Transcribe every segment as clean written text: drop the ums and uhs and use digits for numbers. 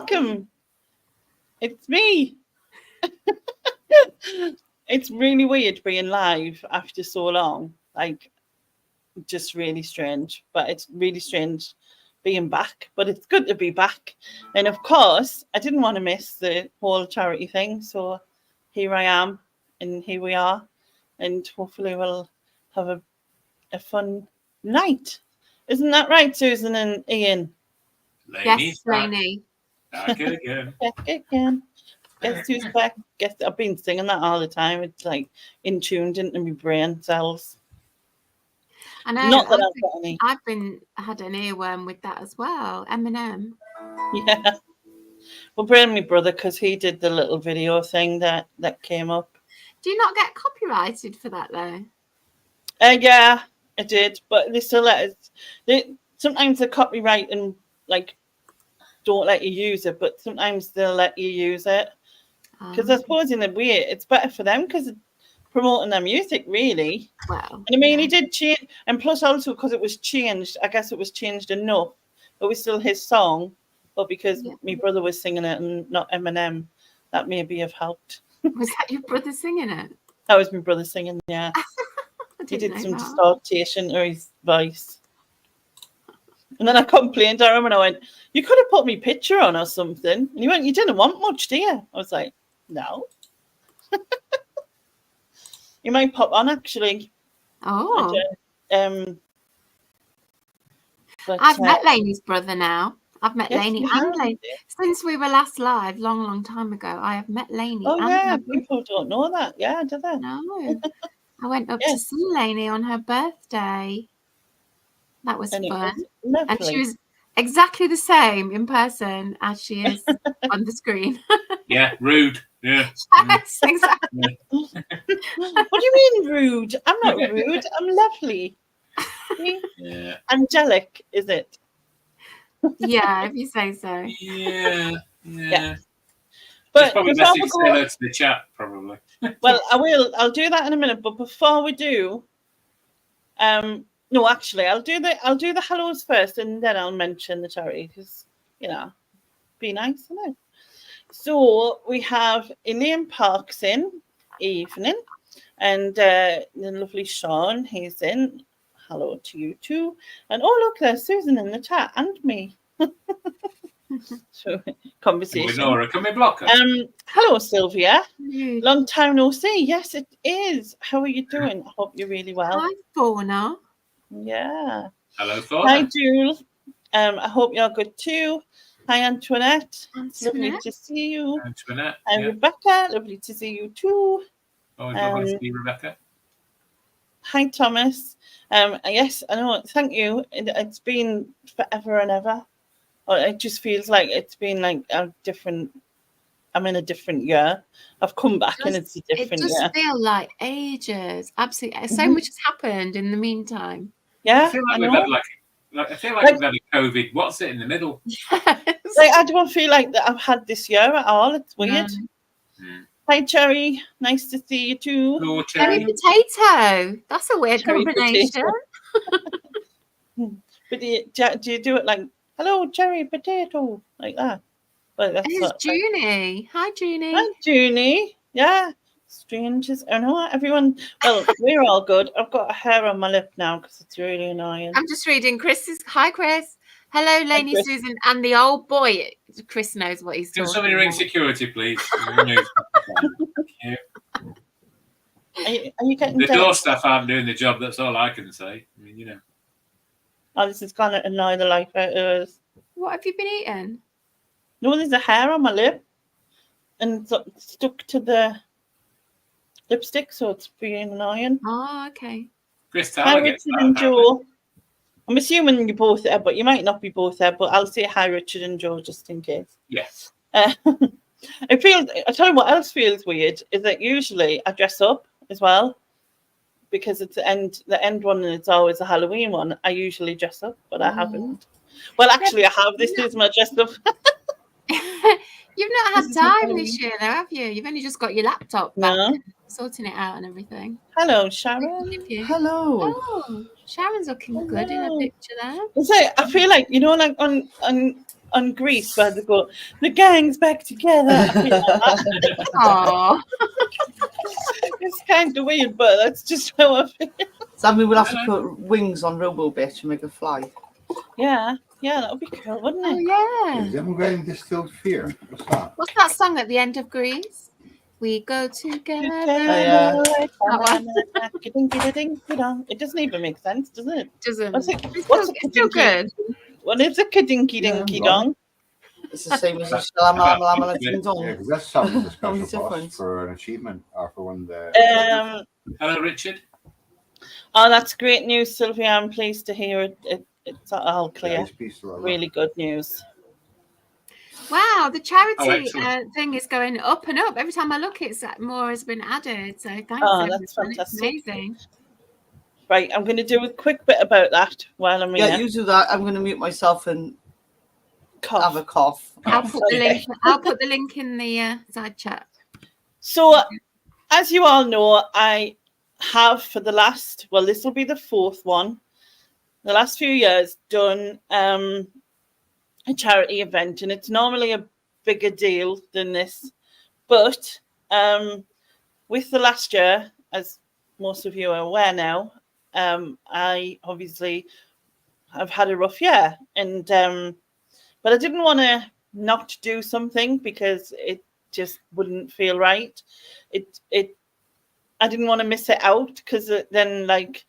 welcome. It's me. It's really weird being live after so long. Like, just really strange. But it's really strange being back. But it's good to be back. And of course, I didn't want to miss the whole charity thing. So here I am, and here we are. And hopefully we'll have a fun night. Isn't that right, Susan and Ian? Yes, Lainey. Back again. Back again. Guess who's back? Guess I've been singing that all the time. It's like in tuned into my brain cells. I know. Not that I've got any. I've had an earworm with that as well. Eminem. Yeah. Well, blame my brother because he did the little video thing that came up. Do you not get copyrighted for that though? Yeah, I did, but they still let us. Sometimes the copyright and like don't let you use it, but sometimes they'll let you use it. Because I suppose in a way it's better for them because it's promoting their music, really. Well, and I mean, he did change, and plus also because it was changed, I guess it was changed enough. It was still his song, but because my brother was singing it and not Eminem, that maybe have helped. Was that your brother singing it? That was my brother singing, yeah. He did some distortion to his voice. And then I complained to him and I went, "You could have put me picture on or something." And he went, "You didn't want much, do you?" I was like, "No." You might pop on actually. Oh. But, I've met Lainey's brother now. I've met yes, Lainey and Lainey. Since we were last live, long time ago, I have met Lainey. Oh, and yeah, people don't know that. Yeah, do they? No. I went up to see Lainey on her birthday. That was fun. And she was exactly the same in person as she is on the screen. Yeah, rude. Yeah. Yes, exactly. What do you mean rude? I'm not rude. I'm lovely. Yeah. Angelic, is it? Yeah, if you say so. Yeah. But probably best to say hello to the chat, probably. Well, I'll do that in a minute. But before we do, no, actually, I'll do the hellos first, and then I'll mention the charity because be nice, isn't it? So we have Elaine Parks in evening, and the lovely Sean, he's in. Hello to you too. And oh look, there's Susan in the chat and me. So conversation. With Nora, can we block her? Hello Sylvia. Long time no see. Yes, it is. How are you doing? I hope you're really well. Hi, Fauna. Yeah. Hello, Fauna. Hi, Jules. I hope you're good too. Hi, Antoinette. It's lovely to see you. Antoinette. And Rebecca, lovely to see you too. Always lovely to see you, Rebecca. Hi, Thomas. Yes, I know. Thank you. It's been forever and ever. It just feels like it's been like I'm in a different year. I've come back and it's a different year. It does feel like ages. Absolutely. So much has happened in the meantime. Yeah. I feel like we've had we've had a COVID. What's it in the middle? Yes. I don't feel like that I've had this year at all. It's weird. No. Hi, Cherry. Nice to see you too. Hello, Cherry. Potato. That's a weird combination. But do you do it like, hello, cherry potato, like that? Well, that's it's Junie. Hi, Junie. Hi, Junie. Yeah. Strangers. I know everyone. Well, we're all good. I've got a hair on my lip now because it's really annoying. I'm just reading Chris's. Hi, Chris. Hello, Lainey, Chris. Susan, and the old boy. Chris knows what he's talking about. Can somebody ring security, please? Are you getting the door staff aren't doing the job. That's all I can say. I mean, Oh, this is going to annoy the life out of us. What have you been eating? No, there's a hair on my lip, and it's stuck to the lipstick, so it's being annoying. Oh, okay. Chris, hi, Richard and Joe. I'm assuming you're both there, but you might not be both there. But I'll say hi, Richard and Joe, just in case. Yes. I tell you what else feels weird is that usually I dress up as well because it's the end one and it's always a Halloween one. I usually dress up, but I haven't. Well, actually, I have. This is my dress up. You've not had time this year, though, have you? You've only just got your laptop back, sorting it out and everything. Hello, Sharon. Hello. Oh, Sharon's looking good in a picture there. So I feel like, like on on Grease where they go, the gang's back together. Aww. It's kind of weird, but that's just how I feel. So we will have to put wings on Robo Bitch and make her fly. Yeah, that would be cool, wouldn't it? Oh yeah. Is everyone getting distilled fear? What's that? What's that song at the end of Grease? We go together. yeah. It doesn't even make sense, does it? Doesn't. What's It's still good. What is a kadinky dinky dong? It's the same as a Shalama Ding Dong. Yeah, because that song is a special Only boss difference. for an achievement or for one of the. Hello, Richard. Oh, that's great news, Sylvia. I'm pleased to hear it. It's all clear. Nice piece of Really good news. Wow, the charity excellent. thing is going up and up. Every time I look, it's more has been added. So thanks. Oh, that's everyone. It's fantastic. amazing. Right, I'm going to do a quick bit about that while I'm here. Yeah, you do that. I'm going to mute myself and have a cough. I'll put the link. I'll put the link in the side chat. So, as you all know, I have for the last, well, this will be the fourth one, the last few years done a charity event, and it's normally a bigger deal than this. But with the last year, as most of you are aware now, I obviously have had a rough year, and but I didn't want to not do something because it just wouldn't feel right. I didn't want to miss it out because then, like,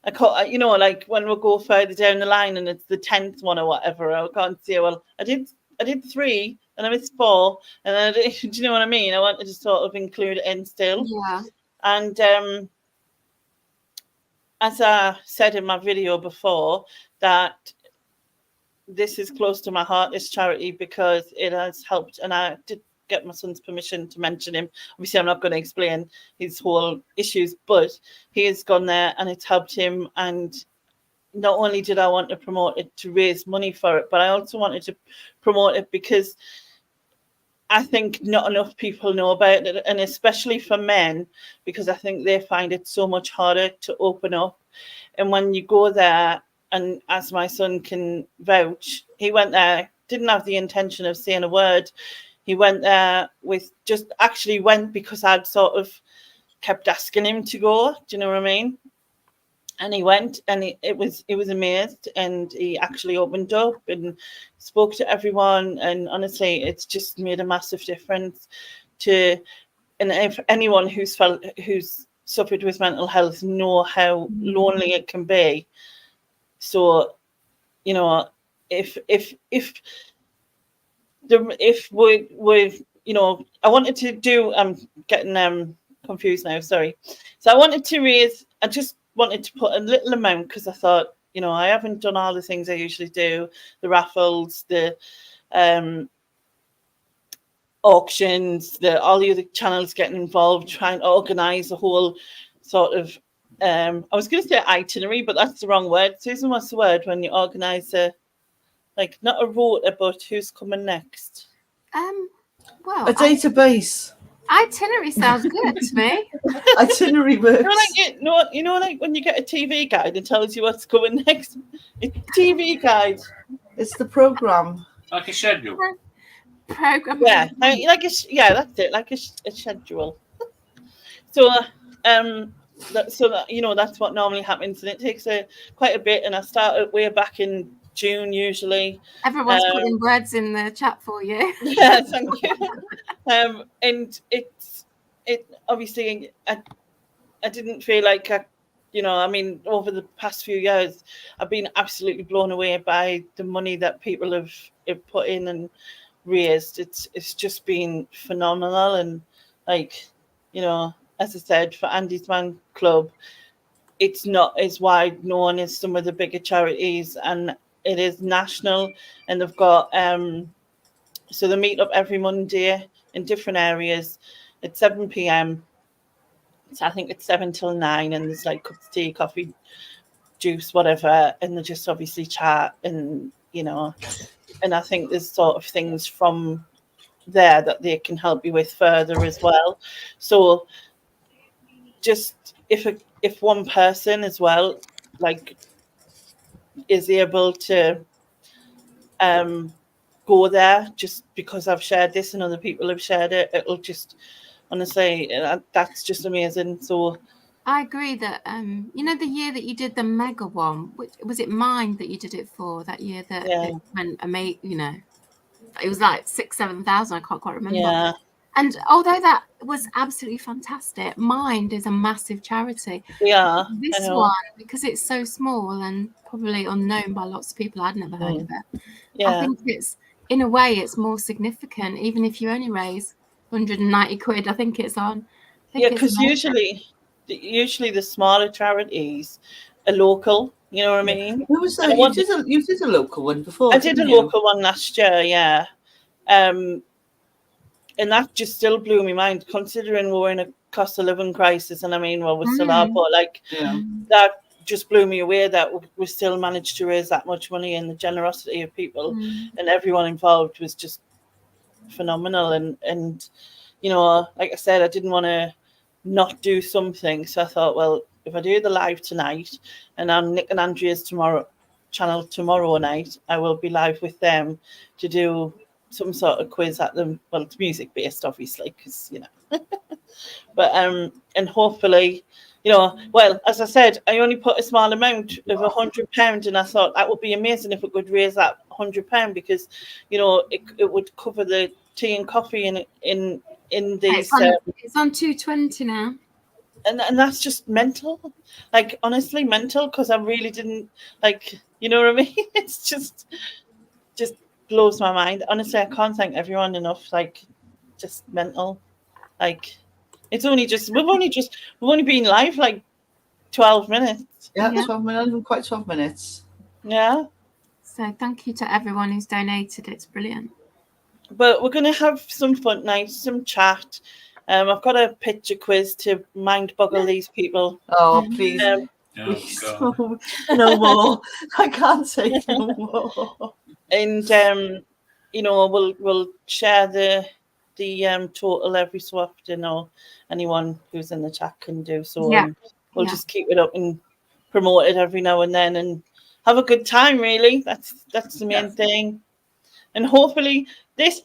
I can't, you know, like when we'll go further down the line and it's the 10th one or whatever, I can't say, well, I did 3 and I missed 4, and then do you know what I mean? I wanted to sort of include it in still. Yeah. And as I said in my video before, that this is close to my heart, this charity, because it has helped, and I did get my son's permission to mention him. Obviously, I'm not going to explain his whole issues, but he has gone there and it's helped him. And not only did I want to promote it to raise money for it, but I also wanted to promote it because I think not enough people know about it, and especially for men, because I think they find it so much harder to open up. And when you go there, and as my son can vouch, he went there, didn't have the intention of saying a word. He went there actually went because I'd sort of kept asking him to go. Do you know what I mean? And he went, and he was amazed, and he actually opened up and spoke to everyone. And honestly, it's just made a massive difference and if anyone who's suffered with mental health know how lonely it can be. So, you know, if we, you know, I wanted to do, I'm getting confused now, sorry. So I just wanted to put a little amount because I thought, you know, I haven't done all the things I usually do, the raffles, the auctions, all the other channels getting involved, trying to organise a whole sort of, I was going to say itinerary, but that's the wrong word. Susan, what's the word when you organise like not a rota, but who's coming next? Well, a database. Itinerary sounds good to me. Itinerary works. You know, like when you get a TV guide and tells you what's coming next. It's TV guide. It's the program. Like a schedule. Program. Yeah, that's it. Like a schedule. So, so that, you know, that's what normally happens, and it takes quite a bit. And I started way back in June usually. Everyone's putting words in the chat for you. Yeah, thank you. And it obviously I didn't feel like you know, I mean, over the past few years, I've been absolutely blown away by the money that people have put in and raised. It's just been phenomenal, and like, you know, as I said, for Andy's Man Club, it's not as wide known as some of the bigger charities, and it is national, and they've got so they meet up every Monday in different areas at 7 p.m. So I think it's 7 till 9, and there's like cups of tea, coffee, juice, whatever, and they just obviously chat, and you know, and I think there's sort of things from there that they can help you with further as well. So just if one person as well, like, is able to go there just because I've shared this and other people have shared it. It'll just, honestly, that's just amazing. So I agree that the year that you did the mega one, which was it Mind that you did it for that year that it went amazing, it was like 6,000-7,000, I can't quite remember. Yeah. And although that was absolutely fantastic, Mind is a massive charity. Yeah. This one, because it's so small and probably unknown by lots of people, I'd never heard of it. Yeah. I think it's, in a way, it's more significant, even if you only raise 190 quid. I think it's on. Because usually the smaller charities are local. You know what I mean? Who was that? You did a local one before. I did a local one last year, yeah. And that just still blew my mind, considering we're in a cost of living crisis. And I mean, well, we still are, but like that just blew me away that we still managed to raise that much money, and the generosity of people and everyone involved was just phenomenal. And like I said, I didn't want to not do something, so I thought, well, if I do the live tonight and on Nick and Andrea's channel tomorrow night, I will be live with them to do some sort of quiz at them. Well, it's music based, obviously, because but and hopefully, well, as I said, I only put a small amount of £100, and I thought that would be amazing if we could raise that £100, because it would cover the tea and coffee in these. It's on 220 now. And that's just mental, like honestly mental, because I really didn't you know what I mean. It's just blows my mind. Honestly, I can't thank everyone enough. Like, just mental. Like, it's only just we've only been live like 12 minutes. Yeah, 12 minutes, quite 12 minutes. Yeah. So thank you to everyone who's donated. It's brilliant. But we're gonna have some fun night, some chat. I've got a picture quiz to mind boggle these people. Oh, please. Please. No more. I can't take no more. And we'll share the total every so often, or anyone who's in the chat can do so. Yeah. And we'll just keep it up and promote it every now and then and have a good time, really. That's the main thing. And hopefully this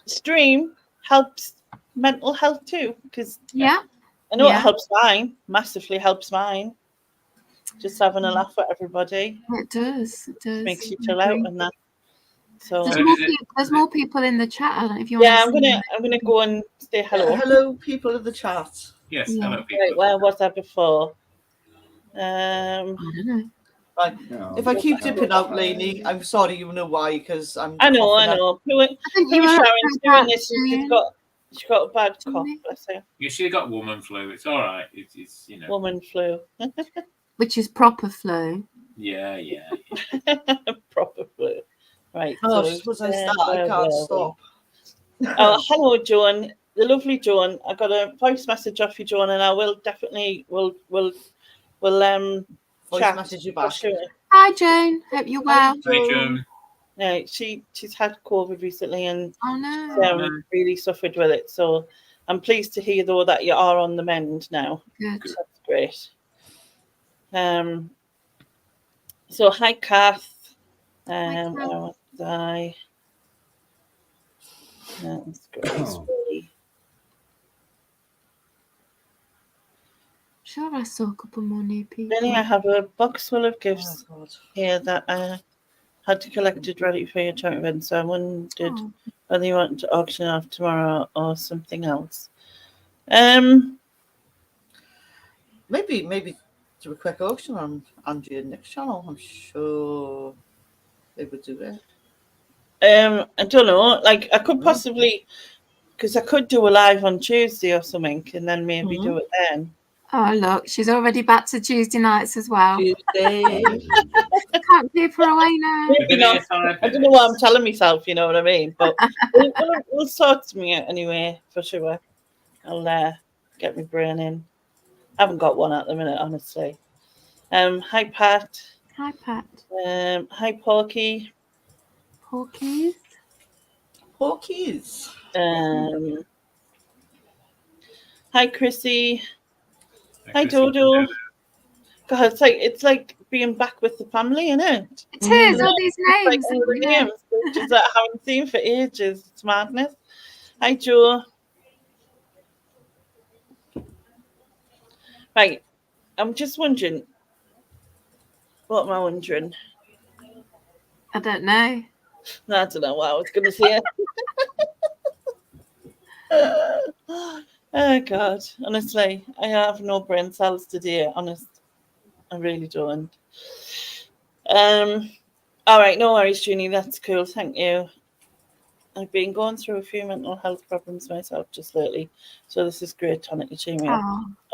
stream helps mental health too, because I know it helps mine, massively helps mine. Just having a laugh with everybody. It does. Makes you chill out and that. So there's more people in the chat. I don't know if you want I'm gonna go and say hello. Hello, people in the chat. Yes, hello, people. Right, where was that before? I don't know. Right. If I keep dipping out, Lainey, I'm sorry. You know why? Because I know. Sharon's doing this. She's got a bad cough. Bless her. Yeah, she got woman flu. It's all right. It's woman flu. Which is proper flu. Yeah. Proper flu. Right. Oh, suppose I start. I can't stop. Hello, Joan. The lovely Joan. I got a voice message off you, Joan, and I will definitely will voice chat. Message you back. Sure. Hi, Joan. Hope you're well. Hi, Joan. Yeah, she's had COVID recently and really suffered with it. So I'm pleased to hear though that you are on the mend now. Good. That's great. So hi, Kath. Where was I? That's great. Sure, I saw a couple more new people. Then I have a box full of gifts here that I had collected ready for your charity event. So I wondered whether you want to auction off tomorrow or something else. Maybe do a quick auction on Andrea and Nick's channel. I'm sure they would do it. I don't know. Like I could possibly, because I could do a live on Tuesday or something, and then maybe do it then. Oh look, she's already back to Tuesday nights as well. Tuesday. Can't keep her away now. I don't know what I'm telling myself. You know what I mean? But we'll sort me out anyway for sure. I'll get my brain in. I haven't got one at the minute, honestly. Hi Pat. Hi Pat. Hi Porky. Porkies. Hi Chrissy. Hi Dodo. God, it's like being back with the family, isn't it? It is, all these Like names. all the names, just that I haven't seen for ages. It's madness. Hi, Joe. Right, I'm just wondering. What am I wondering? I don't know. No, I don't know what I was going to say. Oh God, honestly, I have no brain cells today. Honest, I really don't. All right, no worries, Junie. That's cool. Thank you. I've been going through a few mental health problems myself just lately, so this is great tonic to cheer me up.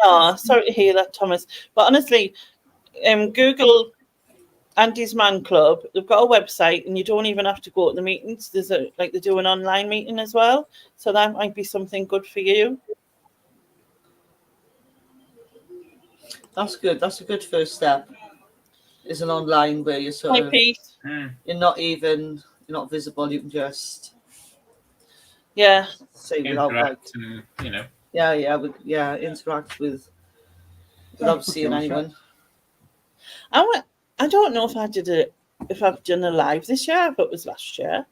Oh, sorry to hear that, Thomas. But honestly, Google Andy's Man Club. They've got a website, and you don't even have to go to the meetings. There's they do an online meeting as well, so that might be something good for you. That's good. That's a good first step. Is an online where you're sort of you're not visible. You can just say without interact with without seeing anyone. I don't know if I've done a live this year, if it was last year.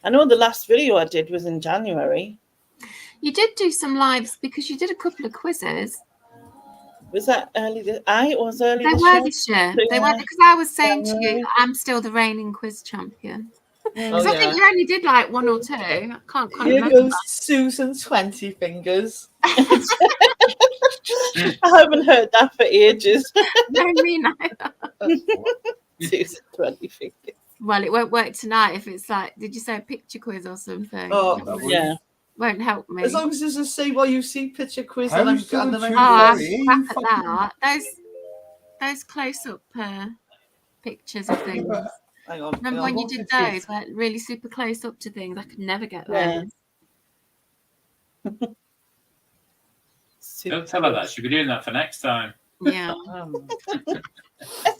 I know the last video I did was in January. You did do some lives because you did a couple of quizzes. Was that early? It was early. They were this year. They were, because I was saying to you, I'm still the reigning quiz champion. Because I think you only did like one or two. I can't Here goes Susan 20 fingers. I haven't heard that for ages. No, me neither. Susan 20 fingers. Well, it won't work tonight if it's like, did you say a picture quiz or something? Oh, yeah. Won't help me. As long as there's a say while you see picture quiz, I'm I'm crap at that. Those close-up pictures of things. Hang on. Remember when you did those, like really super close up to things? I could never get those. Don't tell her that. She'll be doing that for next time. Yeah. As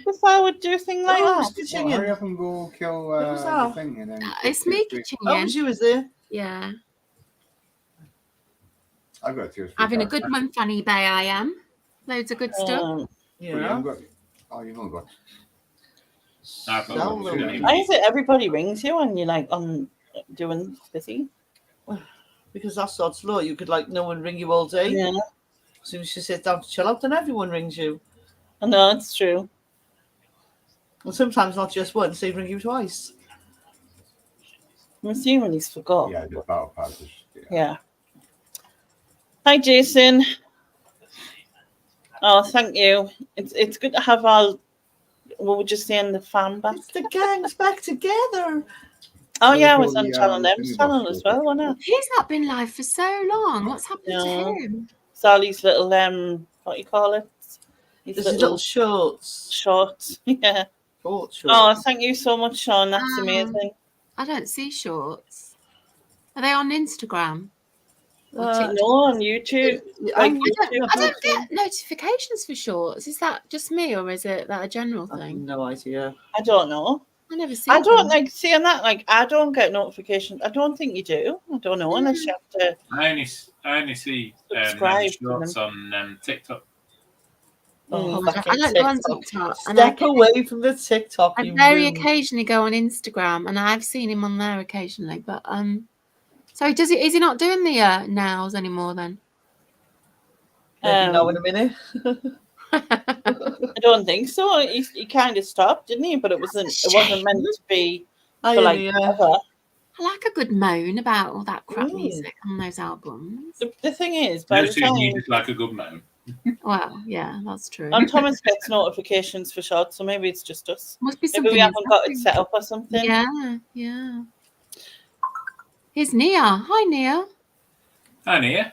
if I would do a thing like that. Well, hurry up and go kill the thing. And then it's me, Kitchen. Oh, she was there. Yeah. I've got tears. Having a good month on eBay, I am. Loads of good stuff. Yeah. You've not got. Why is it everybody rings you when you're like on doing busy? Because that's odds law. You could no one ring you all day. Yeah. As soon as you sit down to chill out, then everyone rings you. I know, it's true. And sometimes not just once, they ring you twice. I'm assuming he's forgot. Yeah, the battle passes. Yeah. Hi, Jason. Oh, thank you. It's good to have all. What would you say in the fan back? It's the gang's back together. Oh yeah, I was on Channel M's channel as well, wasn't it? He's not been live for so long. What's happened to him? Sally's little what do you call it? His little shorts. Shorts, yeah. Shorts. Oh, thank you so much, Sean. That's amazing. I don't see shorts. Are they on Instagram? No, on YouTube. I don't get notifications for shorts. Is that just me, or is it that a general thing? I have no idea. I don't know. I never see. I don't seeing that. I don't get notifications. I don't think you do. I don't know unless you have to. I only see shorts on TikTok. I don't go on TikTok. Step away from the TikTok. I very occasionally go on Instagram, and I've seen him on there occasionally. But so is he not doing the nows anymore then? No, in a minute. I don't think so. He kind of stopped, didn't he? But it wasn't meant to be for forever. I like a good moan about all that crap music on those albums. The thing is, by the time you just like a good moan. Well, yeah, that's true. And Thomas gets notifications for shorts, so maybe it's just us. Must be something. Maybe we haven't got it set up or something. Yeah. Here's Nia. Hi, Nia. Hi, Nia.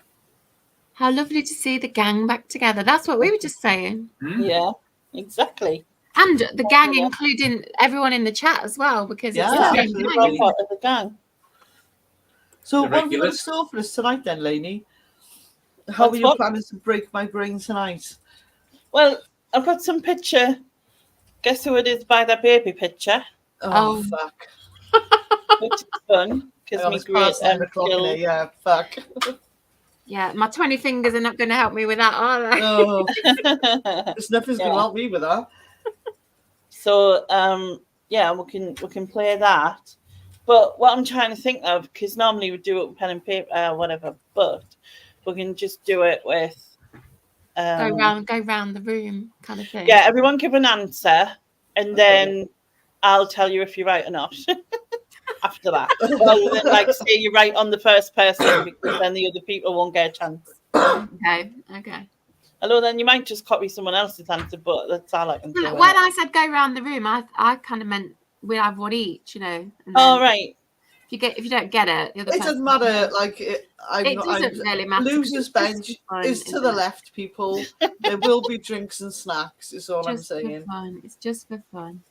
How lovely to see the gang back together. That's what we were just saying. Yeah, exactly. And the gang, including everyone in the chat as well, because it's the same gang. Part of the gang. So what have you got in store for us tonight then, Lainey? How are you planning to break my brain tonight? Well, I've got some picture. Guess who it is by that baby picture? Oh fuck. Which is fun. Because me great fuck. Yeah, my 20 fingers are not going to help me with that, are they? No, there's nothing's going to help me with that. So yeah, we can play that. But what I'm trying to think of, because normally we do it with pen and paper, whatever, but we can just do it with go round the room kind of thing. Yeah, everyone give an answer, and then I'll tell you if you're right or not. After that, rather than like say you're right on the first person, because then the other people won't get a chance. Okay. Although then you might just copy someone else's answer, but that's all I can do. When I said go round the room, I kind of meant we'll have one each, you know. Right. If you don't get it, the other it doesn't matter. Like it doesn't really matter. Losers bench is to the left, people. There will be drinks and snacks. Is all I'm saying. It's just for fun.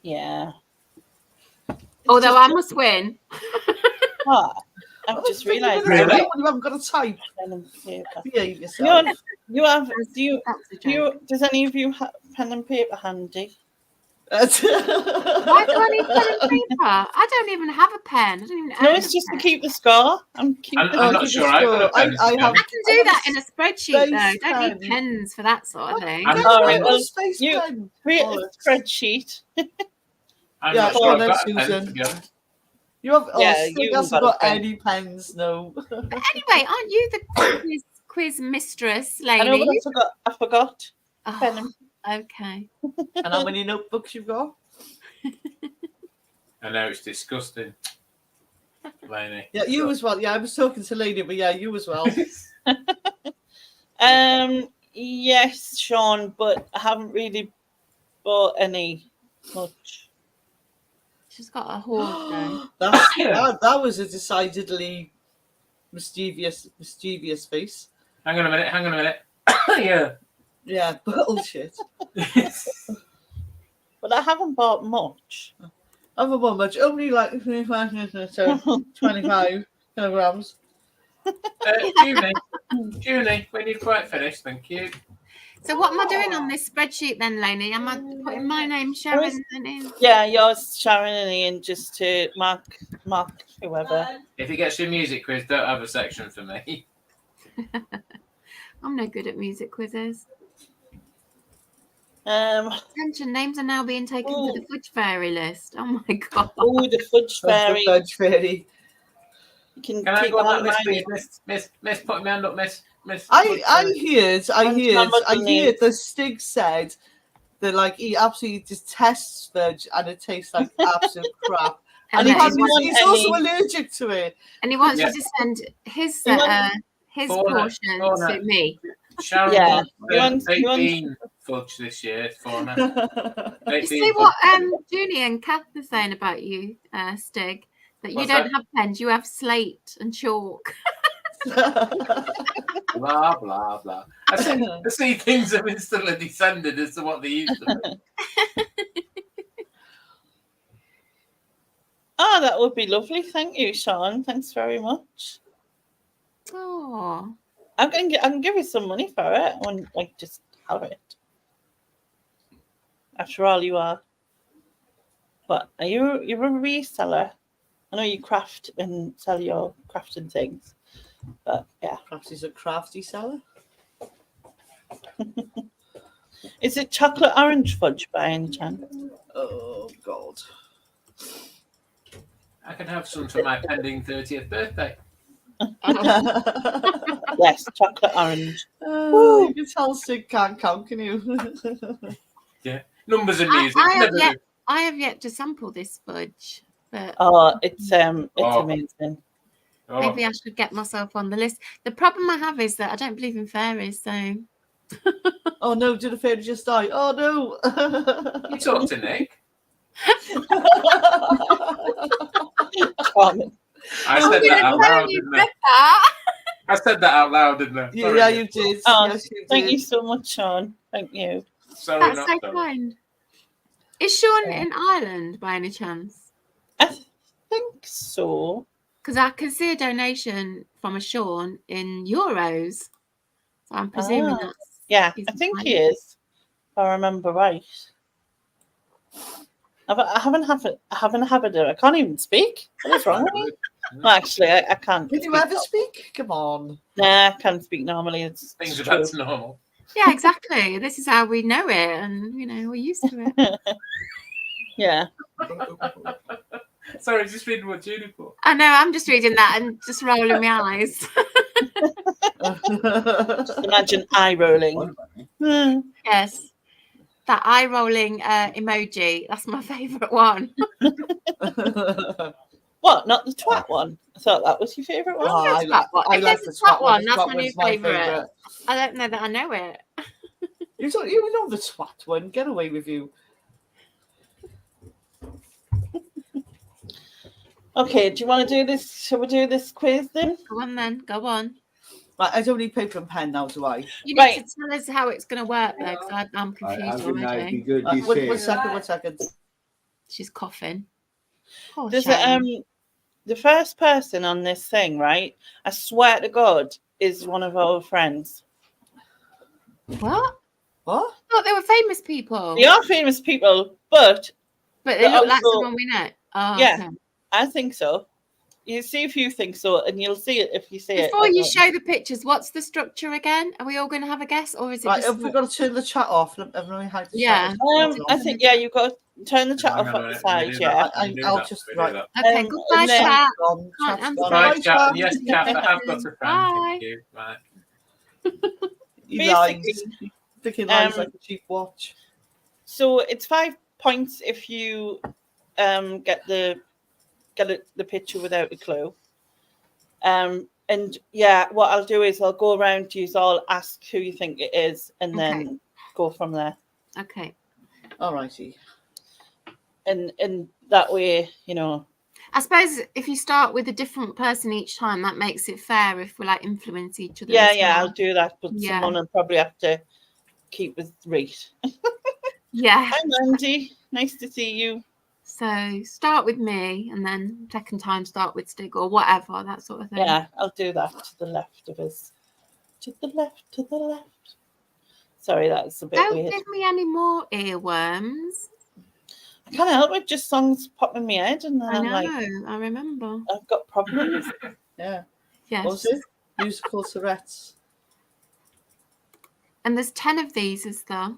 Yeah. Although I must win. I've just realised you haven't got a type. Behave yourself. Does any of you have pen and paper handy? Why do I need pen and paper? I don't even have a pen. I don't even No, it's just to keep the score. I'm not sure. I can do that in a spreadsheet though. Don't need pens for that sort of thing. You create a spreadsheet. Yeah, Susan. You have Stig hasn't got any pens, no. But anyway, aren't you the quiz mistress, lady? I know, but I forgot. Oh, okay. And how many notebooks you've got? I know, it's disgusting. Lainey. Yeah, you as well. Yeah, I was talking to Lainey, but yeah, you as well. Yes, Sean, but I haven't really bought any much. She's got a hoard though. that was a decidedly mischievous face. Hang on a minute. Yeah. Yeah, bullshit. But I haven't bought much. I haven't bought much. Only like 25 kilograms. Junie, when you've quite finished, thank you. So what am I doing on this spreadsheet then, Lainey? Am I putting my name, Sharon, in? Yeah, yours, Sharon and Ian, just to mark whoever. If it gets your music quiz, don't have a section for me. I'm no good at music quizzes. Attention, names are now being taken for the Fudge Fairy list. Oh my god. Oh, the Fudge Fairy. The Fudge Fairy. Can I go on that list, please? Miss, put me hand up, miss. I heard the Stig said that like he absolutely detests fudge and it tastes like absolute crap. And he's also allergic to it. And he wants you to send his portion to me. Sharon wants 18 fudge this year for me. You see what Junie and Kath are saying about you, Stig? That you don't have pens, you have slate and chalk. Blah blah blah. I see things have instantly descended as to what they used to be. Oh, that would be lovely. Thank you, Sean. Thanks very much. Oh, I can give you some money for it. When just have it. After all, you are. But you're a reseller. I know you craft and sell your crafting things, but yeah. Perhaps he's a crafty seller. Is it chocolate orange fudge by any chance? Oh God! I can have some for my pending 30th birthday. Yes, chocolate orange. You can tell Stig can't count, can you? Yeah, numbers and music. I have yet to sample this fudge. But it's amazing. Maybe I should get myself on the list. The problem I have is that I don't believe in fairies, so. Oh no! Did a fairy just die? Oh no! You talk to Nick. I said that out loud, didn't I? I said that out loud, didn't I? Yeah, you did. Oh, yes, you did. Thank you so much, Sean. Thank you. Sorry, that's so kind. Is Sean in Ireland by any chance? I think so. Because I can see a donation from a Sean in euros. So I'm presuming that's... Yeah, I think he is. If I remember right. I haven't had it. I can't even speak. What's wrong with me? Well, actually, I can't. Can you ever speak? Come on. Nah, I can't speak normally. It's Things are true. back to normal. Yeah, exactly. This is how we know it, and we're used to it. Yeah. Sorry, just reading what Judy put. I know. I'm just reading that and just rolling my eyes. Just imagine eye rolling. Yes, that eye rolling emoji. That's my favourite one. What? Not the twat one? I thought that was your favourite one. I like the twat one. That's my new favourite. I don't know that I know it. You know the twat one. Get away with you. Okay, do you want to do this? Shall we do this quiz then? Go on then. Go on. Right, I don't need paper and pen now, do I? You need to tell us how it's going to work, though, because I'm confused already. One second. She's coughing. There's the first person on this thing, right? I swear to God, is one of our friends. What? What? I thought they were famous people. They are famous people, but they look like someone we know. Oh, yeah, okay. I think so. You see if you think so, and you'll see it if you see it. Before you show the pictures, what's the structure again? Are we all going to have a guess, or is it just... Have we got to turn the chat off? Yeah. I think, yeah, you've got to turn the chat off at the side, yeah. I'll just... Right. Okay, goodbye, chat. Bye, chat. Yes, chat, I have got a friend. Thank you. Right. He lies. Thinking lies like a cheap watch. So it's 5 points if you get the picture without a clue. And yeah, what I'll do is I'll go around to you all, ask who you think it is, and then go from there. Okay. All righty. And that way, I suppose if you start with a different person each time, that makes it fair if we influence each other. Yeah, I'll do that, but someone will probably have to keep with rate. Yeah. Hi, Mandy. Nice to see you. So start with me, and then second time start with Stig or whatever, that sort of thing. Yeah, I'll do that to the left of us. To the left. Sorry, that's a bit weird. Don't give me any more earworms. I can't help it, just songs pop in my head, and then I remember. I've got problems. Yeah. Yes. What was it? Musical Tourette's. And there's 10 of these, is there?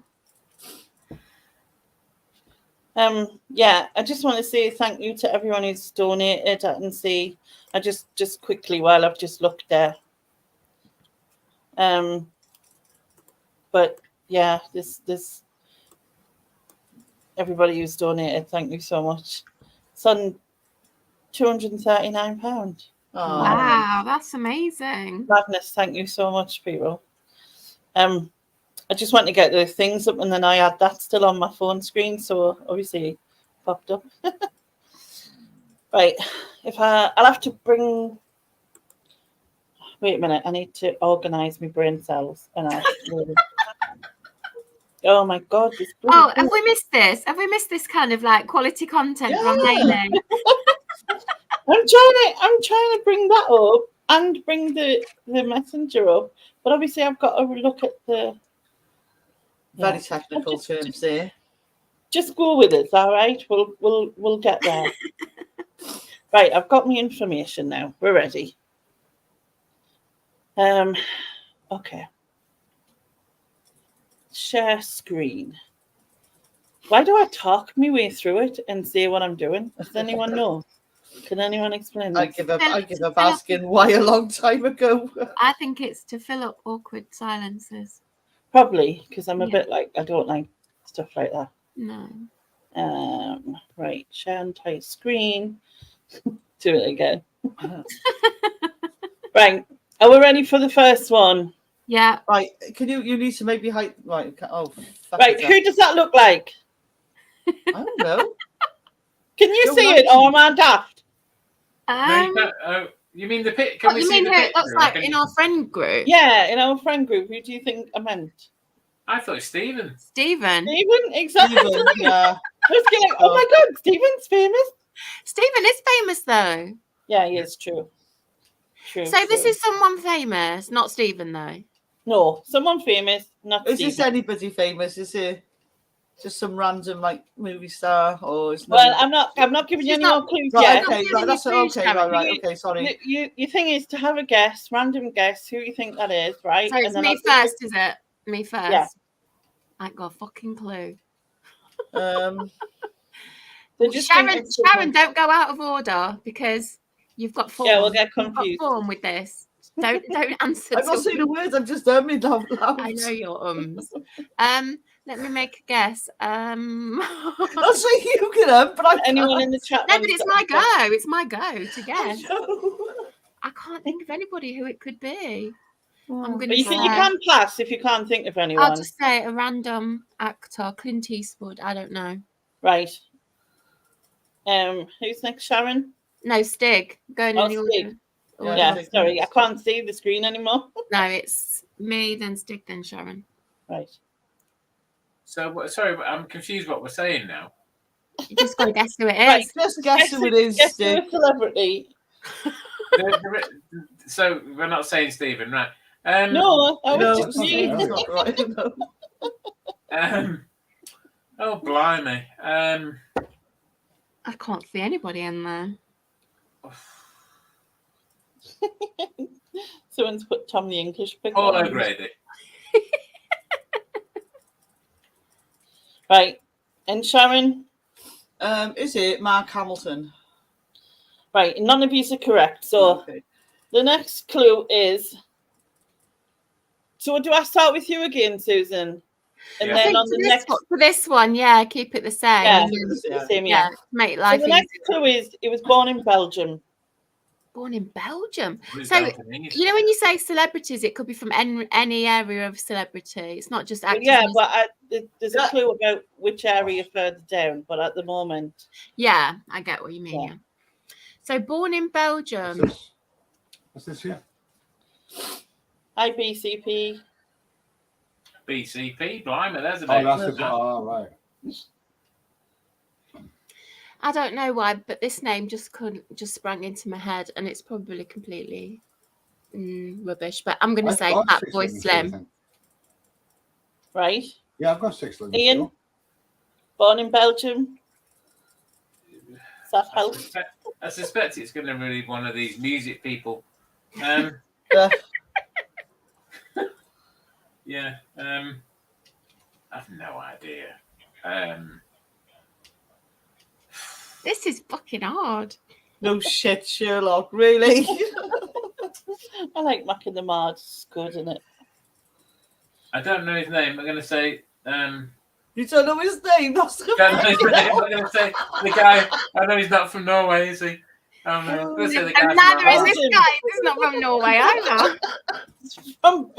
Yeah, I just want to say thank you to everyone who's donated. I can see, I just quickly while I've just looked there. But yeah, this everybody who's donated, thank you so much. It's on £239. Oh, wow, that's amazing. Madness, thank you so much, people. I just went to get the things up, and then I had that still on my phone screen, so obviously it popped up. Right, I'll have to bring. Wait a minute, I need to organise my brain cells, and oh my God! Have we missed this? Have we missed this kind of quality content from Hayley? I'm trying to bring that up and bring the messenger up, but obviously I've got to look at the. Very technical terms there. Just go with it, all right? We'll get there. Right, I've got my information now. We're ready. Okay. Share screen. Why do I talk my way through it and say what I'm doing? Does anyone know? Can anyone explain? I give up asking why a long time ago. I think it's to fill up awkward silences. Probably, because I'm a bit I don't like stuff like that. No. Right, share entire screen. Do it again. Right, are we ready for the first one? Yeah. Right, you need to maybe height. Right, right, who does that look like? I don't know. Can you see it, or am I daft? You mean the pic? Can we see the picture? It looks like in our friend group. Yeah, in our friend group. Who do you think I meant? I thought it was Stephen. Stephen, exactly. Stephen, yeah. I was like, oh my God, Stephen's famous. Stephen is famous though. Yeah, he is true. This is someone famous, not Stephen though. No, someone famous, not Is Stephen. this anybody famous? Is it? Just some random like movie star, or is well, I'm not giving you any more clues right, yet. okay, right, that's okay, right, okay, sorry. Your thing is to have a guess, random guess who you think that is, right? So it's me first, is it? Me first. Yeah. I ain't got a fucking clue. So Sharon, don't go out of order because you've got form. Yeah, we'll get confused. You've got form with this. Don't answer. I'm not saying the words. I'm just humming out loud. I know your ums. Let me make a guess. I'll say you can hum, but anyone in the chat? No, but it's my go. It's my go to guess. I can't think of anybody who it could be. I'm gonna. You can pass if you can't think of anyone. I'll just say a random actor, Clint Eastwood. I don't know. Right. Who's next, Sharon? No, Stig. Going in the Stig. order. Yeah, sorry, I can't see the screen anymore. No, it's me, then Stig, then Sharon. Right. So, sorry, I'm confused what we're saying now. You just got to guess who it is. Right, just guess who it is, Stig. Guess a celebrity. So, we're not saying Stephen, right? No, I was just me. Not right, no. Oh, blimey. I can't see anybody in there. Someone's put Tom the English picture. Paul O'Grady. Right. And Sharon? Is it Mark Hamilton? Right. None of these are correct. So the next clue is. So do I start with you again, Susan? And then on the next for this one, yeah, keep it the same. Yeah, same, yeah. Make life so the next clue is it was born in Belgium. Born in Belgium. So you know when you say celebrities, it could be from any area of celebrity. It's not just actors. Yeah, but there's a clue about which area further down. But at the moment, yeah, I get what you mean. Yeah. So born in Belgium. What's this here? IBCP. BCP, blimey, there's a bit. Right. I don't know why, but this name just sprang into my head, and it's probably completely rubbish. But I'm going to say Fatboy Slim. Right. Yeah, I've got 6 living. Ian, born in Belgium. That helps. I suspect it's going to be one of these music people. Yeah. I've no idea. This is fucking hard. No shit, Sherlock, really? I like Mac and the Mard. It's good, isn't it? I don't know his name. I'm going to say... You don't know his name? That's the I'm going to say the guy... I know he's not from Norway, is he? And neither is this guy. He's not from Norway either. From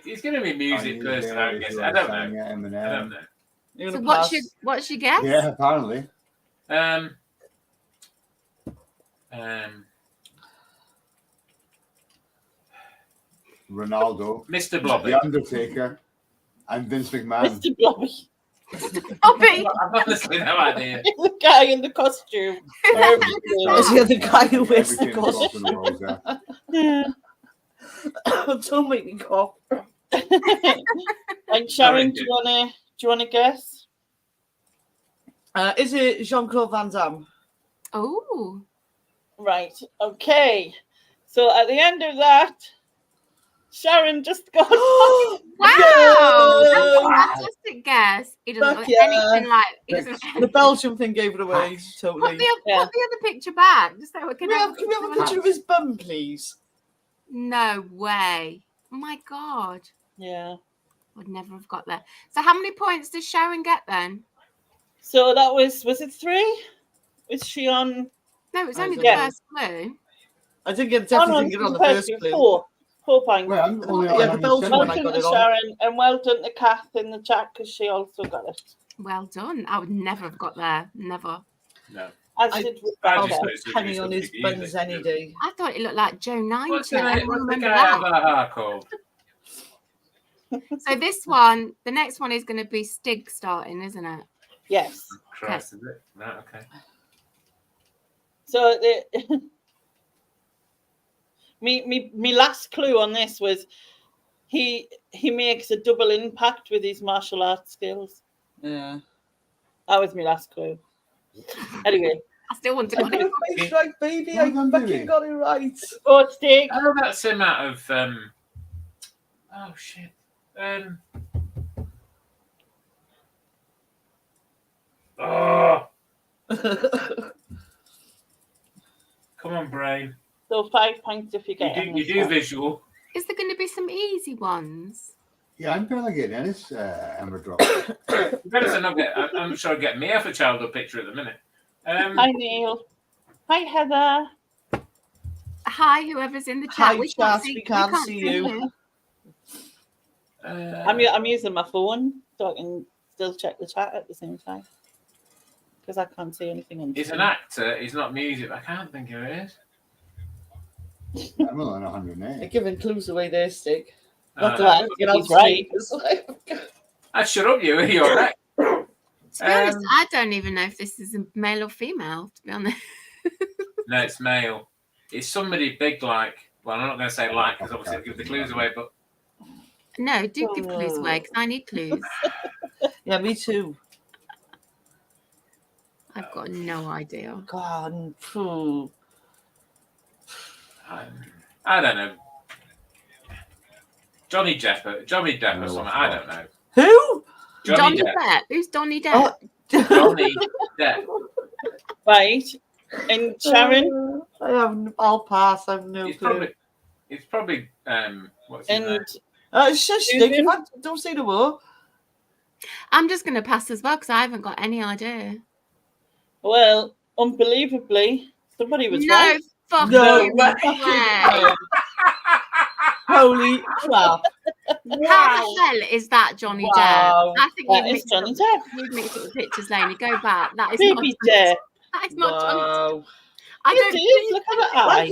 It's going to be music person, I guess. I don't know. So what's your guess? Yeah, apparently. Ronaldo, Mr. Blobby, The Undertaker, and Vince McMahon. Mr. Blobby. Blobby. I've honestly no idea. The guy in the costume. Is the other guy who wears the costume? Yeah. Don't make me cough. And Sharon, do you wanna guess? Is it Jean-Claude Van Damme? Oh. Right. Okay. So at the end of that, Sharon just got. Wow! That's a fantastic guess. He doesn't look anything like. The Belgian thing gave it away. Totally. Put the other picture back. Just so can we have a picture of his bum, please? No way. Oh my God. Yeah. Would never have got there. So how many points does Sharon get then? So that was it 3? Was she on? No, it was only the first clue. I didn't get definitely on the first clue. 4 points. Well, the Belgian one I got it on. Sharon, and well done to Kath in the chat because she also got it. Well done. I would never have got there. Never. No. I'll put penny on his buns any day. I thought it looked like Joe 90. What's the guy called? So this one, the next one is going to be Stig starting, isn't it? Yes. Christ, is it? No, okay. So Me last clue on this was he makes a double impact with his martial arts skills. Yeah. That was my last clue. Anyway. I still want to get it right, baby. I fucking got it right. Oh, Stig. Oh, that's him out of oh shit. Oh, come on, brain. So 5 points if you get it. You do visual. Is there going to be some easy ones? Yeah, I'm barely getting Ennis Emma drop. I'm sure I get me off a childhood picture at the minute. Hi, Neil. Hi, Heather. Hi, whoever's in the chat. Hi, we can't see you. I'm using my phone so I can still check the chat at the same time because I can't see anything on. He's an actor. He's not music. I can't think who it is. I'm only on 108. You're giving clues away there, Stig. That's right. He's right. Shut up, you. You're right. To be honest, I don't even know if this is a male or female, to be honest. No, it's male. It's somebody big like. Well, I'm not going to say like because obviously it'll give the clues away, but. No, do give clues away because I need clues. Yeah, me too. I've got no idea. God, I don't know. Johnny Depp or something. I don't know. Who? Johnny Depp. Who's Johnny Depp? Johnny Depp. Right. And Sharon? I'll pass. I have no clue. It's probably what's his name? Shush, Stig. Don't say the word. I'm just going to pass as well because I haven't got any idea. Well, unbelievably, somebody was right. No. Holy crap. How the hell is that Johnny Depp? I think you've Johnny Depp. You've mixed up the pictures, Lainey. Go back. That is Baby Depp. That is not Johnny Depp. I don't look at that eye.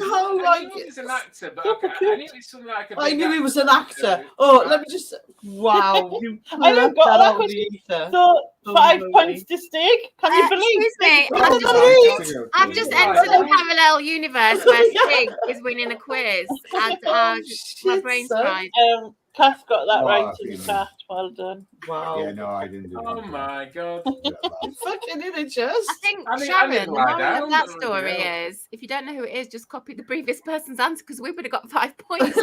He's an actor, but I knew he was like I knew he was an actor. Oh, let me just. Wow. You I haven't got that question. So 5 points to Stig. Can you believe? Excuse me. I've just entered a parallel universe where Stig is winning a quiz. And my brain's fried. Kath got that right in the chat. Well done. Wow. Yeah, no, I didn't do that. Oh my god. Fucking in it, just. I think, Sharon, the moral of that story is if you don't know who it is, just copy the previous person's answer because we would have got 5 points.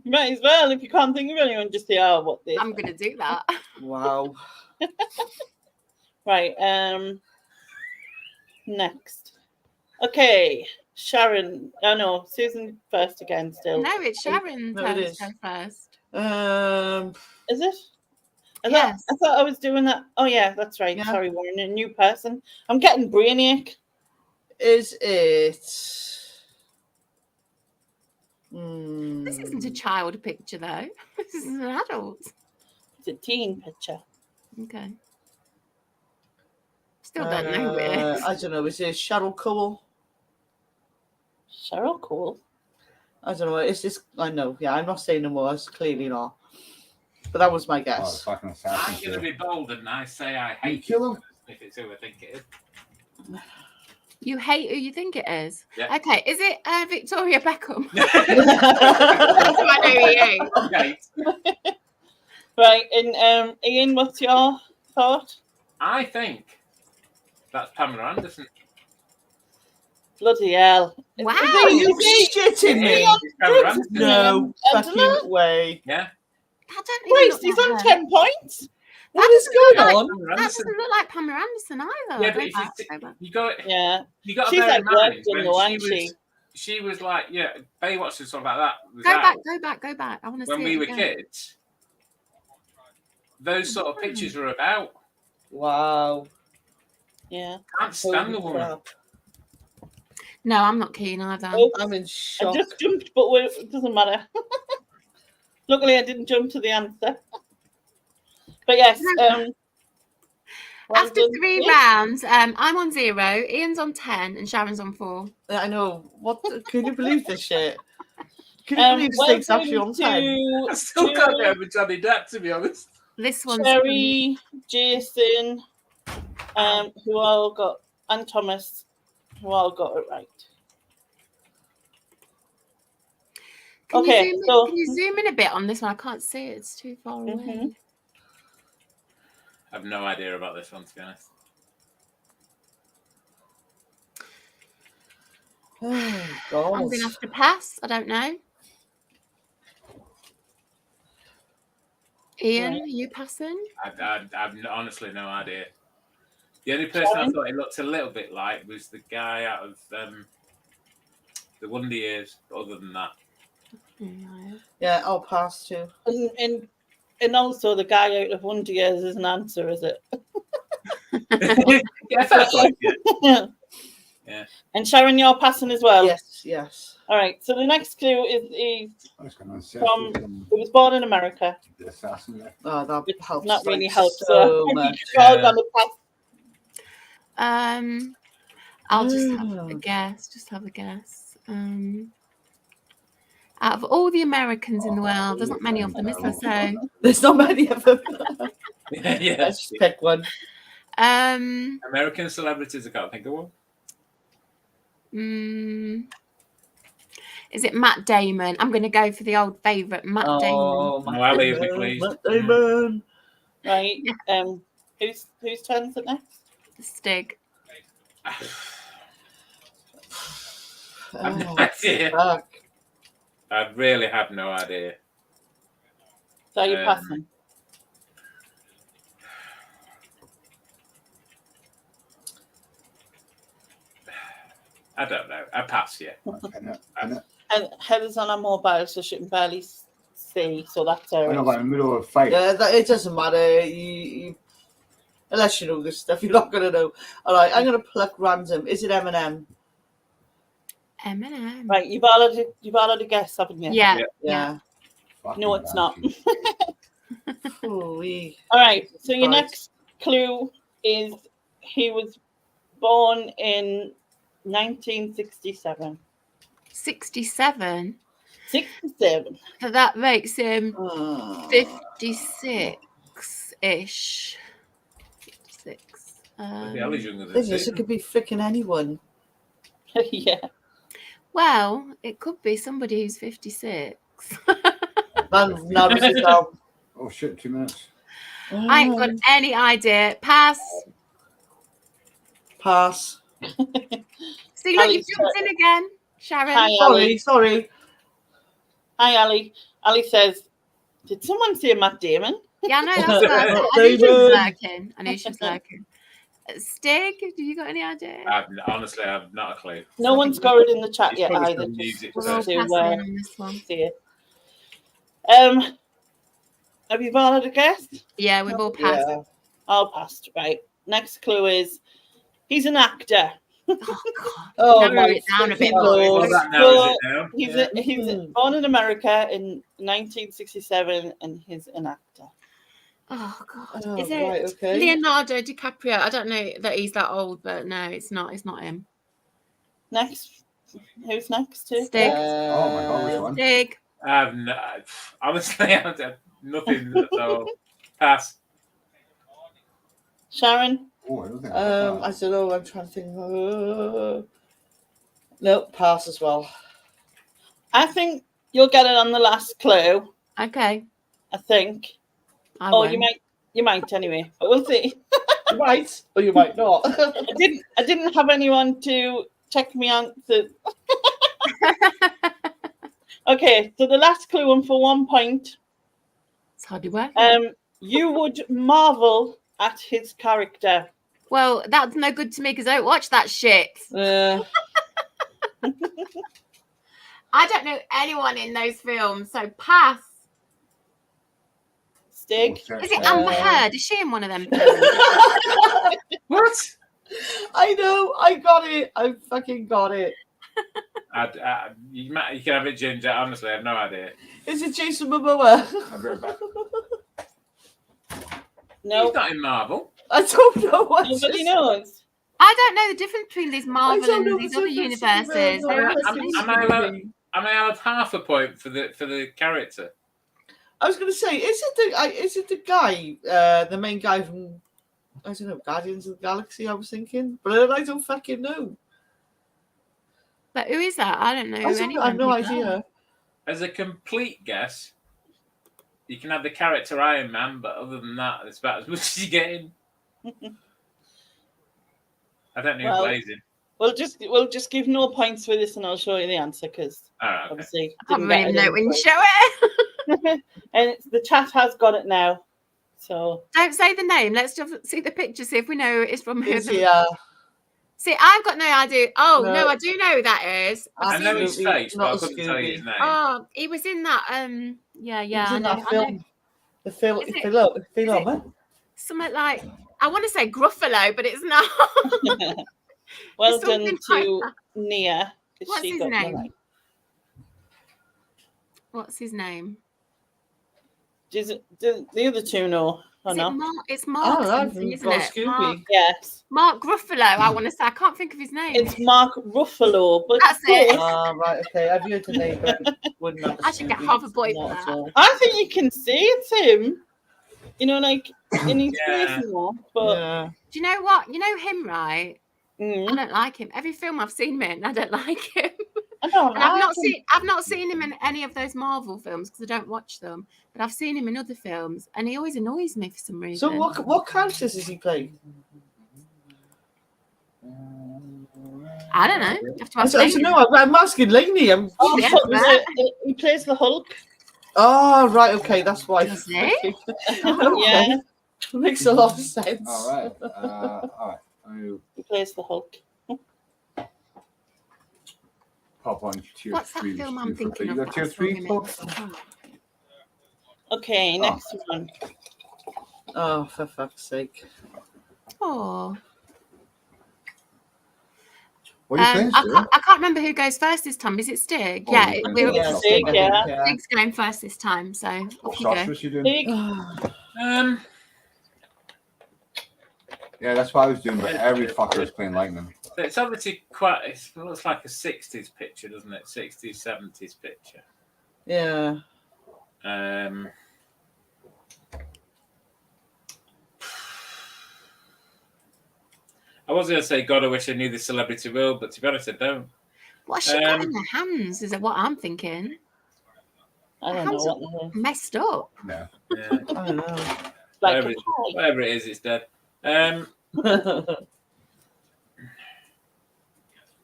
Might as well. If you can't think of anyone, just say, oh, what this? I'm going to do that. Wow. Right. Next. Okay. Sharon. Oh, no. Susan first again still. No, it's Sharon no, it is. Go first. Is it? Yes. I thought I was doing that. Oh, yeah, that's right. Yeah. Sorry, we're a new person. I'm getting brainiac. Is it? This isn't a child picture, though. This is an adult. It's a teen picture. Okay. Still don't know who it is. I don't know. Is it Cheryl Cole? Cheryl Cole? I don't know. It's this. I know. Yeah, I'm not saying no more. It's clearly not. But that was my guess. I'm going to be bold and I say I hate kill him if it's who I think it is. You hate who you think it is? Yeah. Okay. Is it Victoria Beckham? That's what I know Okay. Right. And Ian, what's your thought? I think that's Pamela Anderson. Bloody hell. Wow. Are you shitting me? No fucking way. Yeah. I don't even Wait, he's on 10 points? What is going on? That doesn't look like Pamela Anderson either. Yeah, but you got she's bear in mind when she was like, yeah, Baywatch and stuff like that. Go back. I want to see when we were kids. Those sort of pictures were about. Wow. Yeah. Can't stand the woman. No, I'm not keen either. Oh, I'm in shock. I just jumped, but it doesn't matter. Luckily, I didn't jump to the answer. But yes. After 3 rounds, I'm on 0, Ian's on 10, and Sharon's on 4. I know. What? Can you believe this shit? Can you believe Stig's actually on 10? I still can't get over Johnny Depp, to be honest. This one's Sherry, Jason, who all got, and Thomas. We all got it right. Can you zoom in a bit on this one? I can't see it. It's too far away. I have no idea about this one, to be honest. Oh, God. I'm going to have to pass. I don't know. Ian, are you passing? I've honestly no idea. The only person I thought it looked a little bit like was the guy out of the Wonder Years. But other than that, yeah, I'll pass too. And also the guy out of Wonder Years is an answer, is it? Yeah, fair point. Yeah. Yeah. And Sharon, you're passing as well. Yes. All right. So the next clue is It was born in America. The assassin. Oh, that helps. Not really like, helps. so much. I'll just have a guess. Out of all the Americans in the world, there's not many of them, is there? So there's not many of them. Yeah. Let's just pick one. American celebrities, I can't think of one. Is it Matt Damon? I'm going to go for the old favourite, Matt Damon. Ali, please. Matt Damon. Right. Whose turn is it next? Stig. I've no idea. I really have no idea. So you're passing. I don't know. I pass, yeah. And Heather's on her mobile, so she can barely see. So that's her. I know, but in the middle of a fight. Yeah, it doesn't matter. You unless you know this stuff, you're not gonna know. All right, I'm gonna pluck random. Is it Eminem? Eminem. Right, you've already guessed, haven't you? Yeah. No, it's not. All right. So your next clue is he was born in 1967. 67? 67. So that makes him 56-ish. 56. It could be freaking anyone. Yeah. Well, it could be somebody who's 56. Oh shit, 2 minutes. I ain't got any idea. Pass. See, look, you jumped in again, Sharon. Hi, sorry. Hi, Ali. Ali says, did someone say Matt Damon? Yeah, I know, that's what I knew she was lurking. Stig, do you got any idea? Honestly, I've not a clue. No one's got it in the chat yet either. We're all passing on this one. See it. Have you all had a guess? Yeah, we've all passed. Yeah. All passed, right. Next clue is he's an actor. Oh, narrow it down a bit more. He's born in America in 1967 and he's an actor. Oh God! Is it Leonardo DiCaprio? I don't know that he's that old, but no, it's not. It's not him. Next, who's next? Stig. Oh my God, which one? Stig. Honestly, I've done nothing. So pass. Sharon. Oh, I don't think I don't know. I'm trying to think. No, pass as well. I think you'll get it on the last clue. Okay. I think. You might anyway, but we'll see. You might, or you might not. I didn't have anyone to check me on. Okay, so the last clue, and for 1 point. It's hardly worth you would marvel at his character. Well, that's no good to me because I don't watch that shit. I don't know anyone in those films, so pass. Stig. Is it Amber Heard? Is she in one of them films? What? I know. I got it. I fucking got it. You can have it, Ginger. Honestly, I have no idea. Is it Jason Momoa? I'll be right back. No. He's not in Marvel. I don't know what. Nobody knows. I don't know the difference between these Marvel and these other universes. Am I allowed half a point for the character? I was going to say, is it the guy, the main guy from, I don't know, Guardians of the Galaxy? I was thinking, but I don't fucking know. But who is that? I don't know. I have no idea. As a complete guess, you can have the character Iron Man, but other than that, it's about as much as you're getting. I don't know who plays him. We'll just give no points for this, and I'll show you the answer because obviously I can't even know when you show it. And the chat has got it now. So don't say the name. Let's just see the picture. See if we know it's from who. Yeah. See, I've got no idea. Oh no, I do know who that is. I know his face, but I couldn't tell you his name. Oh, he was in that. Yeah. He was in that film. The film. Something like I want to say Gruffalo, but it's not. Well done to Nia. What's his name? What's his name? The other two know. It's Mark, isn't it? Mark, yes. Mark Ruffalo, I want to say. I can't think of his name. It's Mark Ruffalo, but that's it. Right, okay. I've heard the name, but wouldn't have I should get half a point for that. I think you can see it's him. You know, like in his face more. But do you know what? You know him, right? I don't like him. Every film I've seen him in, I don't like him. I've not seen him in any of those Marvel films because I don't watch them. But I've seen him in other films, and he always annoys me for some reason. So what characters does he play? I don't know. You have to ask I don't know. I'm asking Lainey. He plays the Hulk. Oh, right. Okay, that's why. Does he? Yeah, makes a lot of sense. All right. He plays the Hulk. Pop on tier What's 3. That film I'm thinking of? You got tier 3, Paul? Okay, next one. Oh, for fuck's sake. Oh. What are you saying, I can't remember who goes first this time. Is it Stig? Yeah, Stig, Stig's going first this time, so off you go. What's you doing? Yeah, that's what I was doing, but every fucker is playing Lightning. It's obviously it looks like a 60s picture, doesn't it? 60s, 70s picture. Yeah. I was going to say, God, I wish I knew the celebrity will, but to be honest, I don't. What's she got in her hands? Is it what I'm thinking? I don't know what messed up. No. Yeah. I don't know. Whatever it is, it's dead.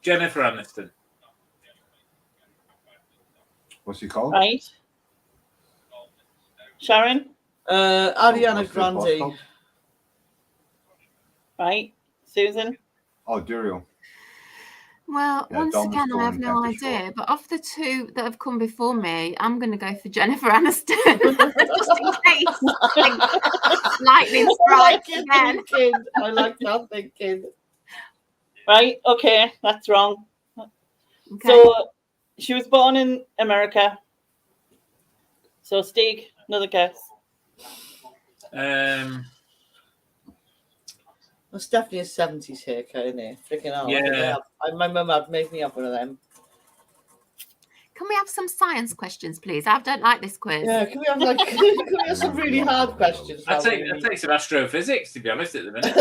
Jennifer Aniston. What's he called? Right. Sharon? Ariana Grande. Right. Susan? Oh, Duriel. Well, once again, I have no idea. But of the two that have come before me, I'm going to go for Jennifer Aniston. Just in case. Lightning strikes again. I like that thinking. Right. Okay. That's wrong. Okay. So she was born in America. So Stig, another guess. It's definitely a 70s haircut, isn't it? Freaking hell. Yeah. My mum had made me up one of them. Can we have some science questions, please? I don't like this quiz. Yeah, can we have some really hard questions? I'd take some astrophysics, to be honest, at the minute.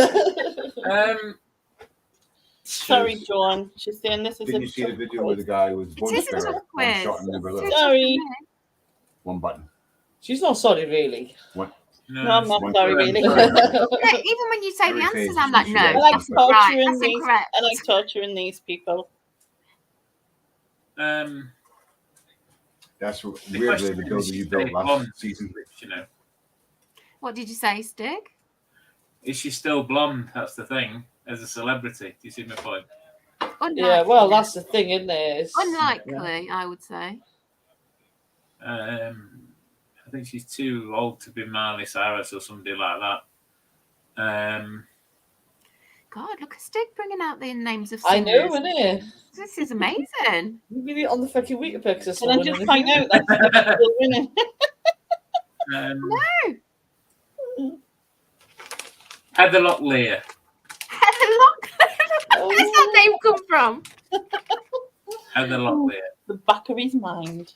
Sorry, Joan. She's saying this is Did you see the video where the guy was one shot and never left? Sorry. One button. She's not sorry, really. What? No, I'm not sorry, really. Even when you say the answers, I'm like, no, I like torturing these. I like torturing these people. That's weirdly the building you built last season. You know. What did you say, Stig? Is she still blonde? That's the thing. As a celebrity, do you see my point? Unlikely. Yeah, well, that's the thing, isn't it? Unlikely, I would say. I think she's too old to be Miley Cyrus or somebody like that. God, look at Stig bringing out the names of singers. I know, isn't it? This is amazing. You did it on the fucking Weetabix or something. Can I just find out that's still winning? No. Heather Locklear. Heather Locklear? Where does that name come from? Heather Locklear. The back of his mind.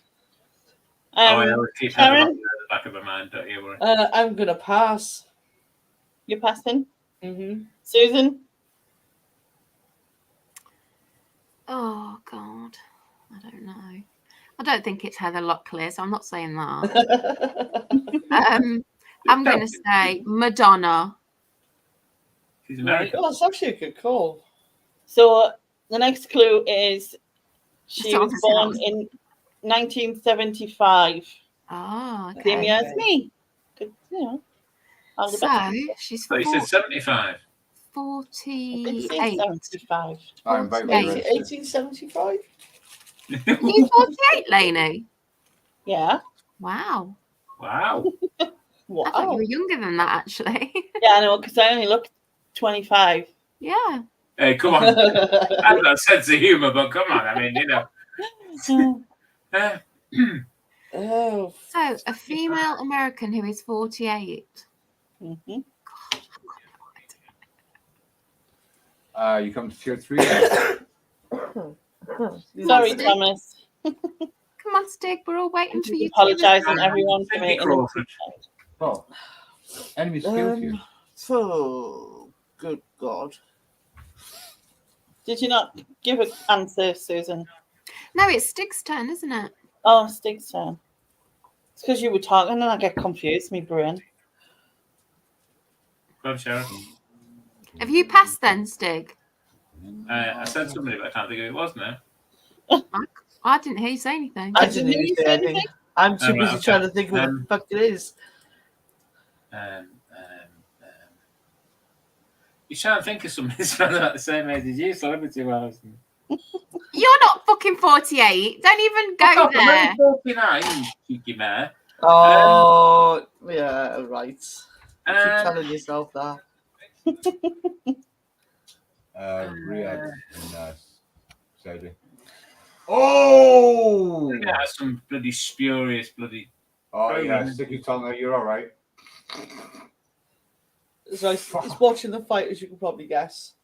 I would keep Heather Locklear at the back of my mind, don't you worry. I'm going to pass. You're passing? Mm-hmm. Susan? Oh, God. I don't know. I don't think it's Heather Locklear, so I'm not saying that. I'm going to say Madonna. She's American. Oh, that's actually a good call. So the next clue is she was born in 1975. Oh, okay. Same year as me. Good, you know. So she's 75. 48. 75. 1875. You 48, Lainey? Yeah. Wow. Wow. I thought you were younger than that, actually. Yeah, I know, because I only look 25. Yeah. Hey, come on. I have that sense of humour, but come on. I mean, you know. Oh. So, a female American who is 48. Mm-hmm. You come to tier 3. Sorry, Thomas. Come on, Stig. We're all waiting for you. Apologising, everyone, for making them. Oh, enemy skill to you. Oh, good God. Did you not give an answer, Susan? No, it's Stig's turn, isn't it? Oh, Stig's turn. It's because you were talking and I get confused, me brain. Go on, Sharon. Have you passed then, Stig? I said somebody, but I can't think who it was now. I didn't hear you say anything. I didn't hear you say anything. I'm too busy trying to think who the fuck it is. You trying to think of somebody who's about the same age as you, celebrity wise. You're not fucking 48. Don't even go there. I'm 49, you cheeky mare. Oh, yeah, right. You keep telling yourself that. Riyadh in Saudi. Oh! Yeah, some bloody spurious bloody. Oh, yeah, stick your tongue out, you're all right. So he's watching the fight, as you can probably guess.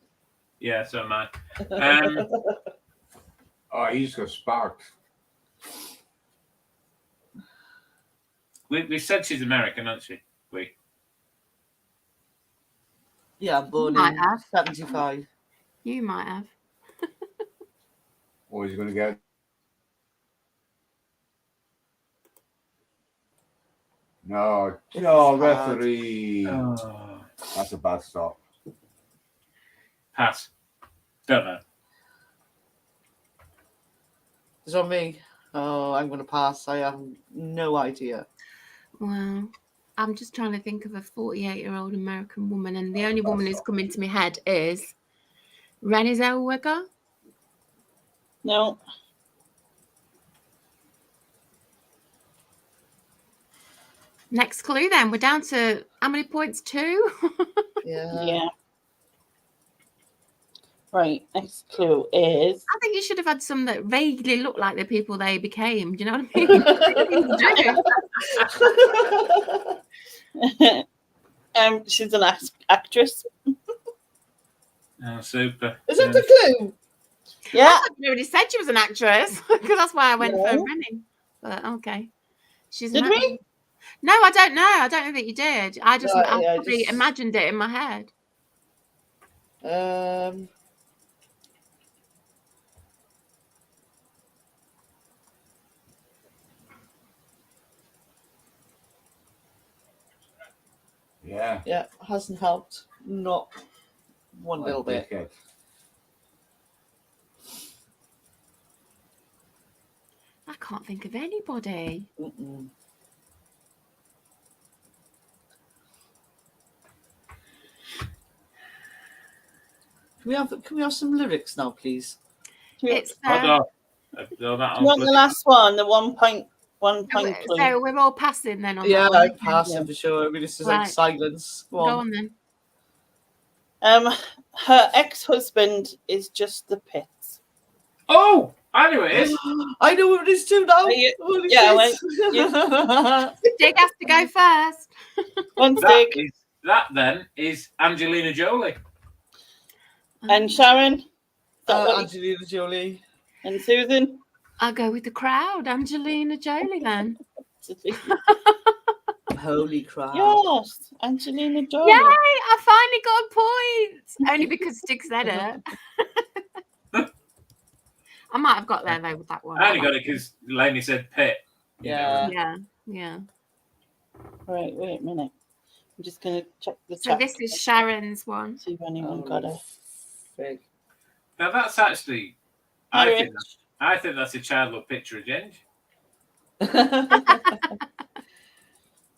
Yeah, so am I. Oh, he just got sparked. We said she's American, aren't she? Yeah, born in 75. You might have. Or is he going to get? No, referee. Oh. That's a bad stop. Pass. Don't know. It's on me. Oh, I'm going to pass. I have no idea. Well, I'm just trying to think of a 48-year-old American woman, and the only woman who's come into my head is Renée Zellweger. No. Next clue, then. We're down to how many points? 2? Yeah. Right. Next clue is. I think you should have had some that vaguely look like the people they became. Do you know what I mean? She's an actress. Oh, super. Is that the clue? Yeah. I already said she was an actress because that's why I went for Renée. But okay. Did we? No, I don't know. I don't know that you did. I just probably imagined it in my head. Yeah. Yeah, hasn't helped. Not one little bit. Okay. I can't think of anybody. Mm-mm. Can we have some lyrics now, please? It's Do you want the last one, the 1 point clue? So we're all passing then on that one. I'm passing for sure. I mean, this is like silence. Go on then. Her ex-husband is just the pits. Oh, I know it is. I know what it is too now. Stig has to go first. One Stig. That then is Angelina Jolie. And Sharon? Angelina Jolie. And Susan? I'll go with the crowd. Angelina Jolie then. Holy crap. Yes, Angelina Jolie. Yay, I finally got a point. Only because Stig said it. I might have got there though with that one. I only got it because Lainey said Pitt. Yeah. Right, wait a minute. I'm just going to check the So this is Sharon's one. See if anyone got it. Fig. Now that's actually, I think that's a childhood picture of Ginge.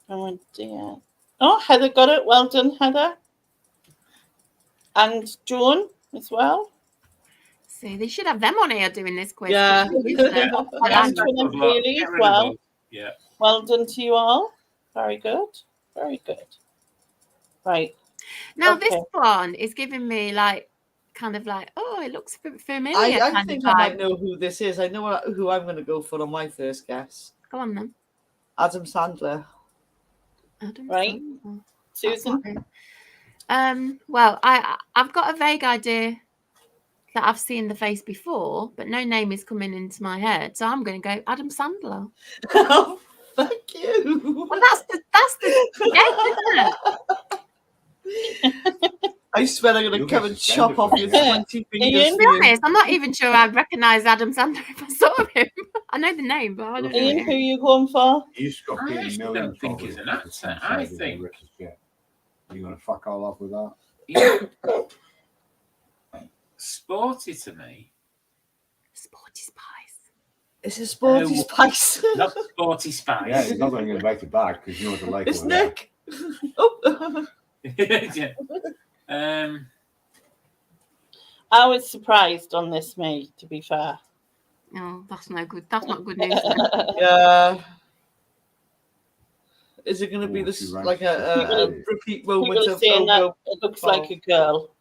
Oh dear. Oh, Heather got it. Well done, Heather. And Joan as well. See, they should have them on here doing this quiz. Yeah. Really as well. Yeah. Well done to you all. Very good. Very good. Right. Now this one is giving me like, kind of like, oh, it looks familiar. I think I might know who this is. I know who I'm going to go for on my first guess. Go on then. Adam Sandler. Right. Susan. Well, I've got a vague idea that I've seen the face before, but no name is coming into my head, so I'm going to go Adam Sandler. Oh, fuck you! Well, that's the guess, isn't it? I swear I'm going to come and chop off your 20 fingers. To be honest, I'm not even sure I'd recognise Adam Sandler if I saw him. I know the name, but I don't know. Ian, who are you going for? I don't think he's an actor. I think you're going to fuck all off with that. Yeah. Sporty to me. Sporty Spice. It's a Sporty Spice. Not Sporty Spice. Yeah, he's not going to invite you back because you know what to like. It's Nick. Oh. Yeah. I was surprised on this, me, to be fair. Oh, that's no good. That's not good news. Yeah. Is it going to be this like a repeat moment of that it looks like a girl?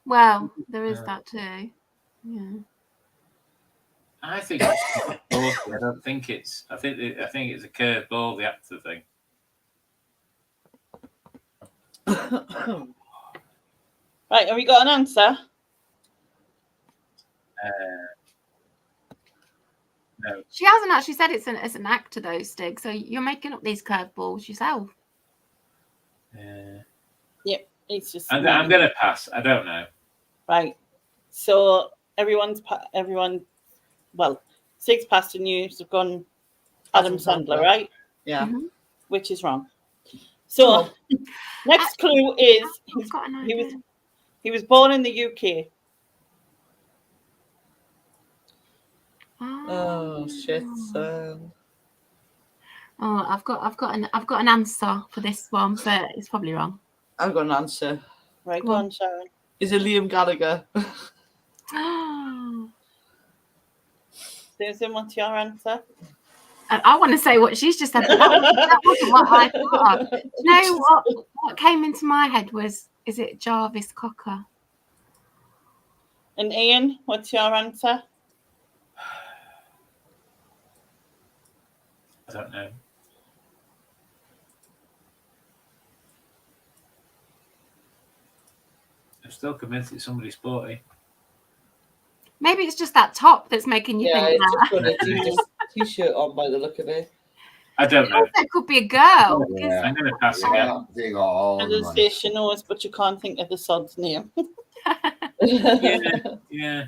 Well, there is that too. Yeah. I think it's sporty. I don't think it's. I think it's a curveball. The actor thing. Right, have we got an answer? No. She hasn't actually said it's an actor though, Stig. So you're making up these curveballs yourself. Yep, it's just. I'm going to pass. I don't know. Right. So everyone. Well, 6 passed and you've gone Adam Sandler, right? Yeah. Mm-hmm. Which is wrong. So next clue is he was born in the UK. Oh shit! Oh, I've got an answer for this one, but it's probably wrong. I've got an answer. Right, go on, Sharon. Is it Liam Gallagher? Susan, what's your answer? I want to say what she's just said, but that wasn't what I thought of. You know what came into my head was, is it Jarvis Cocker? And Ian, what's your answer? I don't know. I'm still convinced it's somebody sporty. Maybe it's just that top that's making you think that. Yeah, it's just got a t-shirt on by the look of it. I don't know. It could be a girl. Yeah. I'm going to pass again. They got all And the say she knows, but you can't think of the sod's name. Yeah.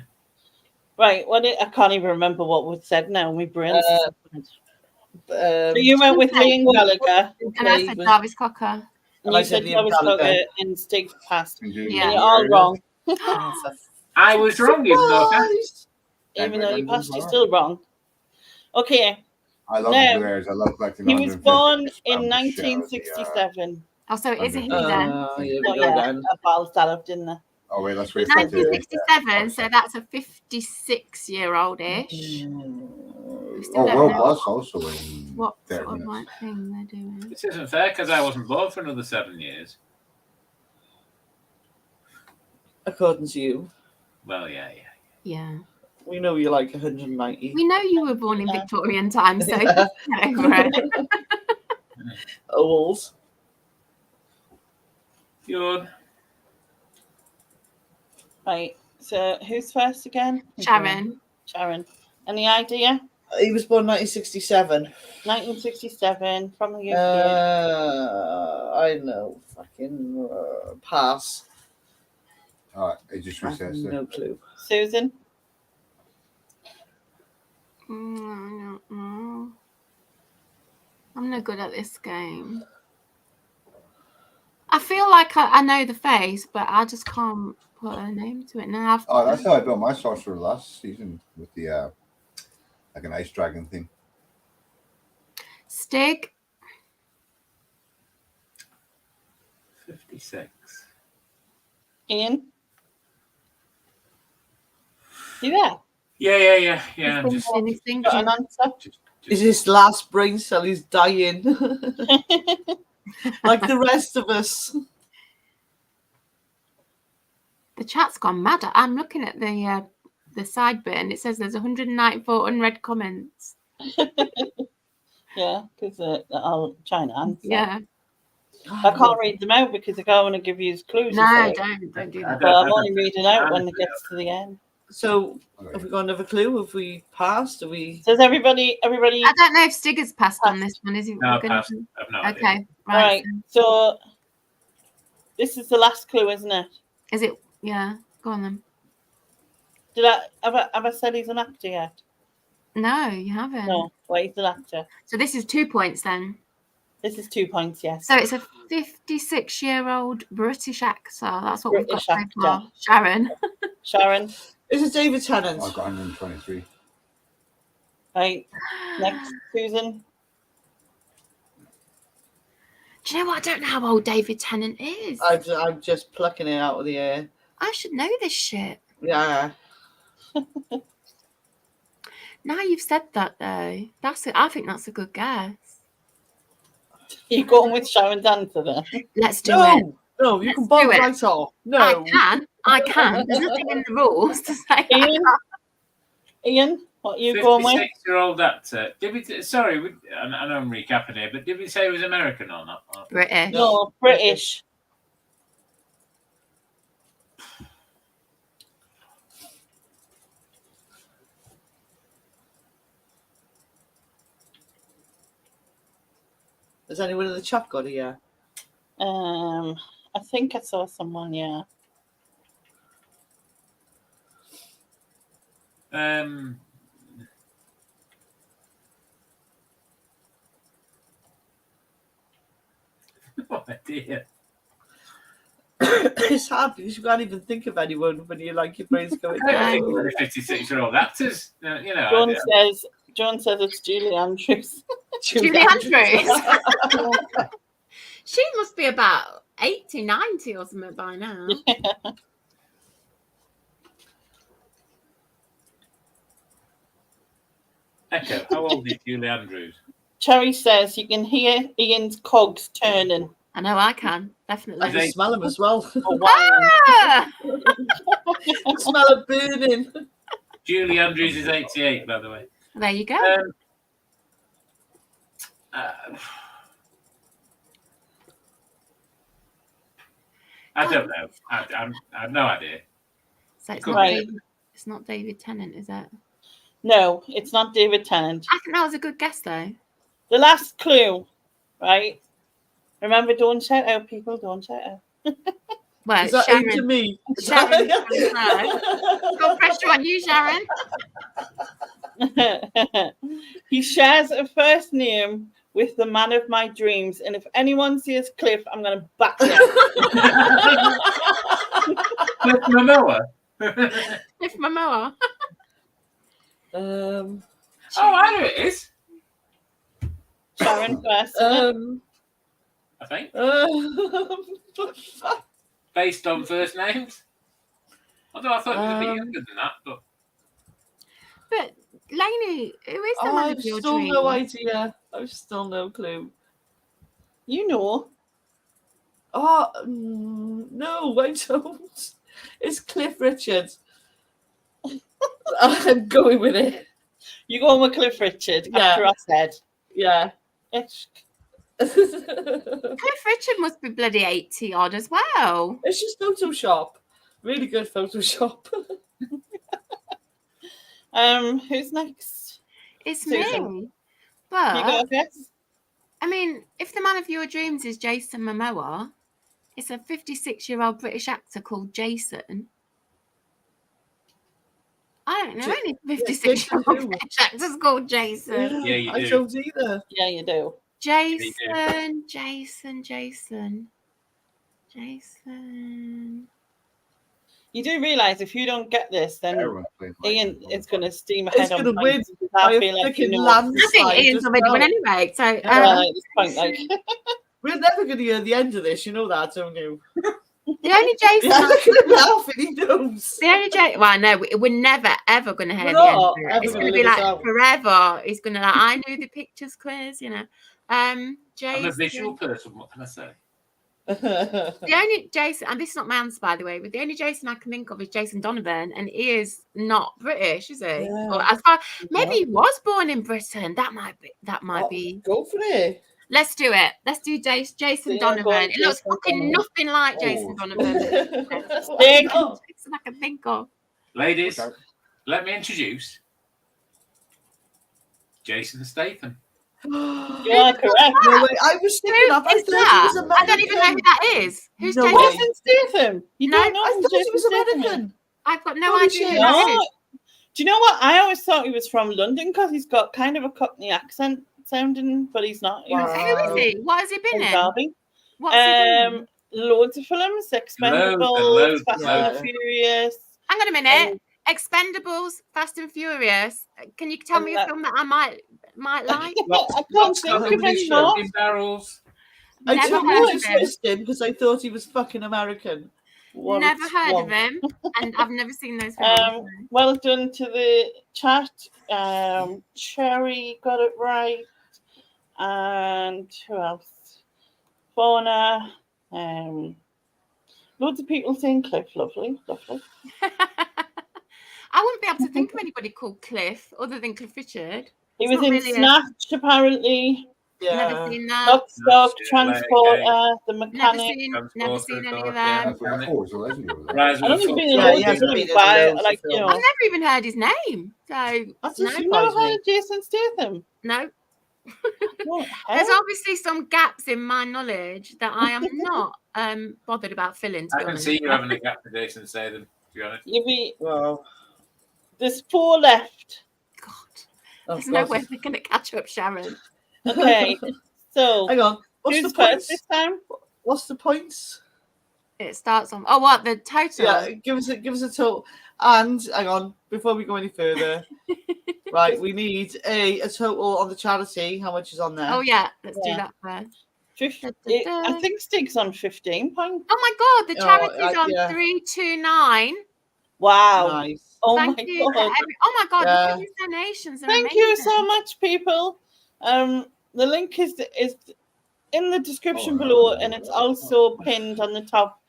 Right, I can't even remember what was said now. My brain's so you went with Liam Gallagher. And I said Jarvis Cocker. And you said Jarvis Cocker and Stig passed. Yeah. And you're all wrong. I was wrong, even though you passed, you're still wrong. Okay. I love Blair's. I love collecting. He was born in 1967. Oh, so it is a he then? I balls that up, didn't I? Oh wait, let's wait. 1967, so that's a 56-year-old-ish. Oh, World Plus also in. What sort of like thing they're doing? This isn't fair because I wasn't born for another 7 years. According to you. Well, yeah. We know you're like 190. We know you were born in Victorian times, so get over it. Owls. Good. Right. So who's first again? Sharon. Any idea? He was born 1967. 1967 from the UK. I know. Fucking pass. All right, it just recessed. No clue. Susan? I don't know. I'm not good at this game. I feel like I know the face, but I just can't put a name to it now. Oh, that's how I built my sorcerer last season with the like an ice dragon thing. Stig. 56. Ian? You there? Yeah. He's thinking. Got an answer? Is his last brain cell is dying, like the rest of us. The chat's gone mad. I'm looking at the side bit, and it says there's 194 unread comments. Yeah, because I'll try and answer. Yeah. I can't read them out because I don't want to give you clues. No, don't do that. But I'm only reading out when it gets to the end. So, have we got another clue? Have we passed? Are we? Does everybody? I don't know if Stig has passed on this one. Is he? No, passed. I've no idea. Okay, right. So this is the last clue, isn't it? Is it? Yeah. Go on then. Did I have I said he's an actor yet? No, you haven't. No, wait, he's an actor. So this is 2 points then. This is 2 points, yes. So it's a 56-year-old British actor. That's what British we've got so far. Sharon. Sharon. Is it David Tennant? I've got 123. Right. Next, Susan. Do you know what? I don't know how old David Tennant is. I'm just plucking it out of the air. I should know this shit. Yeah. Now you've said that, though, I think that's a good guess. You going with Sharon's answer then? Let's do it. No, you can both right off. No. I can. There's nothing in the rules to say. Ian, what are you going with? 56-year-old actor. Sorry, I know I'm recapping here, but did we say he was American or not? British. No, British. Has anyone in the chat got it yet? I think I saw someone, yeah. No idea. It's hard because you can't even think of anyone when you like your brain's going. I think 56-year-old actors. You know. John says it's Julie Andrews. Julie Andrews. She must be about 80, 90 or something by now. Yeah. Echo, how old is Julie Andrews? Cherry says you can hear Ian's cogs turning. I know I can, definitely. I can smell them as well. Oh, wow. I smell it burning. Julie Andrews is 88, by the way. There you go. I don't know. I have no idea. So it's not David Tennant, is it? No, it's not David Tennant. I think that was a good guess, though. The last clue, right? Remember, don't shout out, people. Don't shout out. Well, is that Sharon. to me? Sharon. No pressure on you, Sharon. He shares a first name with the man of my dreams, and if anyone sees Cliff, I'm going to back him. Cliff Momoa. Cliff Momoa. Oh, I know it is. Sharon first. I think. Based on first names. Although I thought it was a bit younger than that, but Lainey, who is the man of your dreams? I've still no idea. I've still no clue. You know. Oh, no, I don't. It's Cliff Richard. I'm going with it. You're going with Cliff Richard after I said. Yeah. Cliff Richard must be bloody 80 odd as well. It's just Photoshop. Really good Photoshop. Who's next? It's Susan. me. But You got a guess? I mean, if the man of your dreams is Jason Momoa, it's a 56-year-old British actor called Jason. I don't know any 56-year-old British actors called Jason. Yeah, you do. I don't either. Yeah, you do. Jason. You do realise if you don't get this, then Everyone's playing like Ian that. is going to steam ahead It's on going to win points because by I a feel like freaking you know. I landslide. think Ian's just already now. won anyway. So Well, at this point, like We're never going to hear the end of this. You know that, don't you? the only Jason. Yeah, look at him laughing. He knows. The only Jason. Well, no, we're never ever going to hear We're the end not of it. ever It's gonna going to be live this like out. forever. He's going to like. I knew the pictures, Quiz. You know. Jason. I'm a visual person. What can I say? The only Jason, and this is not Mans, by the way, but the only Jason I can think of is Jason Donovan, and he is not British, is he? Yeah. Or as far maybe he was born in Britain. That might be. Go for it. Let's do it. Let's do Jason Donovan. It looks fucking nothing like Jason Donovan. Stig. Jason I can think of. Ladies, Okay. let me introduce Jason Statham. You are correct. No way. I was thinking Who of. I is thought that? he was American. I don't even know who that is. Who's No Jason? way. Jason Statham. You No, don't know I who thought he Jason was Statham is? American. I've got no Holy idea shit. who that No. is. Do you know what? I always thought he was from London because he's got kind of a Cockney accent sounding, but he's not. He was Who is he? What has he been from in? Derby. What's he been in? Loads of films, Expendables, Loads. Fast Yeah. and Furious. Hang on a minute. Expendables, Fast and Furious. Can you tell me a film that I might like? I can't think of any more. Barrels. I Never totally heard of him. dismissed him because I thought he was fucking American. What a Never heard of twonk. him, and I've never seen those films. Well done to the chat. Cherry got it right. And who else? Fauna. Loads of people saying Cliff. Lovely. I wouldn't be able to think of anybody called Cliff other than Cliff Richard. He It's was not in really Snatch, apparently. Never Yeah. seen that. Lock, Stock, Yeah, Transporter, The Never Mechanic. seen any of yeah. them. That's always a legend over there. Rise I don't of the think been Foot- in Yeah, loads he of hasn't films, been in but loads of like, you know. I've never even heard his name. So That no, doesn't You never surprise heard me. of Jason Statham? no. What the There's hell? obviously some gaps in my knowledge that I am not bothered about filling. To I be can honest. see you having a gap for Jason Statham, to be honest. You be Wow. there's 4 left. God, Oh, there's no God. way we're going to catch up, Sharon. Okay, so Hang on. What's who's the first points? this time? What's the points? It starts on. Oh, what the total? Yeah, give us a total. And hang on, before we go any further, right? We need a total on the charity. How much is on there? Oh yeah, let's do Yeah. that first. 50, Da, da, da. I think Stig's on 15 points. Oh my God, the Oh, charity's on yeah. 329. Wow. Nice. Oh Thank my you. god. Oh my God, Yeah. look at these donations. They're Thank you amazing. so much, people. The link is in the description Oh, below, no. and it's also pinned on the top.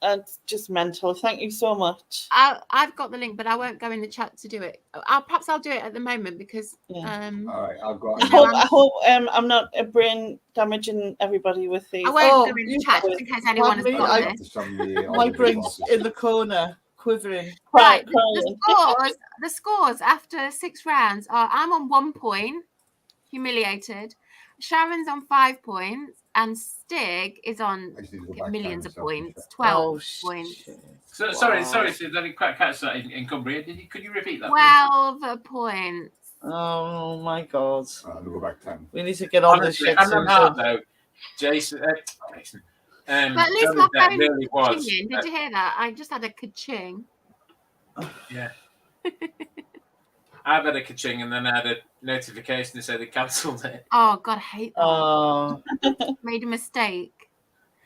It's just mental. Thank you so much. I've got the link, but I won't go in the chat to do it. Perhaps I'll do it at the moment because Yeah. All right, I've got. I hope I'm not brain damaging everybody with these. I won't Oh, go in the you- chat just in case anyone has me, got I- this. My brain's in the corner, quivering. Right, Crying. the scores after 6 rounds are: I'm on 1 point, humiliated. Sharon's on 5 points, and Stig is on millions of points, 12 points. Shit. So, Sorry, so I didn't quite catch that in Cumbria. Could you repeat that? 12 points. Oh my god. We'll go back 10. We need to get on Honestly, this shit hand on heart, soon. though, Jason. But at least Johnny my Depp phone really was was. chinging. Did you hear that? I just had a ka-ching. Yeah. I've had a ka-ching and then I had a notification to say they cancelled it. Oh God, I hate that. Oh, Made a mistake.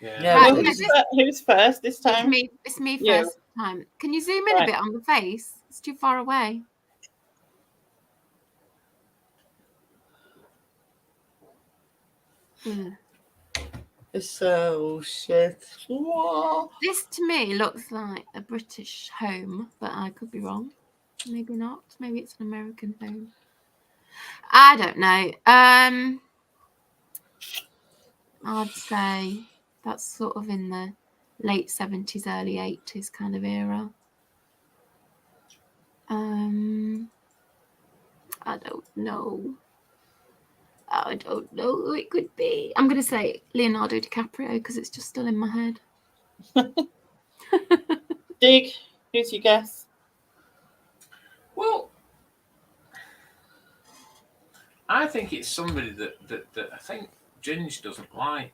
Yeah, Right, but Who's first this time? It's me You. first time. Can you zoom in a Right. bit on the face? It's too far away. Mm. it's so shit. Whoa. This to me looks like a British home, but I could be wrong. Maybe not. Maybe it's an American home. I don't know. I'd say that's sort of in the late 70s, early 80s kind of era. I don't know. I don't know who it could be. I'm going to say Leonardo DiCaprio because it's just still in my head. Dig. Who's your guess? Well, I think it's somebody that I think Ginge doesn't like.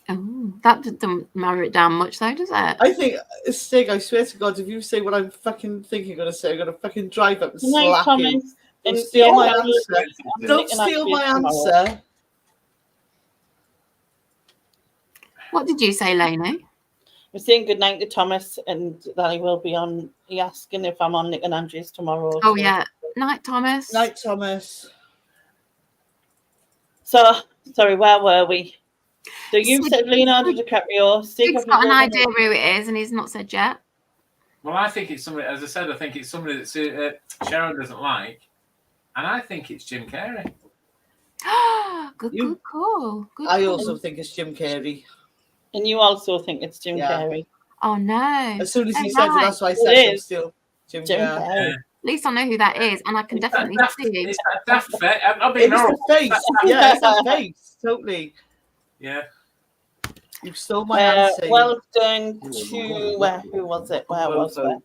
Oh, that doesn't narrow it down much, though, does it? I think, Stig, I swear to God, if you say what I'm fucking thinking you're going to say, I'm going to fucking drive up and slap you. Don't steal my answer. Don't steal my answer. What did you say, Lainey? We're saying good night to Thomas, and that he will be on. He asking if I'm on Nick and Andrew's tomorrow. Oh, yeah. Night, Thomas. Night, Thomas. So, sorry, where were we? So you said Leonardo DiCaprio. Stig's got an idea who it is, and he's not said yet. Well, I think it's somebody, as I said, I think it's somebody that Sharon doesn't like. And I think it's Jim Carrey. Good call. I also think it's Jim Carrey. And you also think it's Jim Carrey. Oh, no. As soon as he said it, that's why I said it's still Jim Carrey. At least I know who that is, and I can definitely see it. It's that daft face. I'm being horrible. It's the face. Yeah, it's that face. Totally. Yeah. You stole my answer. Well done to who was it? Where was it?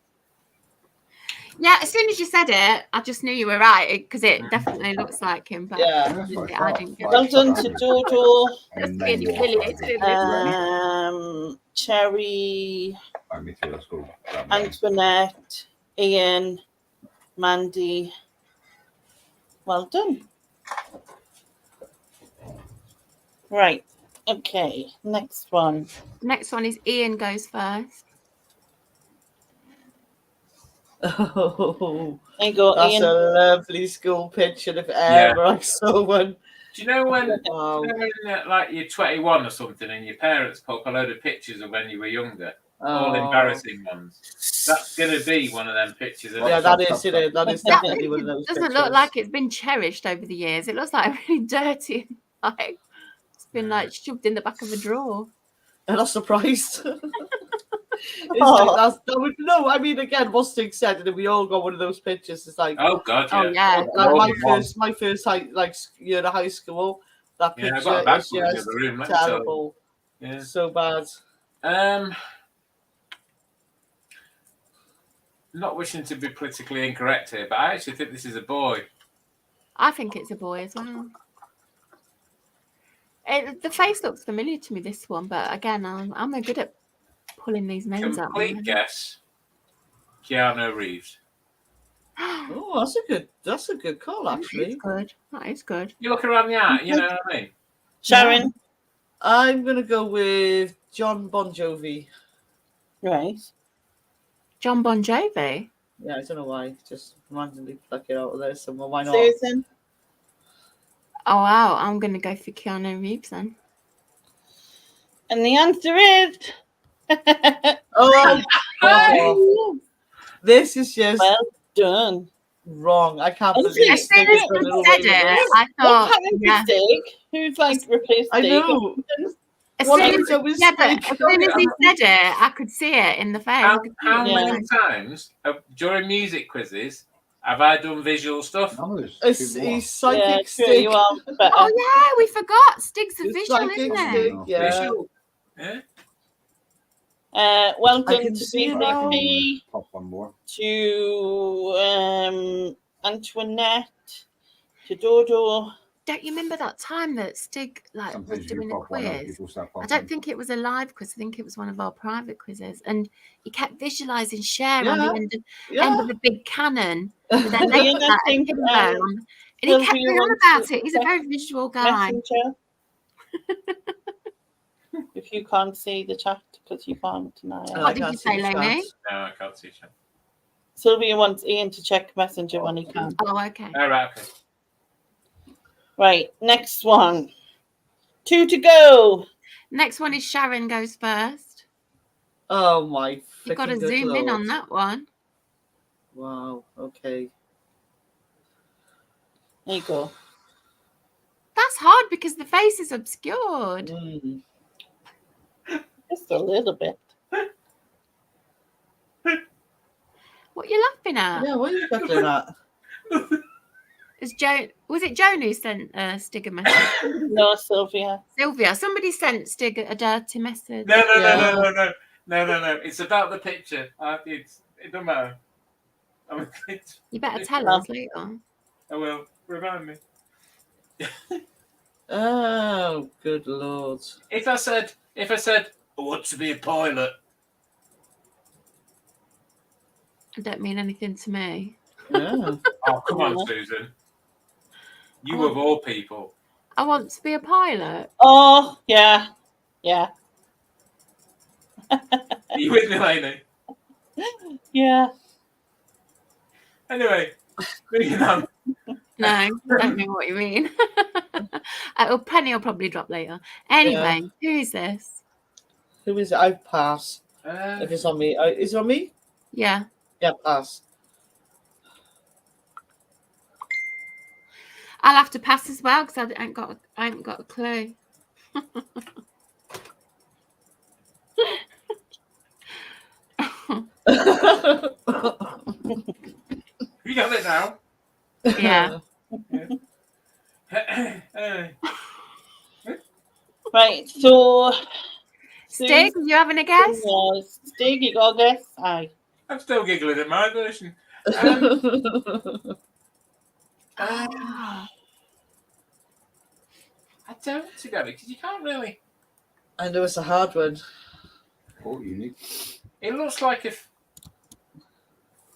Yeah, as soon as you said it, I just knew you were right because it definitely looks like him. But yeah, I didn't get well done to Dodo. Cherry, Antoinette, Ian, Mandy. Well done. Right. Okay. Next one. Next one is Ian goes first. Oh, there you go, that's Ian. a lovely school picture if ever I saw one. Do you know when, like you're 21 or something, and your parents put a load of pictures of when you were younger, all embarrassing ones? That's gonna be one of them pictures. Yeah, that is it. That is definitely one of those. It doesn't look like it's been cherished over the years. It looks like really dirty, like it's been like shoved in the back of a drawer. I'm not surprised. No, I mean, again, what Stig said, and we all got one of those pictures. It's like, oh god, yeah. Like my first year of high school. That picture is just terrible. Yeah, so bad. Not wishing to be politically incorrect here, but I actually think this is a boy. I think it's a boy as well. The face looks familiar to me, this one, but again, I'm no good at pulling these names up. Complete guess. Keanu Reeves. Oh, that's a good call, actually. That is good. You look around the eye, you know what I mean? Sharon? I'm gonna go with John Bon Jovi. Right. John Bon Jovi? Yeah, I don't know why. Just randomly pluck it out of there somewhere. Why not? Susan? Oh, wow. I'm going to go for Keanu Reeves then. And the answer is... oh, this is just... Well done. Wrong. I can't believe it. As soon as you said it, I thought... Stig? Who's like replaced Stig? I know. As soon as he said it, I could see it in the face. How many times during music quizzes have I done visual stuff? He's psychic Stig. You are, but, oh yeah, we forgot. Stig's a visual, isn't it? Yeah. Visual. Yeah. Well done to BCP, Pop one more. to Antoinette, to Dodo. Don't you remember that time that Stig was doing a quiz? I don't think it was a live quiz. I think it was one of our private quizzes, and he kept visualizing Cher on the end of a big cannon. And then they put that and he kept going on about it. He's a very visual guy. If you can't see the chat because you can't tonight. What did you say, Lainey? No, I can't see chat. Sylvia wants Ian to check Messenger when he can. Oh, okay. All right, okay. Right, next one. 2 to go. Next one is Sharon goes first. Oh my! You've got to zoom in on that one. Wow. Okay. There you go. That's hard because the face is obscured. Just a little bit. What are you laughing at? Yeah, what are you laughing at? Was it Joan who sent Stig a message? No, Sylvia. Sylvia. Somebody sent Stig a dirty message. No. It's about the picture. It doesn't matter. You better tell us later. I will. Remind me. Oh, good Lord. If I said, I want to be a pilot. It don't mean anything to me. Yeah. Oh, come on, Susan. You of all people. I want to be a pilot. Oh, yeah. Yeah. Are you with me, Lainey? Yeah. Anyway, moving on. No, I don't know what you mean. Penny will probably drop later. Anyway, Who is this? Who is it? I pass. If it's on me. Is it on me? Yeah. Yeah, pass. I'll have to pass as well because I haven't got a clue. You got it now? Yeah. Right, so Stig, you having a guess? Stig, you got a guess? Aye. I'm still giggling at my version. I don't together because you can't really. I know it's a hard one. Oh, unique. It looks like a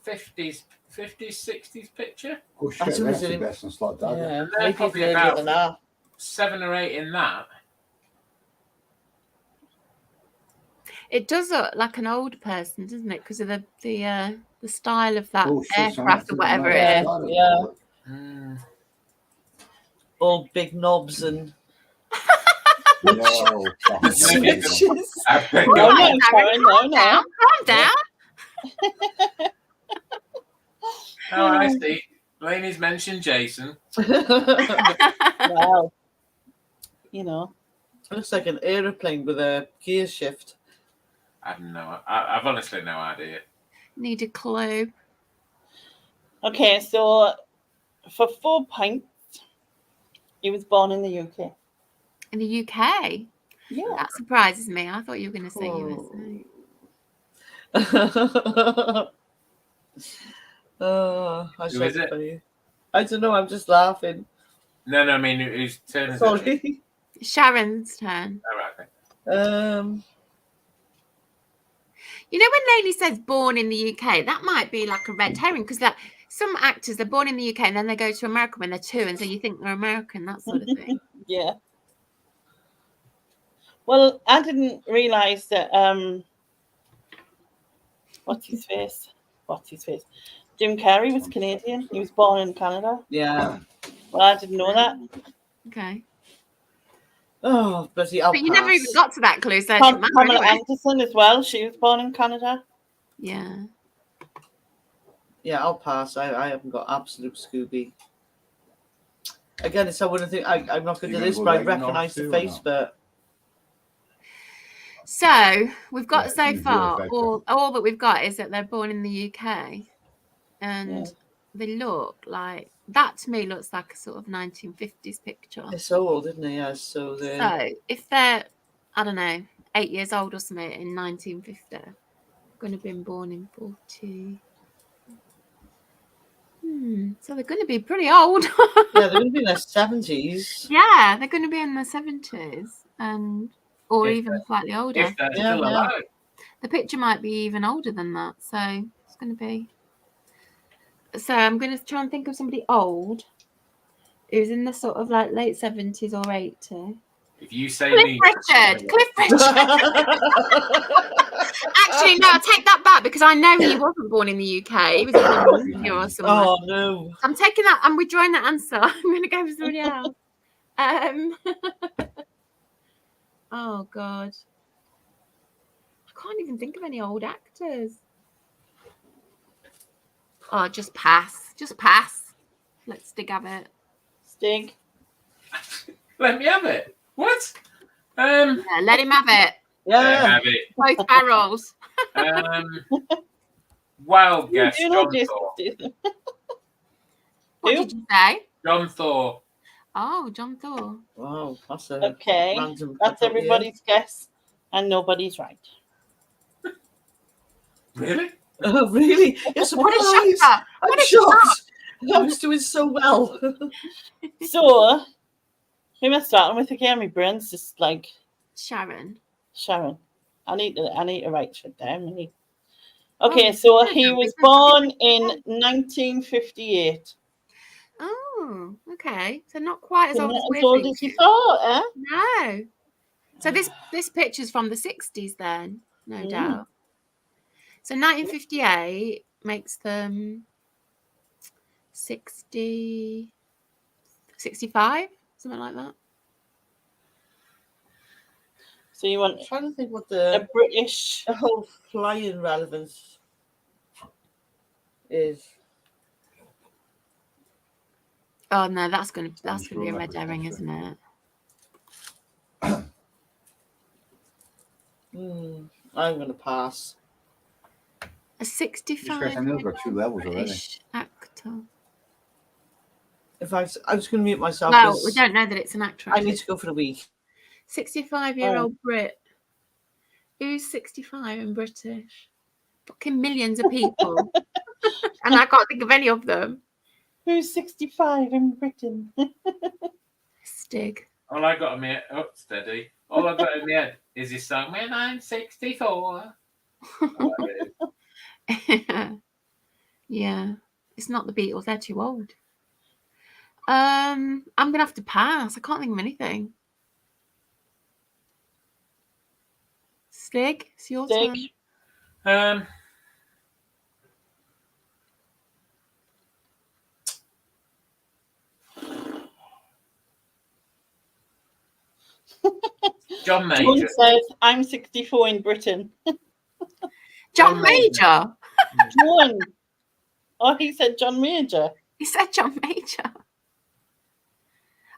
50s, 60s picture. Oh shit, that's the best and slot dad. Yeah, They're probably about than that. 7 or 8 in that. It does look like an old person, doesn't it? Because of the style of that aircraft or whatever it is. Yeah. All big knobs and. No. Switches. No. Calm down. Oh, I see. Lainey's mentioned Jason. Wow. You know. It looks like an aeroplane with a gear shift. I don't know. I've honestly no idea. Need a clue. Okay, so for 4 points, he was born in the UK. In the UK? Yeah. That surprises me. I thought you were going to say USA. Who is it? Funny. I don't know. I'm just laughing. No. I mean, whose turn is it? Sorry. Sharon's turn. Oh, right, okay. You know when Lainey says born in the UK, that might be like a red herring because some actors are born in the UK and then they go to America when they're 2, and so you think they're American, that sort of thing. Yeah. Well, I didn't realise that. What's his face? Jim Carrey was Canadian. He was born in Canada. Yeah. Well, I didn't know that. Okay. Oh, bloody! But you never even got to that clue, so Pamela Anderson as well. She was born in Canada. Yeah. Yeah, I'll pass. I haven't got absolute Scooby. Again, it's I wouldn't think I'm not going to do this, but I recognise the face. But so we've got so far all that we've got is that they're born in the UK, and they look like that. To me, looks like a sort of 1950s picture. It's so old, isn't it? Yeah. So if they're, I don't know, 8 years old or something in 1950, going to have been born in 40. So they're going to be pretty old. Yeah, they're going to be in their 70s. Yeah, they're going to be in their 70s or even slightly older. If they're still alive. The picture might be even older than that. So it's going to be. So I'm going to try and think of somebody old who's in the sort of like late 70s or 80. If you say Cliff Richard. Actually, no, I take that back because I know he wasn't born in the UK. He was born in India or somewhere. Oh no! I'm taking that. I'm withdrawing that answer. I'm going to go with somebody else. Oh God, I can't even think of any old actors. Oh, just pass. Just pass. Let Stig have it. Stig. Let me have it. What? Yeah, let him have it. Yeah. Have it. Both barrels. Wild guess, John Thor. What did you say? John Thor. Oh, John Thor. Wow, that's a okay. Random that's everybody's guess, and nobody's right. Really? Oh, really? You're What a surprised. shocker! I'm What a shocked. I was doing so well. So, who am I starting with again? My brain's just like Sharon. I need to write shit down. Okay, Oh, so he was born in 1958. Oh, okay. So not quite as So old not as as we're old as you thinking. thought, eh? No. So this picture's from the 60s then, no doubt. So 1958 makes them 60, 65, something like that. So you want I'm trying to think what a British the whole flying relevance is. Oh no, that's gonna be a red herring, isn't it? I'm gonna pass. A 65 got 2 levels already. British actor. In fact, I'm just gonna mute myself. Well, we don't know that it's an actor. I need to go for the week. 65-year-old Brit. Who's 65 and British? Fucking millions of people. And I can't think of any of them. Who's 65 in Britain? Stig. All I got in my head, steady. All I got in my head is his song, When I'm 64. Yeah. It's not the Beatles, they're too old. I'm gonna have to pass. I can't think of anything. Stig, it's your turn. John Major. John says, I'm 64 in Britain. John Major. John. Oh, he said John Major. He said John Major.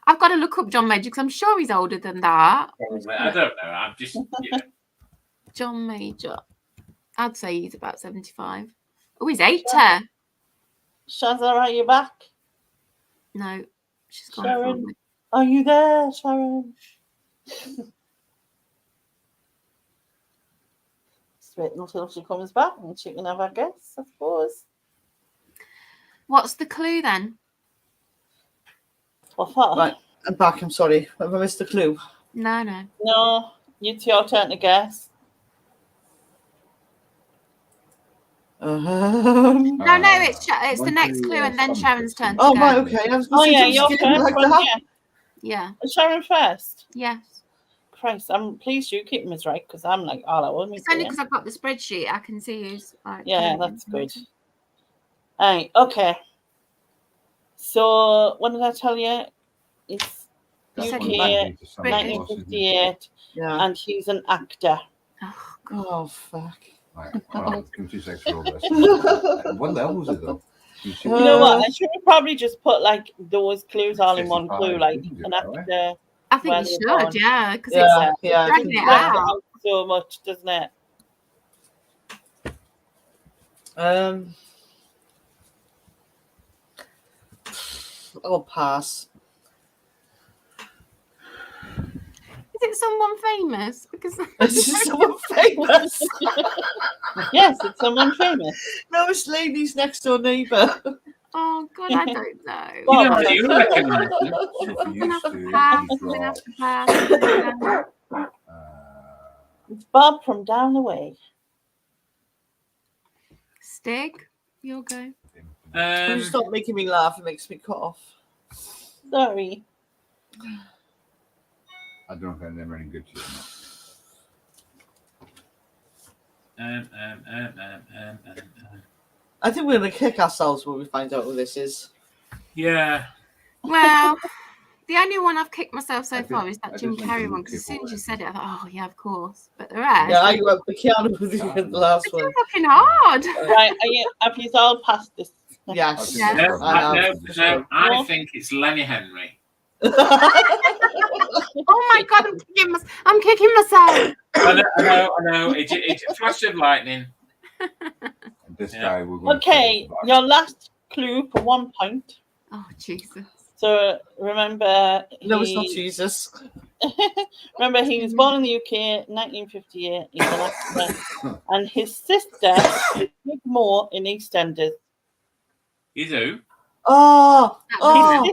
I've got to look up John Major because I'm sure he's older than that. I don't know. I'm just, John Major. I'd say he's about 75. Oh, he's 80. Shazza, are you back? No, she's gone. Sharon, are you there, Sharon? Just waiting until she comes back and she can have her guess, I suppose. What's the clue then? What for? Right, I'm back. I'm sorry. Have I missed the clue? No. No, it's your turn to guess. No, it's the next clue and then Sharon's turn to go. Right, okay. I was your turn like that. Yeah. Sharon first. Yes. Christ, I'm pleased you keep me right because I'm like all I want me. It's only because I've got the spreadsheet. I can see who's like. Yeah, that's good. Right, okay. So what did I tell you? It's UK 1958, and he's an actor. Oh fuck. Right. What level was it though? You know what? I should have probably just put like those clues all in one clue, like an actor. I think you should, yeah, because it's dragging it out so much, doesn't it? I'll pass. Is it someone famous? Because it's someone famous. Yes, it's someone famous. No, it's Lainey's next door neighbour. Oh God, I don't know. You recognise him. I'm gonna have to pass. It's Bob from down the way. Stig, you'll go. Stop making me laugh. It makes me cough. Sorry. I don't know if I'm any good to you. I think we're going to kick ourselves when we find out who this is. Yeah. Well, the only one I've kicked myself so far is that Jim Carrey one, because as soon as you said it, I thought, oh, yeah, of course. But the rest... Yeah, I went for Keanu with the last one. It's fucking hard. Right, have you all passed this? Yes. No, I think it's Lenny Henry. Oh my God, I'm kicking myself. I know. It's a flash of lightning. This guy okay, your last clue for 1 point. Oh, Jesus. So remember... No, it's not Jesus. Remember, he was born in the UK, 1958. He's an actor, and his sister is Big Mo in EastEnders. He's who? His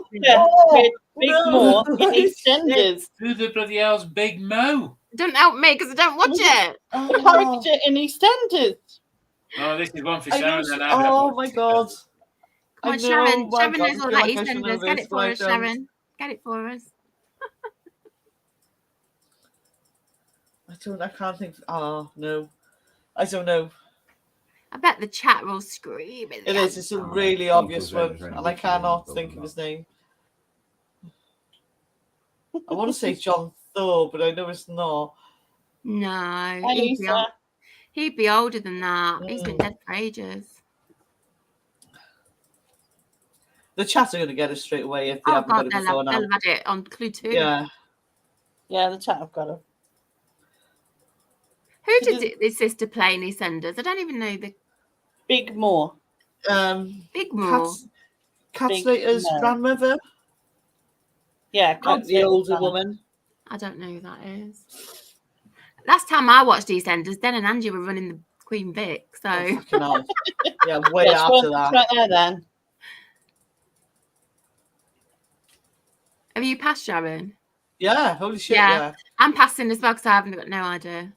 sister played Big Mo in EastEnders. Who the bloody hell's Big Mo? Don't help me because I don't watch it. The character in EastEnders. Oh, this is one for Sharon. Oh my God. Come on, Sharon. Sharon knows all about EastEnders. Get it for us, Sharon. Get it for us. I can't think. Oh, no. I don't know. I bet the chat will scream. It is. It's a really obvious one. And I cannot think of his name. I want to say John Thor, but I know it's not. No. He'd be older than that. He's been dead for ages. The chat are going to get it straight away if they haven't got it before now. They'll have had it on Clue 2. Yeah. Yeah, the chat have got it. Who did his sister play in EastEnders? I don't even know the... Big Mo. Big Mo. Cat Slater's grandmother. Yeah, the older woman. I don't know who that is. Last time I watched EastEnders, Den and Angie were running the Queen Vic, so... Oh, fucking hell. Yeah, way after that. Right there, then. Have you passed, Sharon? Yeah, holy shit, yeah. I'm passing as well because I haven't got no idea.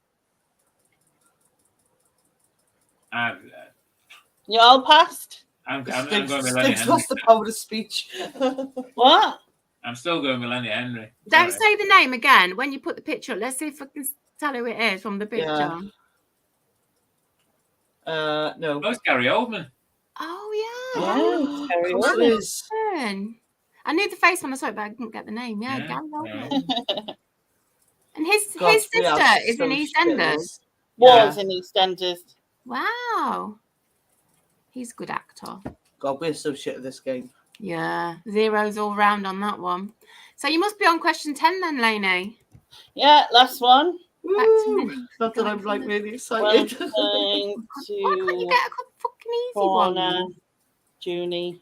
You all passed? I'm going Melania Sticks lost the power of speech. What? I'm still going Melania Henry. Don't say the name again. When you put the picture up, let's see if I can tell who it is from the picture. No. Oh, it's Gary Oldman. Oh, Yeah, Gary Oldman. I knew the face when I saw it, but I couldn't get the name. Yeah. Gary Oldman. And his sister is in EastEnders. Was in EastEnders. Wow. He's a good actor. God, we're so shit at this game. Yeah, zeros all round on that one. So you must be on question 10 then, Lainey. Yeah, last one. Back to me. Not that I'm like really excited. Why can't you get a fucking easy one? Junie,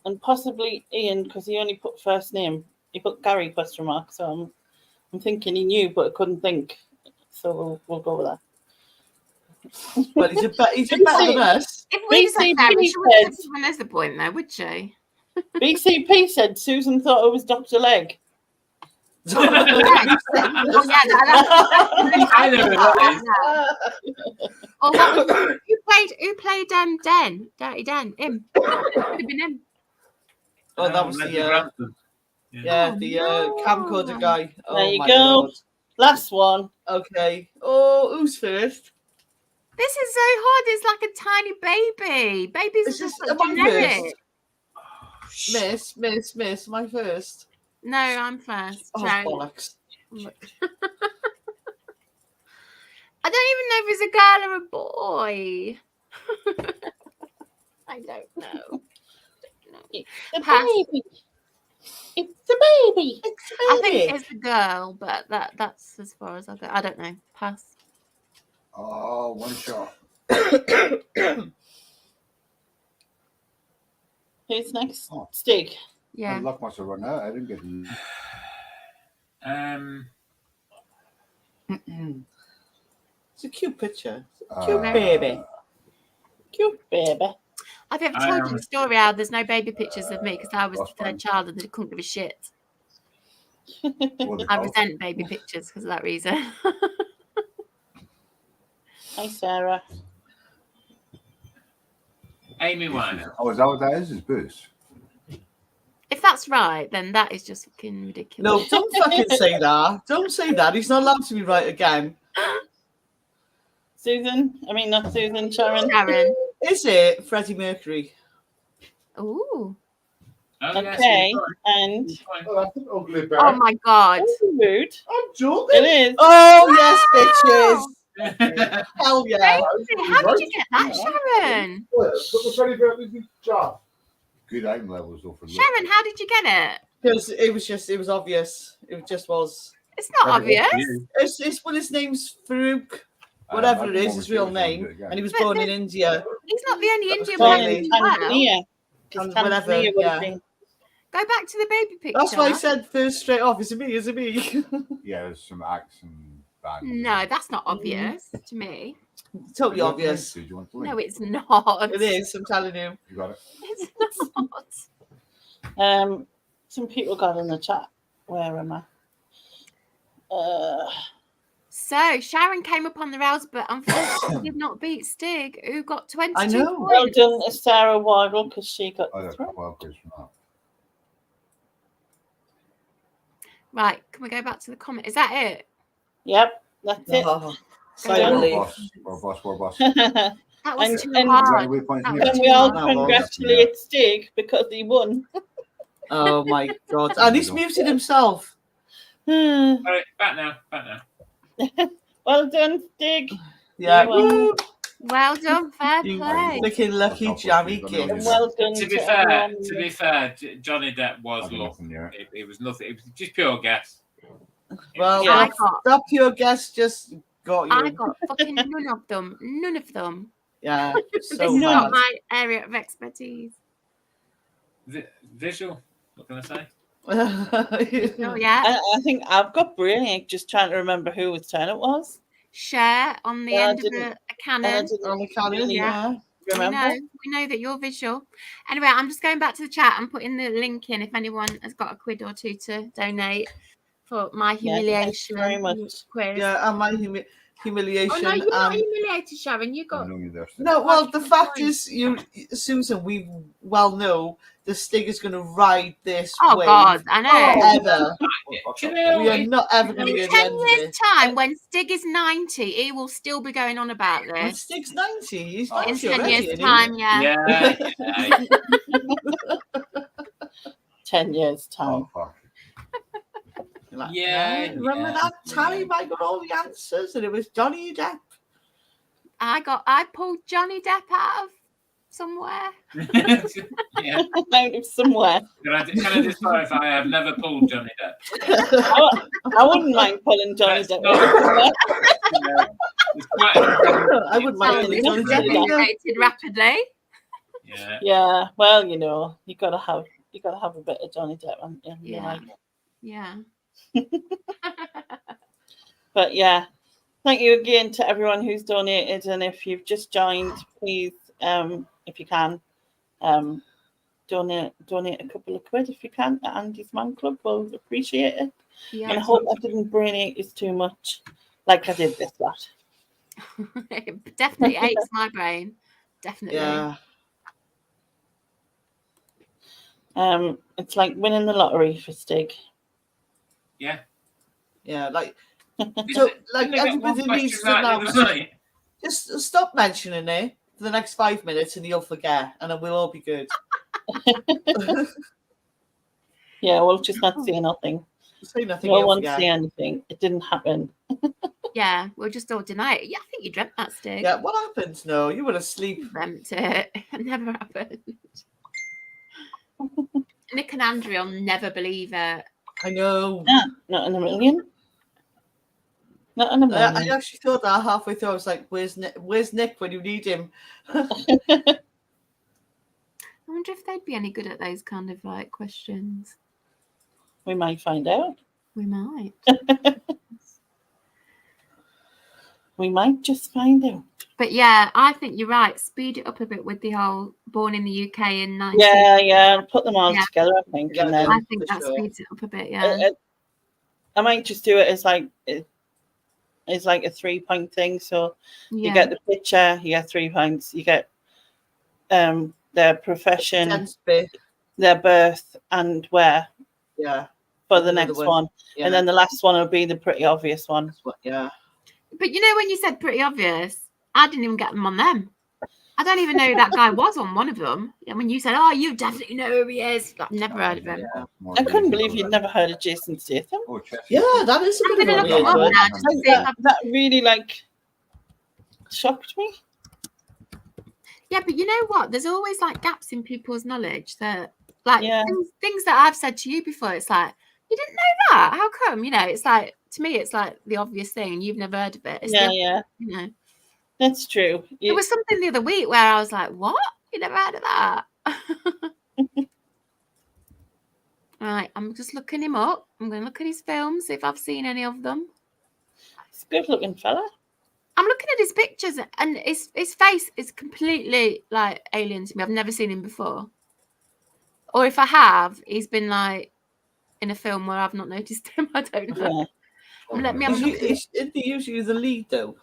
and possibly Ian, because he only put first name. He put Gary ? So I'm thinking he knew, but I couldn't think. So we'll go with that. Well, he's a better than us. If we said Gary, she wouldn't have given us the point though, would she? BCP said Susan thought it was Dr. Leg. I know who played Den? Dirty Den? Him. Could have been him. Oh, that was the camcorder guy. Oh, there you my go. Lord. Last one. Okay. Oh, who's first? This is so hard. It's like a tiny baby. Babies are just like generic. Miss, my first. No, I'm first. Oh, bollocks. I don't even know if it's a girl or a boy. I don't know. It's a baby. It's a baby. I think it's a girl, but that's as far as I go. I don't know. Pass. Oh, one shot. Who's next? Stig. Yeah. My luck must have run out. I didn't get It's a cute picture. Cute baby. Cute baby. I've ever told you the story how there's no baby pictures of me because I was the third child and they couldn't give a shit. I resent baby pictures because of that reason. Hi, Sarah. Amy Winehouse. Oh, is that what that is? Is Bruce? If that's right, then that is just fucking ridiculous. No, don't fucking say that. Don't say that. He's not allowed to be right again. Susan? I mean, not Susan, Sharon. Sharon. Is it Freddie Mercury? Ooh. Okay, and... Oh, my God. Rude. I'm joking. It is. Oh, yes, bitches. Hell yeah. How did you get that, Sharon? Good aim levels though for Sharon, how did you get it? Because it was obvious. It just was. It's not obvious. It's his name's Farouk. Whatever it is, his real name. And he was born in India. He's not the only Indian born man in Tanzania. And whatever, yeah. Go back to the baby picture. That's why I said first straight off. Is it me? Is it me? Yeah, there's some action bands. No, that's not obvious to me. Totally obvious. Do you want the link? No, it's not. It is. I'm telling you. You got it. It's not. Some people got in the chat. Where am I? So Sharon came up on the rails, but unfortunately did not beat Stig, who got 22 I know. points. Well done, Sarah Waddle, because she got I the got throw. 12 points from that. Right, can we go back to the comment? Is that it? Yep, that's it. Oh, We're sigh of relief. We're boss. That was And- too and- hard. Can Can we all That was- congratulate Stig because he won? Oh my God! And he's muted himself. All right, back now. Well done, Stig. Yeah. You won. Woo! Well done, fair You play. freaking lucky jammy And kids. well done To be everyone. fair, Johnny Depp was I got luck. nothing near it. It was nothing. It was just pure guess. Well, Yeah. that pure guess just got you. I got fucking none of them. None of them. Yeah. This So is not mad. my area of expertise. Visual. What can I say? Oh yeah. I think I've got brilliant. Just trying to remember whose turn it was. Share on the Yeah, I end of didn't- a And I cannon. didn't On the cannon, really yeah. remember. We know that you're visual. Anyway, I'm just going back to the chat and putting the link in if anyone has got a quid or two to donate for my Yeah, thanks humiliation very much. quiz. Yeah, and my humiliation. Oh no, you're not and humiliated, Sharon. You I got know you there. no, well, the fact is, Susan, we well know the Stig is going to ride this wave God, I know. forever. Do you know, We are not ever going to In get the 10 end of years' it. time, when Stig is 90, he will still be going on about When this. Stig's 90, he's In 90 10 already, years' isn't he? time, yeah. yeah. 10 years time. Oh, fuck. You're like, Yeah, remember yeah, that time yeah. I got all the answers and it was Johnny Depp? I pulled Johnny Depp out of somewhere. Yeah. Out of somewhere. Can I just clarify? I've never pulled Johnny Depp. I wouldn't mind pulling Johnny Let's Depp. not- It's quite I wouldn't mind Oh, pulling Johnny yeah. Depp either. Rated rapidly. Yeah. Yeah, well, you gotta have a bit of Johnny Depp in your Yeah. life. Yeah. But yeah, thank you again to everyone who's donated, and if you've just joined, please, if you can, donate a couple of quid if you can at Andy's Man Club. We'll appreciate it. Yeah. And I hope I didn't brain it too much, like I did this lot. It definitely aches my brain. Definitely. Yeah. It's like winning the lottery for Stig. Yeah. Yeah, like, so, like, Only got everybody one needs to question right now the other night. just stop mentioning it for the next 5 minutes and you'll forget, and then we'll all be good. Yeah, we'll just not say nothing. Say nothing, No you'll one forget. say anything. It didn't happen. Yeah, we'll just all deny it. Yeah, I think you dreamt that, Stig. Yeah, what happened? No, you were asleep. You dreamt it. It never happened. Nick and Andrew will never believe it. I know. Yeah, not in a million. Not in a I million. actually thought that halfway through. I was like, "Where's Nick when you need him?" I wonder if they'd be any good at those kind of like questions. We might find out. We might. We might just find out. But yeah, I think you're right. Speed it up a bit with the whole born in the UK in 19. Yeah, put them all Yeah. together, I think. Yeah, And then I think for that sure. speeds it up a bit. Yeah. I might just do it as like it's like a 3-point thing. So Yeah. you get the picture, you get 3 points. You get their profession, Tense bit. their birth, and where Yeah. for the Another next one. one. Yeah. And then the last one will be the pretty obvious one. That's what, yeah. But you know, when you said pretty obvious, I didn't even get them on them. I don't even know who that guy was on one of them. And when you said, "Oh, you definitely know who he is," I've never heard of him. Yeah. I couldn't believe you'd never heard of Jason Statham. Oh, Chester. Yeah, that is a I'm bit gonna of a look him weird up one. now just to see if I've... That really like shocked me. Yeah, but you know what? There's always like gaps in people's knowledge that, like, Yeah. things that I've said to you before. It's like, you didn't know that. How come? You know, it's like, to me, it's like the obvious thing, and you've never heard of it. It's Yeah. You know, That's true. there was something the other week where I was like, "What? You never heard of that?" Right, I'm just looking him up. I'm going to look at his films, see if I've seen any of them. He's a good-looking fella. I'm looking at his pictures, and his face is completely like alien to me. I've never seen him before. Or if I have, he's been like in a film where I've not noticed him. I don't know. Yeah. Let me have a look. Isn't he usually the lead though?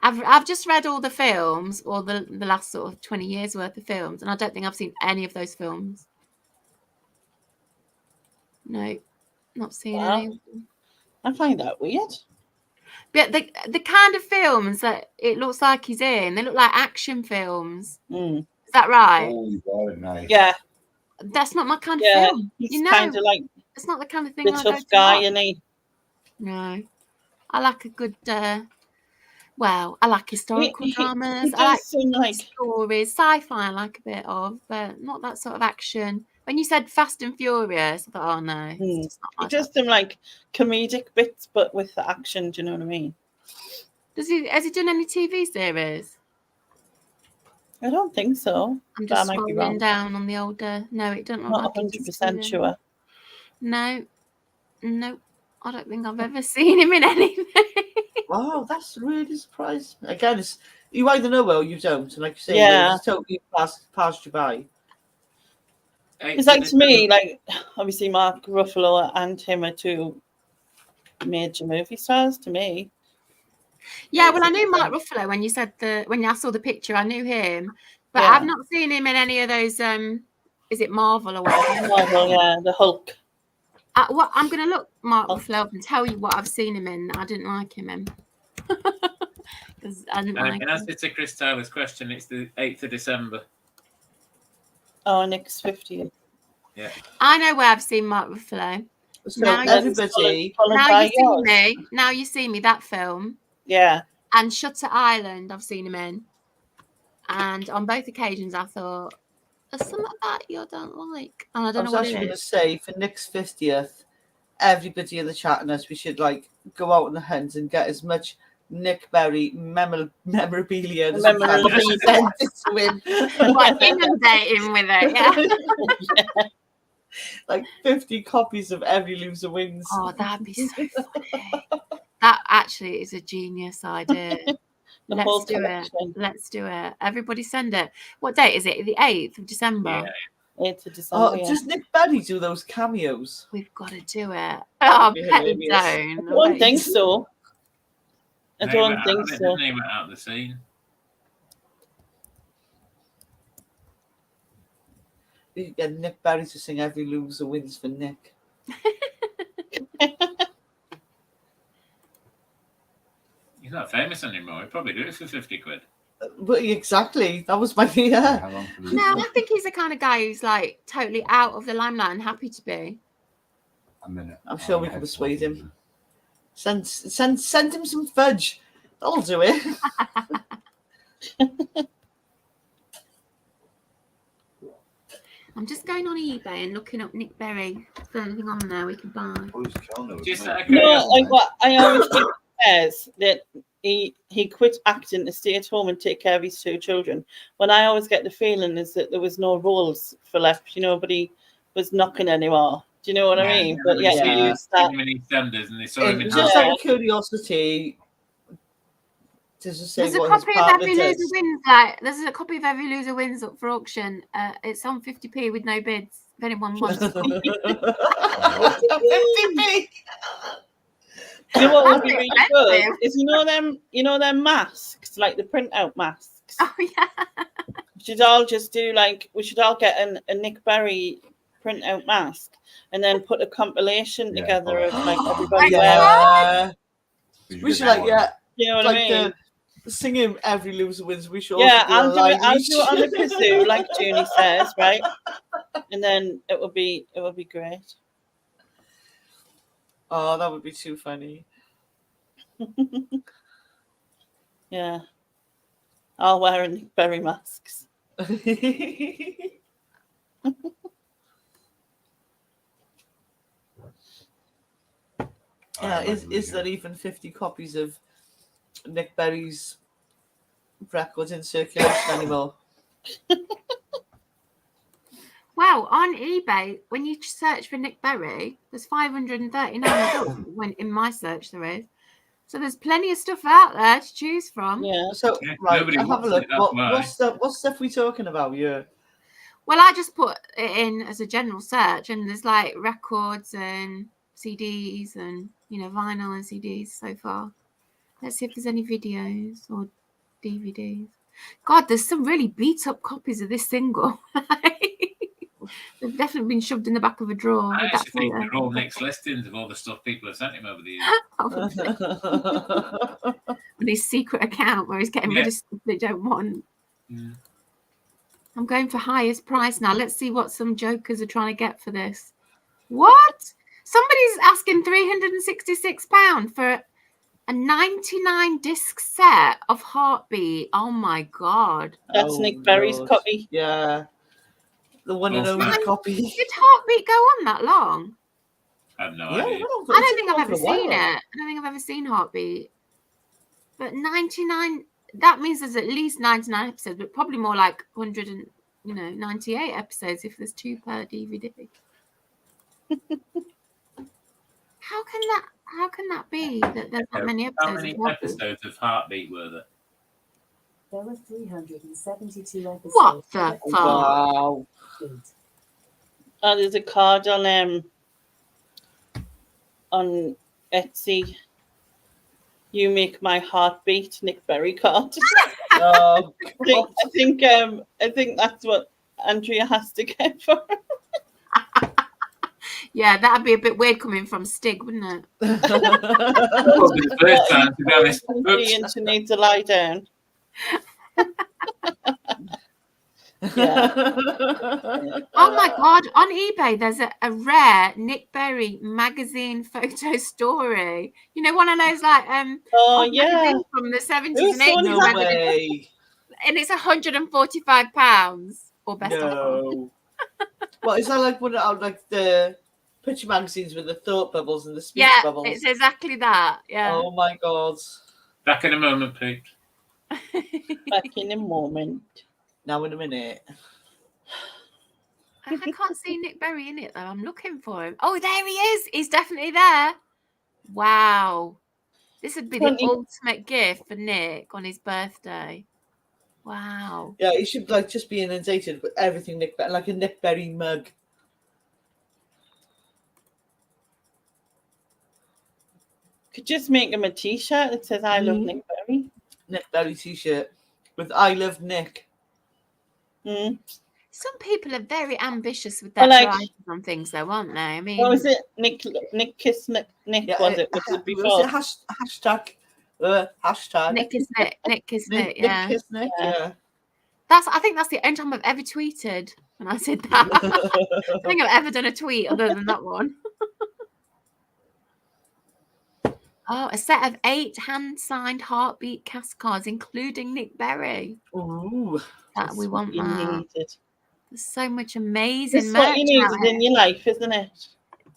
I've just read all the films, or the last sort of 20 years worth of films, and I don't think I've seen any of those films. No, not seen any of them. I find that weird. But the kind of films that it looks like he's in, they look like action films. Is that right? Oh, God, nice. Yeah. That's not my kind of film. He's kind of like it's not the kind of thing I the go tough to guy, watch. isn't he? No, I like a good. Well, I like historical dramas. He does seem like stories, sci-fi. I like a bit of, but not that sort of action. When you said Fast and Furious, I thought, oh no, it's just not my he does some like comedic bits, but with the action. Do you know what I mean? Has he done any TV series? I don't think so. I'm just scrolling down on the older. No, it doesn't look not like 100% sure. No, I don't think I've ever seen him in anything. Wow, that's really surprising. Again, you either know or you don't. And like you say, it's totally passed you by. It's like, to me, like, obviously Mark Ruffalo and him are two major movie stars to me. Yeah, well, I knew Mark Ruffalo when you said when I saw the picture, I knew him, but I've not seen him in any of those. Is it Marvel or whatever? Marvel, yeah, the Hulk. I'm going to look Mark Ruffalo up and tell you what I've seen him in. I didn't like him in. Because I didn't like in answer to Chris Taylor's question, it's the 8th of December. Oh, Nick's 50th. Yeah. I know where I've seen Mark Ruffalo. So Now you see me, that film. Yeah. And Shutter Island, I've seen him in. And on both occasions, I thought, there's something about you I don't like. And I don't know what it is. I was actually going to say, for Nick's 50th, everybody in the chat and us, we should like go out on the hunt and get as much Nick Berry memorabilia as we can send it to him. Inundate him with it, yeah. Like 50 copies of Every Loser Wins. Oh, that'd be so funny. That actually is a genius idea. Let's do it. Everybody send it. What date is it? The 8th of December? Yeah, 8th of December. Oh, does Nick Berry do those cameos? We've got to do it. Oh, I don't. I don't think so. I don't think so. They went out of the scene. You get Nick Berry to sing Every Loser Wins for Nick. He's not famous anymore. He'd probably do it for 50 quid. But exactly, that was my idea. No, I think he's the kind of guy who's like totally out of the limelight and happy to be. I'm sure we can persuade him. Send him some fudge. That'll do it. I'm just going on eBay and looking up Nick Berry. Is there anything on there we can buy? Like what I always think says that he quit acting to stay at home and take care of his two children. When I always get the feeling is that there was no roles for left. Nobody was knocking anymore. Do you know what I mean? But he used that. And they saw him in just out of curiosity. There's a copy of Every Loser Wins. There's a copy of Every Loser Wins up for auction. It's on 50p with no bids. If anyone wants. 50p. You know what would be really good is them masks, like the printout masks. Oh yeah. We should all just do we should all get a Nick Berry printout mask and then put a compilation together of everybody. Yeah. We should you know what I mean? Singing Every Loser Wins. We should. I'll do it on the kazoo, like Junie says, right? And then it would be great. Oh, that would be too funny. Yeah. All wearing Nick Berry masks. Yeah, is there even 50 copies of Nick Berry's records in circulation anymore? Well, on eBay, when you search for Nick Berry, there's 539 when in my search there is. So there's plenty of stuff out there to choose from. Yeah. So right, have a look. What stuff we talking about? Yeah. Well, I just put it in as a general search, and there's like records and CDs and vinyl and CDs so far. Let's see if there's any videos or DVDs. God, there's some really beat up copies of this single. They've definitely been shoved in the back of a drawer. I actually think they're all Nick's listings of all the stuff people have sent him over the years. On his secret account where he's getting rid of stuff they don't want. Yeah. I'm going for highest price now. Let's see what some jokers are trying to get for this. What? Somebody's asking £366 for a 99 disc set of Heartbeat. Oh my God. That's Nick Berry's copy. Yeah. The one and only copy. Did Heartbeat go on that long? I have no idea. I don't think I've ever seen it. I don't think I've ever seen Heartbeat. But 99, that means there's at least 99 episodes, but probably more like 198 episodes if there's 2 per DVD. How can that be that there's that many episodes? How many episodes of Heartbeat were there? There were 372 episodes. What the fuck? Wow. Oh, there's a card on Etsy. You make my heart beat, Nick Berry card. Oh, I think that's what Andrea has to get for her. Yeah, that'd be a bit weird coming from Stig, wouldn't it? The first time, to be honest. She needs to lie down. Yeah. Oh my God, on eBay there's a rare Nick Berry magazine photo story. One of those like from the 70s and 80s. No way. And it's £145 or best No. Well, is that like one of like the picture magazines with the thought bubbles and the speech bubbles? Yeah, it's exactly that. Yeah. Oh my God. Back in a moment, Pete. Back in a moment. Now in a minute. I can't see Nick Berry in it though. I'm looking for him. Oh, there he is. He's definitely there. Wow. This would be the ultimate gift for Nick on his birthday. Wow. Yeah, he should like just be inundated with everything Nick Berry, like a Nick Berry mug. Could just make him a T-shirt that says "I love Nick Berry." Nick Berry T-shirt with "I love Nick." Mm. Some people are very ambitious with their prices on things, though, aren't they? I mean, what was it? Nick kiss Nick. Yeah, was it before? Was it hashtag? Nick is Nick. Nick is Nick. Yeah. Nick is Nick. Yeah. I think that's the only time I've ever tweeted when I said that. I don't think I've ever done a tweet other than that one. Oh, a set of 8 hand-signed Heartbeat cast cards, including Nick Berry. Ooh, that we want that. Needed. There's so much amazing It's merch. what you needed in your life, isn't it?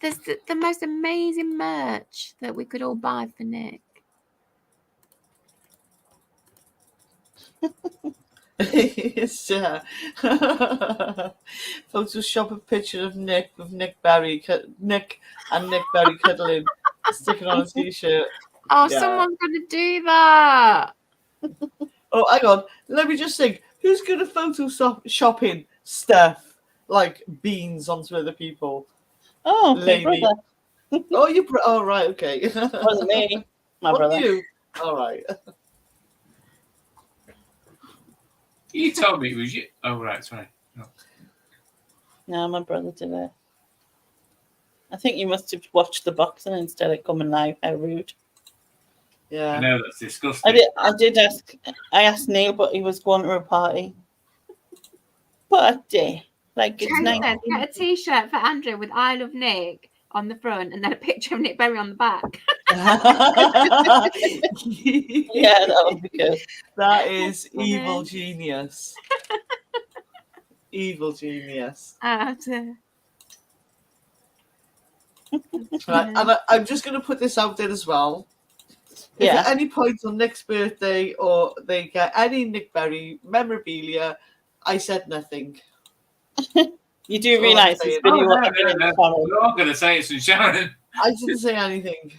There's the most amazing merch that we could all buy for Nick. It's Photoshop a picture of Nick with Nick Berry cuddling, sticking on a T-shirt. Oh, someone's going to do that. Oh, hang on. Let me just think. Who's good at photoshopping stuff like beans onto other people? Oh, lady. Oh, you. Oh, right. Okay. It wasn't me. My brother. You? All right. You told me it was you. Oh, right. Sorry. No, my brother did it. I think you must have watched the boxing instead of coming live. How rude. Yeah. I know, that's disgusting. I asked Neil, but he was going to a party. Birthday. Like it's nice. Get a T-shirt for Andrew with "I love Nick" on the front and then a picture of Nick Berry on the back. Yeah, that would be good. That is evil genius. Evil genius. Oh, dear. Right, and I'm just going to put this out there as well. If at any point on Nick's birthday or they get any Nick Berry memorabilia, I said nothing. You do realise this video. We're all going to say it's from Sharon. I didn't say anything.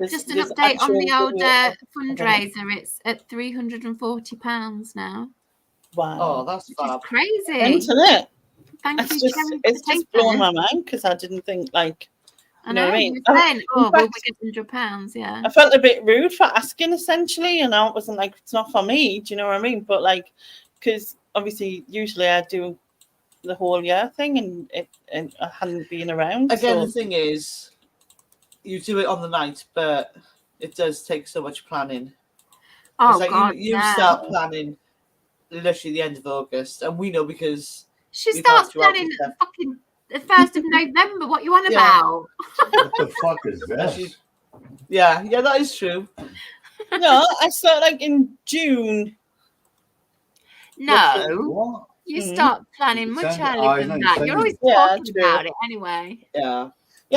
Just an update on the old fundraiser. It's at £340 now. Wow. Oh, that's crazy. Isn't it? Thank you, Sharon. It's just blown my mind because I didn't think, like, I know, you were saying, we'll get £100, yeah. I felt a bit rude for asking, essentially, and I wasn't like, it's not for me, do you know what I mean? But, like, because obviously, usually I do the whole year thing, and I hadn't been around. Again, the thing is, you do it on the night, but it does take so much planning. Oh, like God, you start planning literally the end of August, and we know because she starts planning fucking the 1st of November. What you on about? What the fuck is this? Yeah, that is true. No, I start like in June. No, what? You start planning much earlier than that. You're always talking about it anyway. Yeah,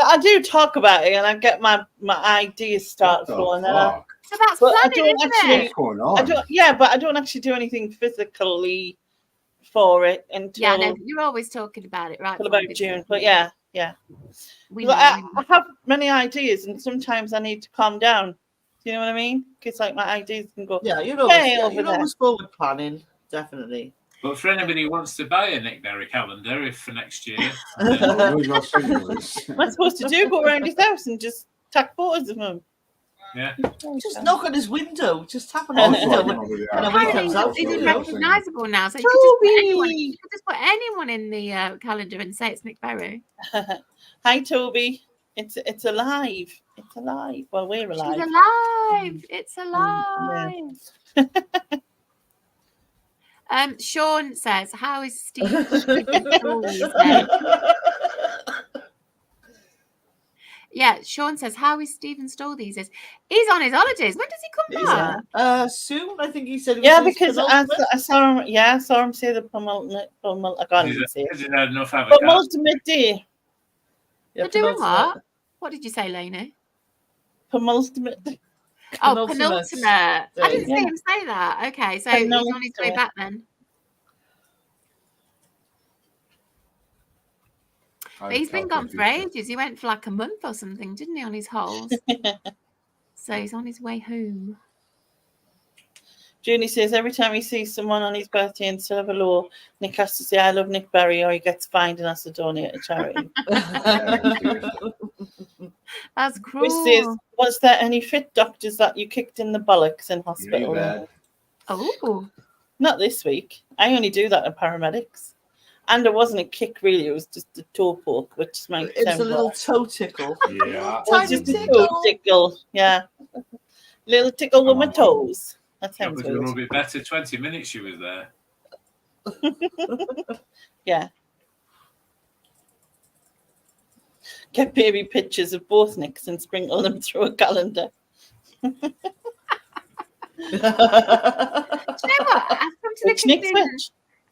I do talk about it, and I get my ideas start flowing out. So that's planning, isn't it? What's going on? But I don't actually do anything physically for it until you're always talking about it, right? Until about June, but yeah. I have many ideas, and sometimes I need to calm down. Do you know what I mean? Because like my ideas can go. Yeah, you're always forward planning, definitely. But for anybody who wants to buy a Nick Berry calendar, for next year, what am I supposed to do? Go around his house and just take photos of him? Yeah. Just knock on his window. Just tap on his window. And when he comes out, he's unrecognisable now. So you could just put anyone in the calendar and say it's Nick Berry. Hi, Toby. It's alive. It's alive. Well, we're alive. She's alive. It's alive. Sean says, "How is Steve?" Yeah, Sean says, "How is Stephen Stoll these days?" He's on his holidays. When does he come back? Soon, I think he said. Because I saw him. Yeah, I saw him say the penultimate. I can't even say it. Penultimate day. They're doing what? What did you say, Lainey? Penultimate. Oh, penultimate. I didn't see him say that. Okay, so he's on his way back then. But he's been gone for ages. He went for like a month or something, didn't he, on his holes? So he's on his way home. Julie says every time he sees someone on his birthday and still have a law, Nick has to say, "I love Nick Berry," or he gets fined and has to donate to charity. That's cruel. Which says, was there any fit doctors that you kicked in the bollocks in hospital? Oh. Not this week. I only do that to paramedics. And it wasn't a kick, really. It was just a toe poke, which might It was a little toe tickle. Yeah. Just a toe tickle. Yeah. Little tickle with my toes. That sounds good. It was a little bit better. 20 minutes she was there. Yeah. Get baby pictures of both Nicks and sprinkle them through a calendar. Do you know what?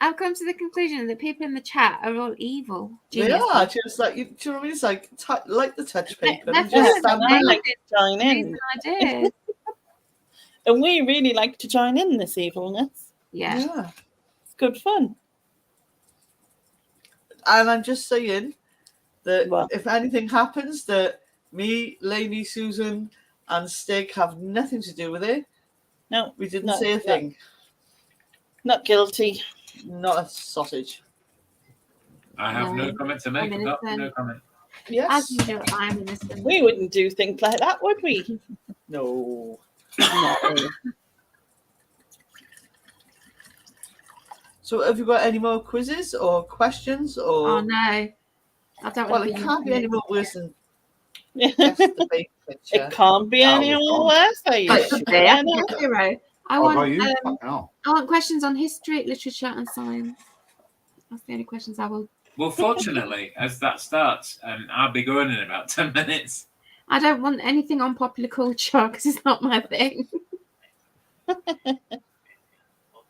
I've come to the conclusion that people in the chat are all evil. They are just like you. Do you know what I mean? It's like the touch paper. And just stand I like to join in. And we really like to join in this evilness. Yeah. It's good fun. And I'm just saying that if anything happens, that me, Lainey, Susan, and Stig have nothing to do with it. No, we didn't say a thing. Not guilty. Not a sausage. I have no comment to make. No comment. Yes. As you know, I'm innocent. We wouldn't do things like that, would we? No. So, have you got any more quizzes or questions? Or oh no, I don't. Well, it can't be any more worse than guess the fake picture. It can't be any more worse. I want questions on history, literature, and science. That's the only questions I will. Well, fortunately, as that starts, I'll be going in about 10 minutes. I don't want anything on popular culture because it's not my thing.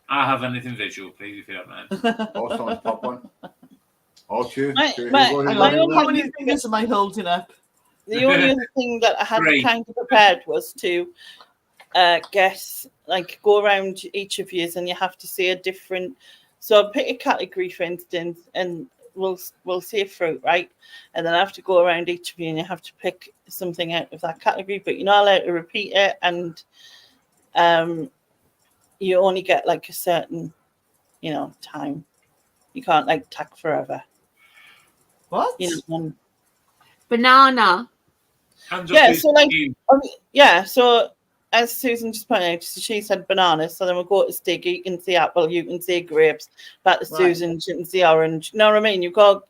I'll have anything visual, please, if you don't mind. Someone's pop one. Oh, two. How many fingers am I holding up? The only other thing that I had kind of prepared was to guess, like, go around each of you and you have to say a different So pick a category, for instance, and we'll say fruit, right? And then I have to go around each of you, and you have to pick something out of that category, but you're not allowed to repeat it, and you only get like a certain, time. You can't like tack forever. What? Banana. Yeah, so like, so as Susan just pointed out, she said banana, so then we'll go to Stig, you can see apple, you can see grapes, back to Susan, you can see orange. You know what I mean? You've got to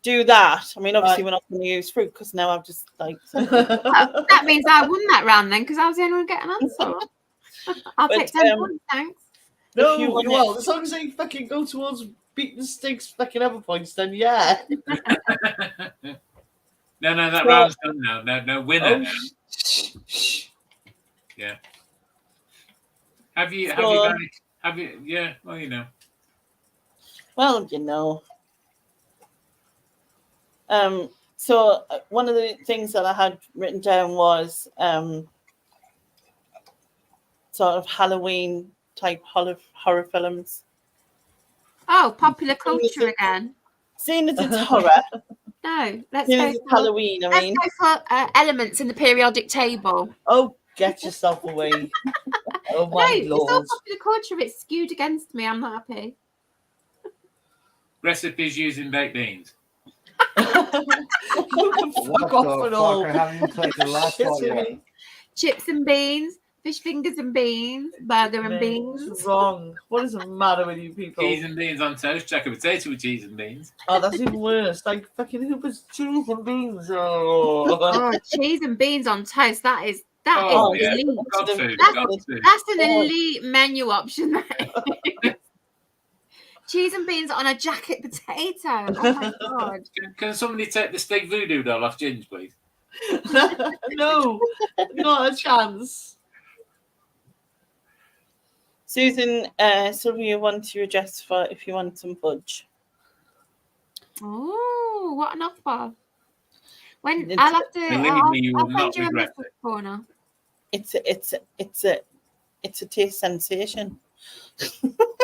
do that. I mean, obviously we're not going to use fruit because now I've just like that means I won that round then because I was the only one getting an answer. I'll take 10 points, thanks. No, you will. As long as they fucking go towards beating Stig's fucking other points, then yeah. No, that round's done now. No winner now. Yeah. Have you yeah, well, you know. Well, you know. So one of the things that I had written down was sort of Halloween type horror films. Oh, popular culture again. Seeing as it's horror. No, let's go for Halloween. Let's go for elements in the periodic table. Oh, get yourself away. Oh my lord. It's all popular culture. It's skewed against me. I'm not happy. Recipes using baked beans. Fuck off and all. Chips and beans, fish fingers and beans, burger and beans. What's wrong? What is the matter with you people? Cheese and beans on toast, jack of potato with cheese and beans. Oh, that's even worse. Like fucking who puts cheese and beans? Oh, cheese and beans on toast. That is elite. That's an elite menu option. Cheese and beans on a jacket potato. Oh my god! Can somebody take the Stig voodoo doll off Ginge, please? No, not a chance. Susan, Sylvia wants your address for if you want some fudge. Oh, what an offer! I'll have to. I'll find you a message corner. It's a taste sensation.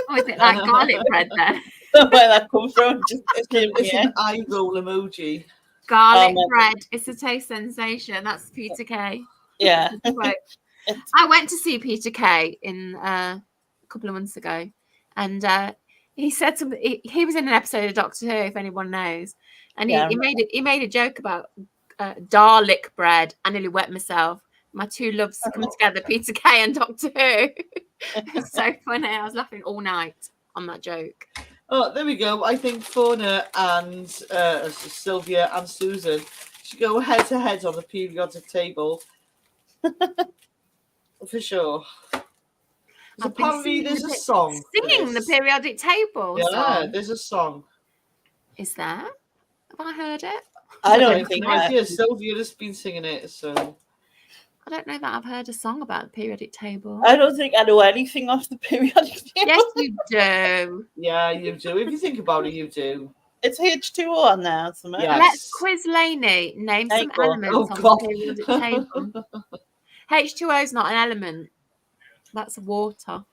Oh, is it like garlic bread then? Where that comes from? It's an eye roll emoji. Garlic bread. It's a taste sensation. That's Peter Kay. Yeah. I went to see Peter Kay a couple of months ago, and he said something. He was in an episode of Doctor Who, if anyone knows, and he made a joke about garlic bread. I nearly wet myself. My two loves come together, Peter Kay and Doctor Who. It's so funny. I was laughing all night on that joke. Oh, there we go. I think Fauna and Sylvia and Susan should go head to head on the periodic table. For sure. Apparently there's a song. Singing the periodic table. Yeah, there's a song. Is there? Have I heard it? I don't think Sylvia has been singing it, so I don't know that I've heard a song about the periodic table. I don't think I know anything off the periodic table. Yes, you do. Yeah, you do. If you think about it, you do. It's H2O on there. Yes. Let's quiz Lainey. Name some elements on the periodic table. H2O is not an element. That's water.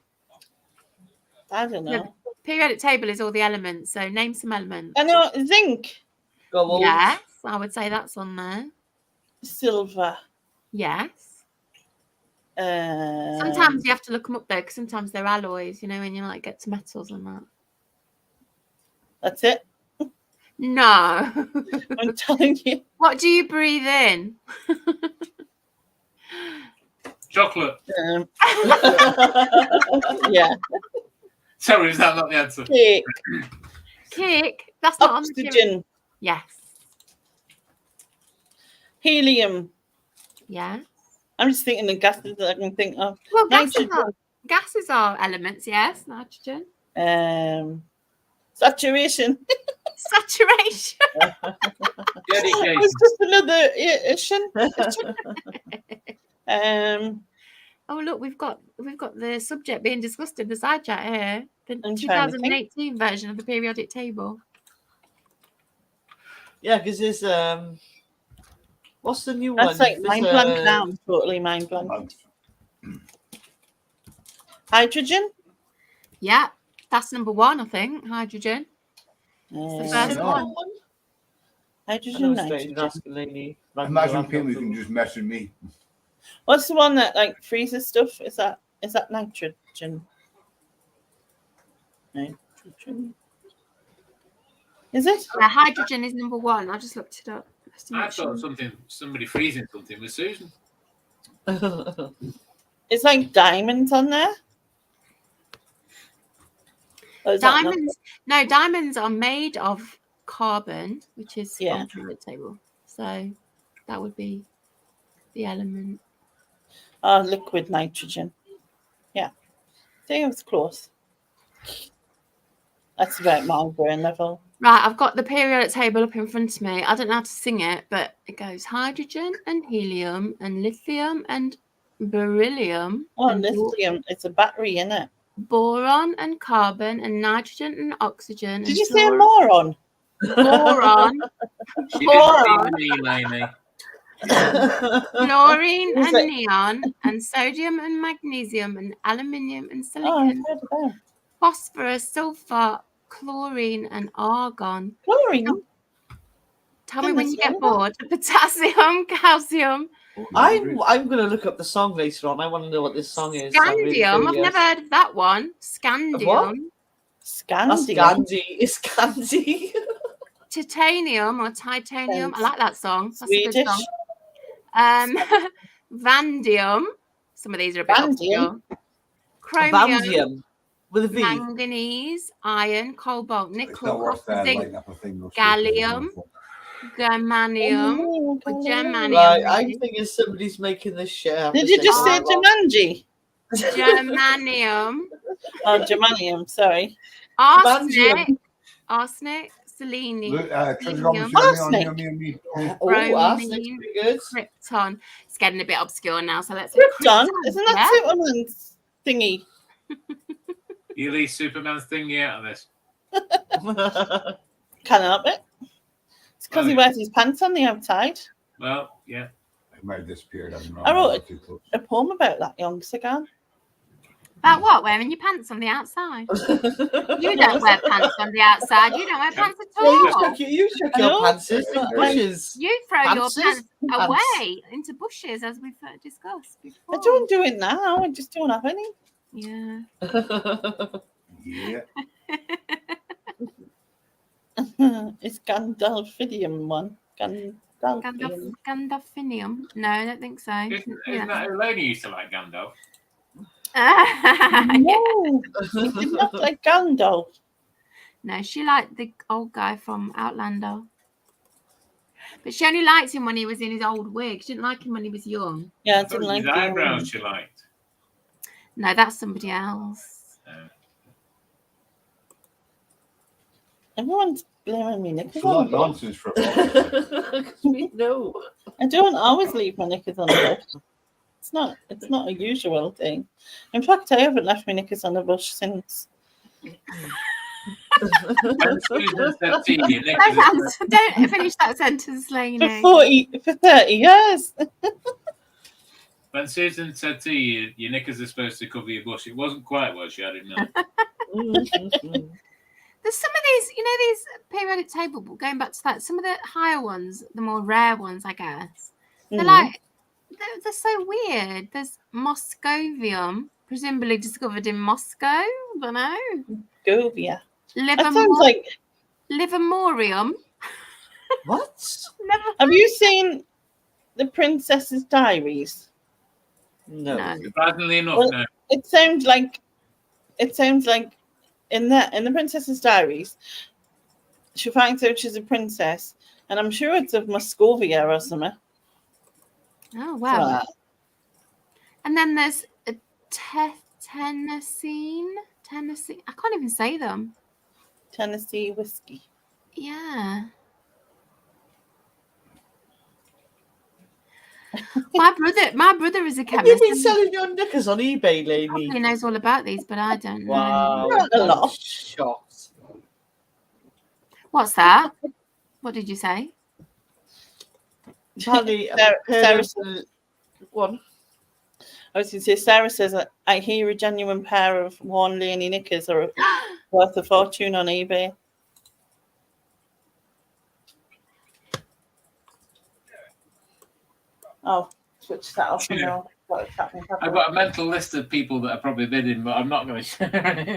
I don't know. The periodic table is all the elements. So name some elements. I know zinc. Gold. Yes, I would say that's on there. Silver. Yes. Sometimes you have to look them up though, because sometimes they're alloys, when you get to metals and that. That's it? No. I'm telling you. What do you breathe in? Chocolate. Yeah. Sorry, is that not the answer? Cake. Cake? That's not oxygen. Yes. Helium. Yeah. I'm just thinking of gases that I can think of. Well, gases are elements, yes. Nitrogen. Saturation. Saturation. It's just another issue. Oh look, we've got the subject being discussed in the side chat here. The 2018 version of the periodic table. Yeah, because there's what's the new That's one? Like mind blank now. Totally mind blank. Hydrogen? Yeah, That's number 1, I think. Hydrogen. It's the first one. Hydrogen, nitrogen. Imagine people can just mess with me. What's the one that like freezes stuff? Is that nitrogen? Nitrogen. Is it? Hydrogen is number 1. I just looked it up. I thought somebody freezing something with Susan. It's like diamonds on there. Diamonds? No, diamonds are made of carbon, which is on the periodic table. So that would be the element. Liquid nitrogen. Yeah. I think it was close. That's about my brain level. Right, I've got the periodic table up in front of me. I don't know how to sing it, but it goes hydrogen and helium and lithium and beryllium. Oh, and lithium. It's a battery, isn't it? Boron and carbon and nitrogen and oxygen. Did you say moron? Boron. Boron. Me, Chlorine and neon and sodium and magnesium and aluminium and silicon. Phosphorus, sulfur, chlorine and argon. Chlorine? Tell me when you get bored. Potassium, calcium. I'm going to look up the song later on. I want to know what this song is. Scandium. I've never heard of that one. Scandium. What? Scandium. It's candy. Titanium or titanium. I like that song. That's Swedish. a good song. Vanadium. Some of these are a bit obscure. Chromium. Vanadium. With a V. Manganese, iron, cobalt, nickel, copper, zinc, gallium, germanium, or germanium. Right, I'm thinking somebody's making this shit. Did you just say Jumanji? Germanium. Oh, germanium, sorry. Arsenic, selenium, arsenic. Bromine, krypton. It's getting a bit obscure now, so let's krypton. Isn't that Superman's thingy? You leave Superman's thingy out of this. Can't help it. It's because he wears his pants on the outside. Well, yeah. It might have disappeared. I wrote a poem about that young cigar. About what? Wearing your pants on the outside? You don't wear pants on the outside. You don't wear pants at all. You chuck your pants in bushes. You throw your pants away into bushes, as we've discussed before. I don't do it now. I just don't have any. Yeah. Yeah. It's Gandalfinium one. Gandalfinium? No, I don't think so. Isn't that who Lady used to like Gandalf? No, he did not like Gandalf. No, she liked the old guy from Outlander. But she only liked him when he was in his old wig. She didn't like him when he was young. Yeah, I didn't like his eyebrows she liked. No, that's somebody else. Everyone's blaming me knickers It's a lot of nonsense for me. No, I don't always leave my knickers on the bush. It's not a usual thing. In fact, I haven't left my knickers on the bush since. Don't finish that sentence, Lainey. For 30 years. When Susan said to you, your knickers are supposed to cover your bush, it wasn't quite what she had in mind. There's some of these, these periodic table, going back to that, some of the higher ones, the more rare ones, I guess. They're they're so weird. There's Moscovium, presumably discovered in Moscow. I don't know. Moscovia. That sounds like Livermorium. What? Have you seen The Princess's Diaries? No. Surprisingly enough, no. It sounds like in The Princess's Diaries, she finds out she's a princess, and I'm sure it's of Moscovia or something. Oh wow! And then there's a Tennessee. I can't even say them. Tennessee whiskey. Yeah. My brother is a chemist. Have you been selling your knickers on eBay, lady? He knows all about these, but I don't know. Wow, a lot. Shocked. What's that? What did you say? Apparently, one. I was going to say, Sarah says, I hear a genuine pair of worn Laney knickers are worth a fortune on eBay. Oh, switch that off now. I've got a mental list of people that are probably bidding, but I'm not going to share it.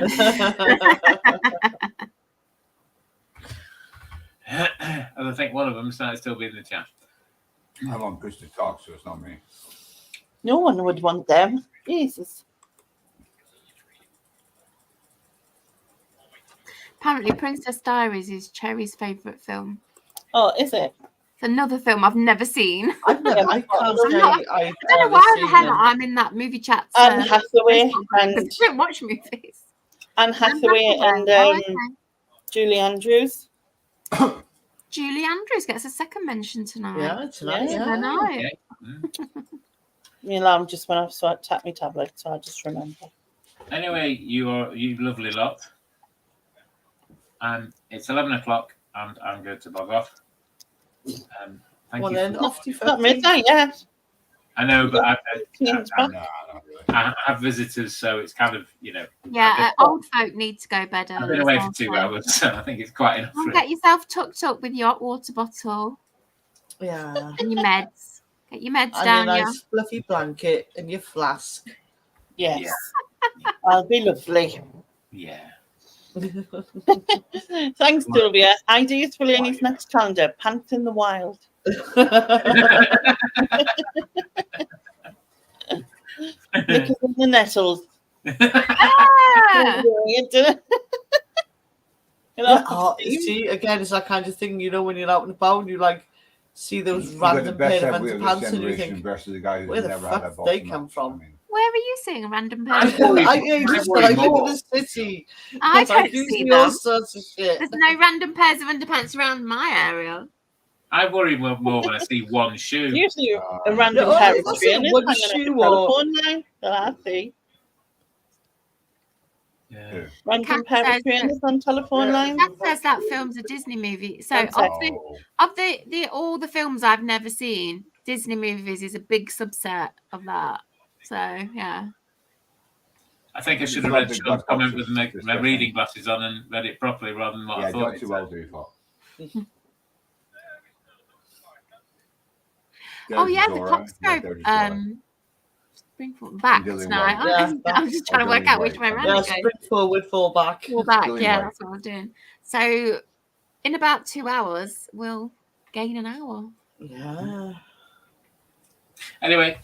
And I think one of them might still be in the chat. I want Chris to talk, so it's not me. No one would want them. Jesus. Apparently, Princess Diaries is Cherry's favourite film. Oh, is it? It's another film I've never seen. I don't know why the hell I'm in that movie chat. Anne Hathaway and I don't watch movies. Anne Hathaway and Julie Andrews. Julie Andrews gets a second mention tonight. Yeah, tonight. Yeah. I know. Okay. My alarm just went off, so I tapped my tablet, so I just remember. Anyway, you lovely lot. It's 11 o'clock, and I'm going to bog off. Thank you. Then off to not midnight yet. I know, but I really. have visitors, so it's kind of, Yeah, old folk need to go bed early. I've been away for 2 hours, so I think it's quite enough. Get yourself tucked up with your hot water bottle. Yeah. And your meds. Get your meds and down. And a nice fluffy blanket and your flask. Yes. Yeah. I'll be lovely. Yeah. Thanks, Sylvia. Ideas for Lainey's next calendar. Pants in the Wild. Knickers in the Nettles. See, again, it's that kind of thing, when you're out and about and you see those random pair of underpants and you think, where the fuck did they come from? Where are you seeing a random pair? I live in the city. I don't see them. All sorts of shit. There's no random pairs of underpants around my area. I worry more when I see one shoe. Usually a random pair of trainers. One shoe telephone line that I see. Yeah. Random pair of trainers on telephone line. Kat says that film's a Disney movie. So of the all the films I've never seen, Disney movies is a big subset of that. So yeah. I think I should have read Sean's comment with my reading glasses on and read it properly rather than what I thought. Too well, do you thought? Oh yeah, the Clockscope. Spring forward, back tonight. Yeah, I'm just trying to work out which way around. Yeah, spring forward, fall back. Fall back. Yeah, that's what I was doing. So in about 2 hours, we'll gain an hour. Yeah. Anyway,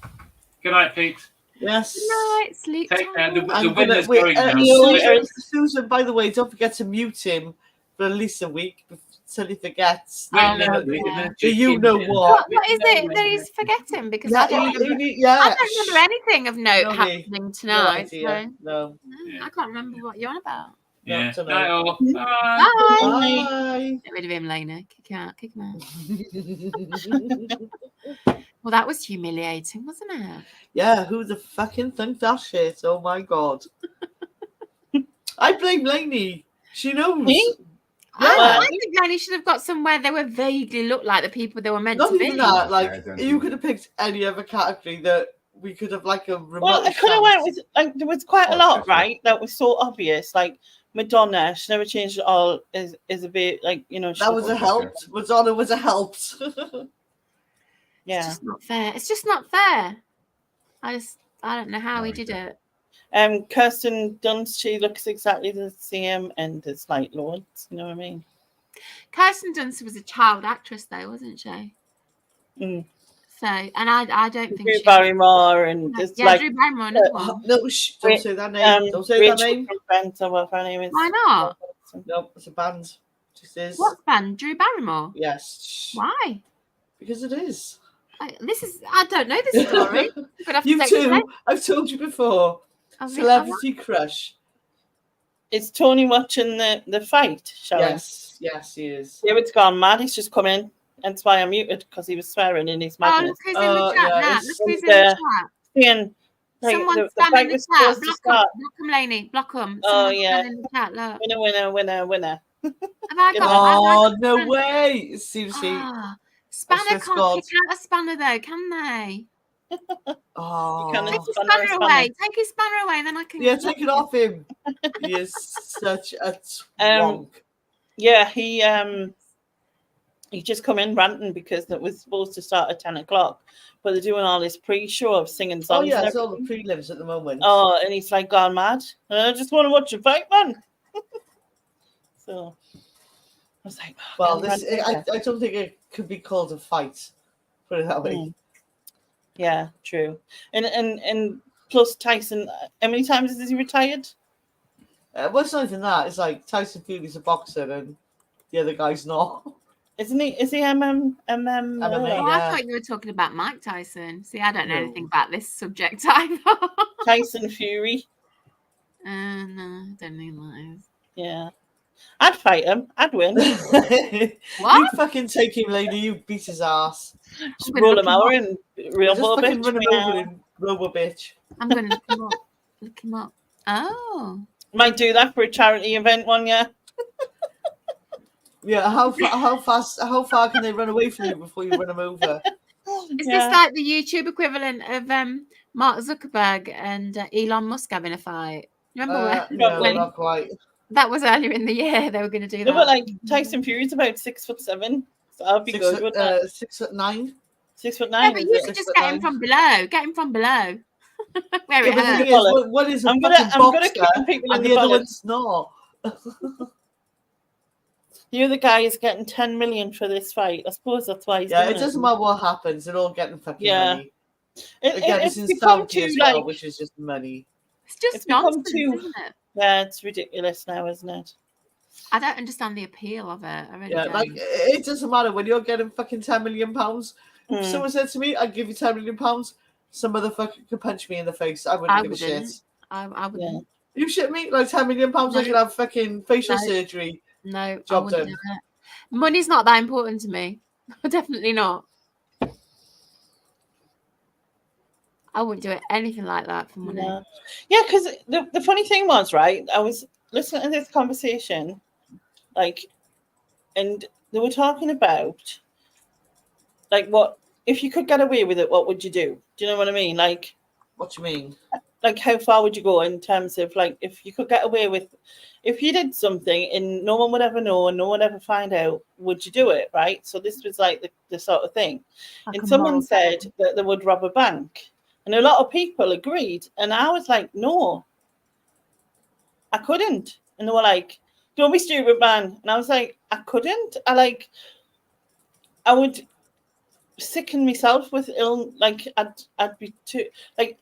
good night, peeps. Yes. Good night. Sleep. Take care. The winner's going now. Susan, by the way, don't forget to mute him for at least a week until he forgets. Do you know what? What is it that he's forgetting? Because I don't remember anything of note happening tonight. No. I can't remember what you're on about. Yeah. Bye. Bye. Get rid of him, Lena. Kick him out. Well, that was humiliating, wasn't it? Yeah, who the fucking think that shit? Oh my god. I blame Lainey. She knows. Me? I think Lainey should have got somewhere they were vaguely looked like the people they were meant to be. Not even that. You could have picked any other category that we could have a remote. Well, I could have went with there was quite a lot, right? That was so obvious. Like Madonna, she never changed at all. Is a bit that was a help. Madonna was a help. Yeah, it's just not fair. It's just not fair. I don't know how he did it. Kirsten Dunst, she looks exactly the same, and there's loads. You know what I mean? Kirsten Dunst was a child actress, though, wasn't she? Mm. So, and I don't think Drew Barrymore and just Drew Barrymore. No, don't say that name. Don't say that name. Friends, or what her name is. Why not? No, it's a band. What band? Drew Barrymore. Yes. Why? Because it is. I don't know this story. You too. I've told you before. Celebrity crush. Is Tony watching the fight? Yes, he is. David's gone mad. He's just come in. That's why I muted, because he was swearing in his madness. Look who's in the chat now. Look who's in the chat. Someone's spamming the chat. Block them, Lainey. Block them. In the chat. Look. Winner. Have I got no way. Seriously. Spanner can't kick out a spanner, though, can they? Oh, take his spanner away. Take his spanner away, and then I can. Yeah, take it off him. He is such a twonk. Yeah, he just come in ranting because it was supposed to start at 10 o'clock, but they're doing all this pre-show of singing songs. Oh yeah, it's all the prelims at the moment. Oh, and he's like gone mad. I just want to watch a fight, man. So I was like, well, this I don't think it could be called a fight. Put it that way. Yeah, true. And plus Tyson, how many times has he retired? Well, it's not even that. It's like Tyson Fury's a boxer and the other guy's not. Isn't he? Is he MMA? Oh, I thought you were talking about Mike Tyson. See, I don't know anything about this subject either. Tyson Fury. No, I don't know what that is. Yeah. I'd fight him. I'd win. What? You fucking take him, lady. You beat his ass. Just roll him over and real just fucking bitch. run him over and robo bitch. I'm going to look him up. Look him up. Oh. Might do that for a charity event one year. Yeah, how far can they run away from you before you run them over? Is this like the YouTube equivalent of Mark Zuckerberg and Elon Musk having a fight? Remember no, not quite. That was earlier in the year they were going to do that. No, but like Tyson Fury's about 6'7", so I'd be good with that. 6'9". 6'9". Yeah, but you should just get him from below. Get him from below. Where it hurts. One is a I'm fucking boxer, keep people and in the other bullet. one's not. The other guy is getting 10 million for this fight. I suppose that's why he's doing it. It doesn't matter what happens. They're all getting fucking money. It's in become Saudi as well, which is just money. It's just nonsense, isn't it? Yeah, it's ridiculous now, isn't it? I don't understand the appeal of it. I really don't. Like it doesn't matter when you're getting fucking £10 million. If someone said to me, "I'd give you £10 million," some motherfucker could punch me in the face. I wouldn't give a shit. I wouldn't. You shit me? Like £10 million, I could have fucking facial surgery. No, job I wouldn't done. do it. Money's not that important to me. Definitely not. I wouldn't do it anything like that for money. Yeah, because the funny thing was, right, I was listening to this conversation, like, and they were talking about, like, what if you could get away with it, what would you do? Do you know what I mean? Like, what do you mean? Like, how far would you go in terms of, like, if you could get away with, if you did something and no one would ever know and no one would ever find out, would you do it, right? So this was like the sort of thing. Like and someone said that they would rob a bank. And a lot of people agreed. And I was like, no, I couldn't. And they were like, don't be stupid, man. And I was like, I couldn't. I would sicken myself with like, I'd be too, like,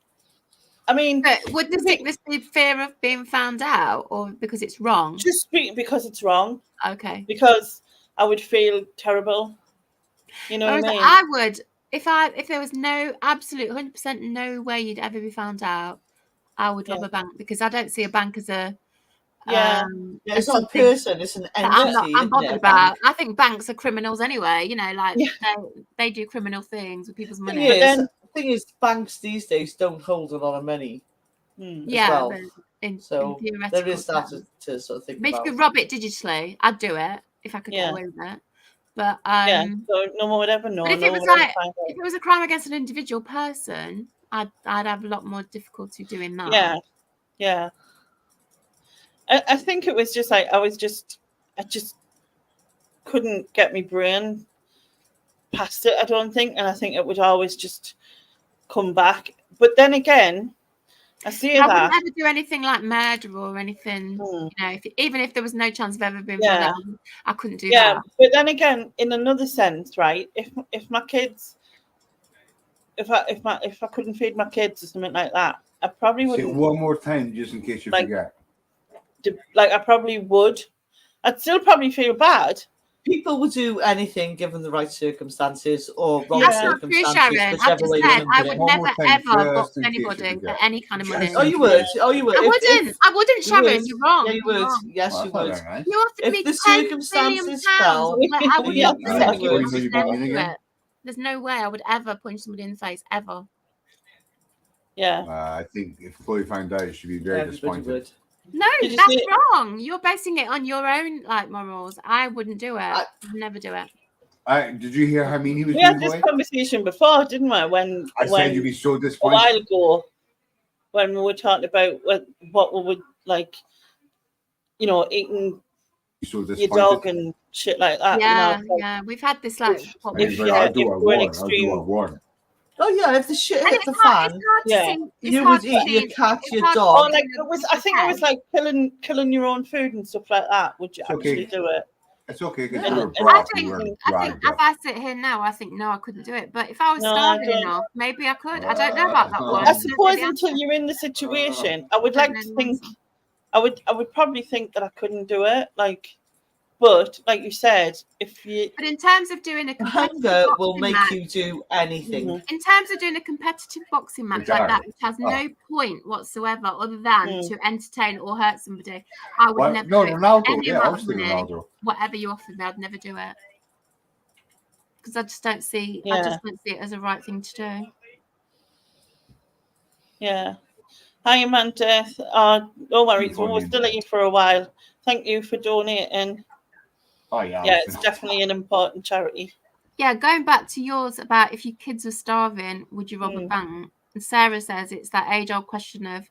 I mean, but would the sickness be fear of being found out, or because it's wrong? Just because it's wrong. Okay. Because I would feel terrible. You know what I mean? I would, if there was no absolute 100% no way you'd ever be found out, I would rob a bank, because I don't see a bank as a it's not a person, it's an entity. I'm bothered about. I think banks are criminals anyway. You know, like they do criminal things with people's money. The thing is, banks these days don't hold a lot of money. Yeah, well. in there is that to sort of think about. If you could rob it digitally, I'd do it if I could get away with it. But so no one would ever know. But if it was like, if it was a crime against an individual person, I'd have a lot more difficulty doing that. Yeah. I think it was just like I just couldn't get my brain past it, I don't think, and I think it would always just come back. But then again, I wouldn't ever do anything like murder or anything. You know, even if there was no chance of ever being found out, I couldn't do that. Yeah, but then again, in another sense, right? If my kids, if I couldn't feed my kids or something like that, I probably wouldn't. Say it one more time, just in case you forget. Like I probably would. I'd still probably feel bad. People would do anything given the right circumstances or wrong circumstances. Sharon. I've just said I would never ever box anybody for any kind of money. Oh, you would. I wouldn't, Sharon. You're wrong. Yeah, you would. Yes, you would. You offered me the £10 circumstances fell, I wouldn't. There's no way I would ever punch somebody in the face ever. Yeah. I think if Chloe found out, she'd be very disappointed. No, that's wrong. You're basing it on your own morals. I wouldn't do it. I'd never do it. Did you hear how mean he was? We had this conversation before, didn't we? When said you'd be so a disappointed while ago, when we were talking about what we would like, eating your dog and shit like that. Yeah, we've had this like. If we're an extreme. Oh yeah, if the shit hit the fan, you would eat your cat, your dog. Or like I think it was like killing your own food and stuff like that. Would you actually do it? It's okay because I think if I sit here now, I think no, I couldn't do it. But if I was starving enough, maybe I could. I don't know about that one. I suppose until you're in the situation, I would like to think. I would probably think that I couldn't do it. But like you said, But in terms of doing a hunger will make you do anything. In terms of doing a competitive boxing match like that, which has no point whatsoever other than to entertain or hurt somebody, I would never. No, Ronaldo. Obviously Ronaldo. Whatever you offered me, I'd never do it because I just don't see. I just don't see it as a right thing to do. Yeah. Hi, Amanda. No worries. We'll still at you for a while. Thank you for donating. Oh yeah. Yeah, it's definitely an important charity. Yeah, going back to yours about if your kids are starving, would you rob a bank? And Sarah says it's that age-old question of,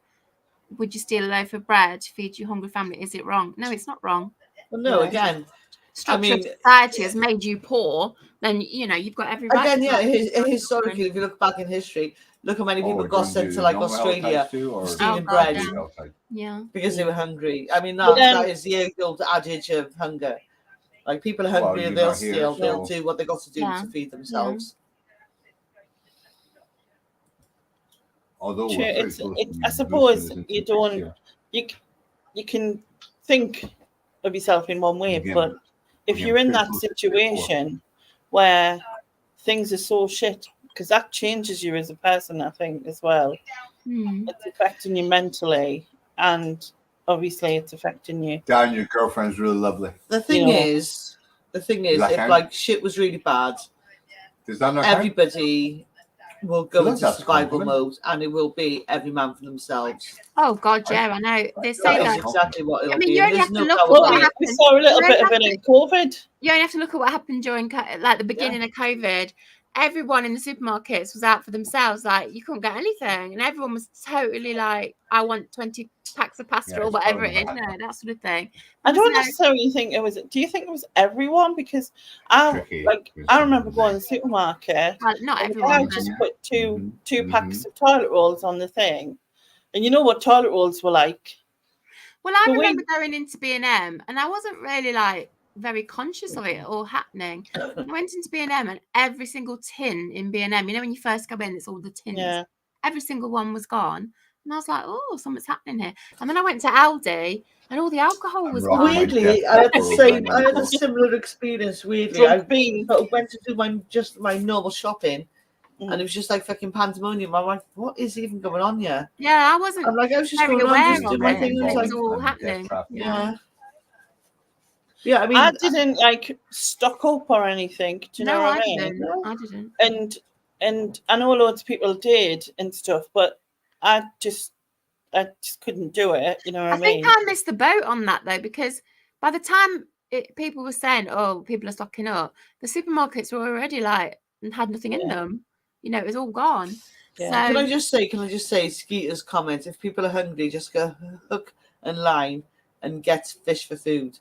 would you steal a loaf of bread to feed your hungry family? Is it wrong? No, it's not wrong. Well, no, again, structure of society has made you poor. Then you've got every right. Again, historically, if you look back in history, look how many people got sent to Australia stealing bread. Yeah, because they were hungry. I mean, that is the age-old adage of hunger. Like people are hungry, they'll steal. They'll do what they got to do to feed themselves. Although I suppose you don't. You can think of yourself in one way, but if you're in that situation where things are so shit, because that changes you as a person, I think, as well. It's affecting you mentally, and obviously it's affecting you. Dan, your girlfriend's really lovely. The thing is, if shit was really bad, everybody will go into survival mode, and it will be every man for themselves. Oh God, yeah, I know. They say that. That's exactly what it'll be. You only have to look at what happened. We saw a little bit of it in COVID. You only have to look at what happened during the beginning of COVID. Everyone in the supermarkets was out for themselves. Like you couldn't get anything, and everyone was totally like, "I want 20 packs of pasta or whatever it is." That sort of thing. I don't necessarily think it was. Do you think it was everyone? Because I remember going to the supermarket. Not everyone. I just put two packs of toilet rolls on the thing, and you know what toilet rolls were like. Well, I remember going into B&M, and I wasn't really very conscious of it all happening. I went into B&M and every single tin in B&M, when you first go in, it's all the tins. Every single one was gone. And I was like, oh, something's happening here. And then I went to Aldi and all the alcohol was gone. Weirdly, I had a similar experience, weirdly. I went to do my normal shopping and it was just like fucking pandemonium. I'm like, what is even going on here? Yeah, I wasn't I was just going on, just doing my thing. It was all happening. Yeah, I mean, I didn't stock up or anything. Do you know what I mean? I didn't. And I know loads of people did and stuff, but I just couldn't do it. You know what I mean? I think I missed the boat on that though, because by the time people were saying, "Oh, people are stocking up," the supermarkets were already and had nothing in them. It was all gone. Yeah. So, can I just say, Skeeter's comment: if people are hungry, just go hook and line and get fish for food.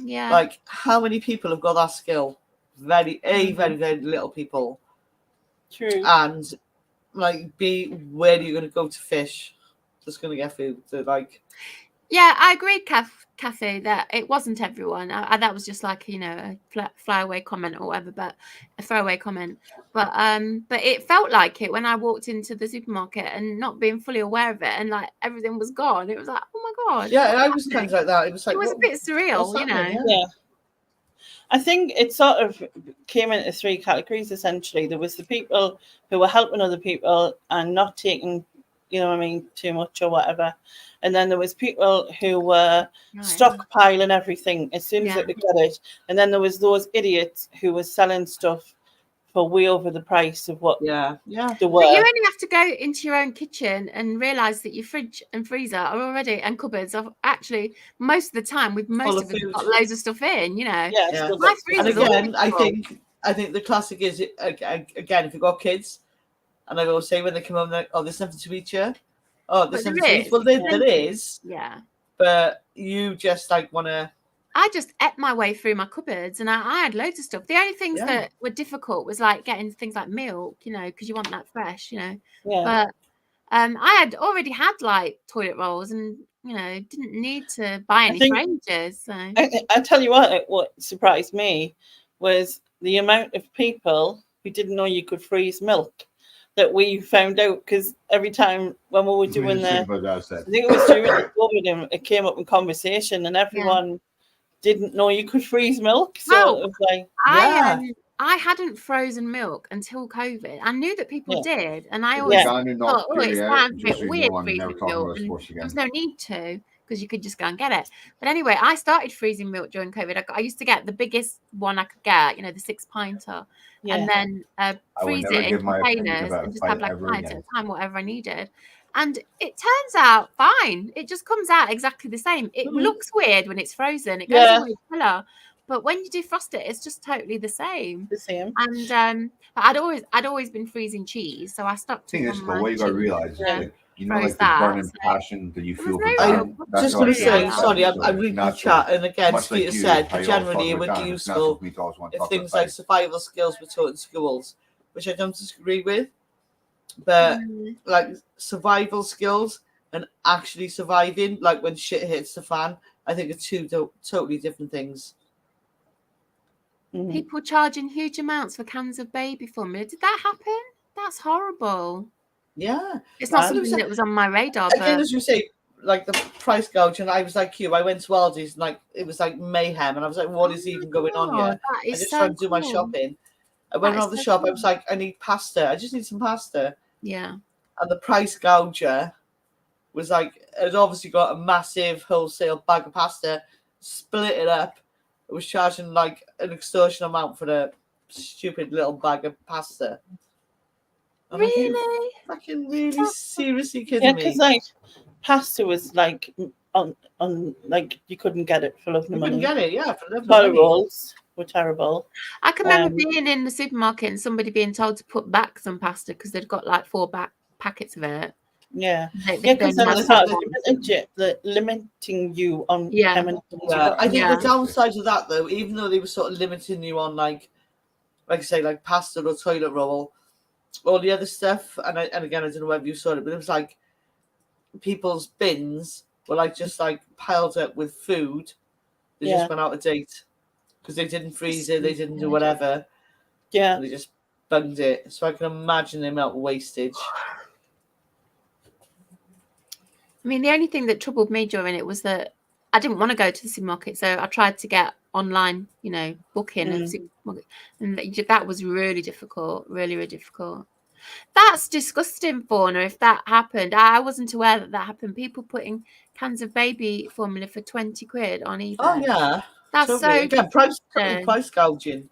Yeah. Like, how many people have got that skill? Very, very little people. True. And where are you going to go to fish? Just going to get food. So yeah, I agree, Kathy, that it wasn't everyone. That was just a flyaway comment or whatever, but a throwaway comment. But it felt like it when I walked into the supermarket and not being fully aware of it, and everything was gone. It was like, oh my God. Yeah, I was kind of like that. It was a bit surreal, Yeah. I think it sort of came into three categories, essentially. There was the people who were helping other people and not taking, too much or whatever. And then there was people who were stockpiling everything as soon as they could get it. And then there was those idiots who were selling stuff for way over the price of what they were. But you only have to go into your own kitchen and realise that your fridge and freezer are already, and cupboards are actually, most of the time, with most of us got loads of stuff in, Yeah. My freezer's and again, I think I think the classic is, again, if you've got kids, and I will say when they come home, like, oh, there's something to eat here. Oh, there's something to eat. Well, there is. Yeah. But you just like want to. I just ate my way through my cupboards, and I had loads of stuff. The only things that were difficult was like getting things like milk, because you want that fresh, Yeah. But I had already had like toilet rolls, and didn't need to buy any for ages. So I tell you what surprised me was the amount of people who didn't know you could freeze milk that we found out, because every time when we were doing I think it was during the COVID, it came up in conversation, and everyone didn't know you could freeze milk. So it was like, I hadn't frozen milk until COVID. I knew that people did, and I always thought, it sounds a bit weird freezing milk. And there was no need to, because you could just go and get it. But anyway, I started freezing milk during COVID. I used to get the biggest one I could get, the 6-pinter, and then freeze it in containers and just have like a pint at a time, whatever I needed. And it turns out fine. It just comes out exactly the same. It looks weird when it's frozen. It goes a weird colour. But when you defrost it, it's just totally the same. And I'd always been freezing cheese, so I stopped. I think it's cool. What you got to realize is like, the burning passion that you feel. I'm just going to say, sorry, I'm reading the chat, and again, Peter said generally it would be useful if things like survival skills were taught in schools, which I don't disagree with. But like survival skills and actually surviving, like when shit hits the fan, I think are two totally different things. People charging huge amounts for cans of baby formula. Did that happen? That's horrible. Yeah. It's not something that was on my radar. Again, as you say, like the price gouge, and I was like you. I went to Aldi's, and like it was like mayhem, and I was like, "What is even going on here?" I just tried to do my shopping. I went around the shop. I was like, "I need pasta. I just need some pasta." Yeah. And the price gouger was like, it obviously got a massive wholesale bag of pasta, split it up. It was charging like an extortion amount for the stupid little bag of pasta. And really? Fucking really seriously kidding me? Yeah, because like pasta was like on like you couldn't get it for love nor money. You couldn't get it, yeah, for love nor money. Rolls were terrible. I can remember being in the supermarket and somebody being told to put back some pasta because they'd got like 4 packets of it. Yeah, because they're limiting you on how many. I think the downside of that, though, even though they were sort of limiting you on like I say, like pasta or toilet roll, all the other stuff, and again, I don't know whether you saw it, but it was like people's bins were like just like piled up with food. They just went out of date because they didn't freeze it, they didn't do whatever. Yeah, and they just bunged it. So I can imagine the amount of wastage. I mean, the only thing that troubled me during it was that I didn't want to go to the supermarket, so I tried to get online, booking of supermarket, and that was really difficult, really, really difficult. That's disgusting, Fauna. If that happened, I wasn't aware that happened. People putting cans of baby formula for 20 quid on eBay. Oh yeah, that's totally. so again price gouging.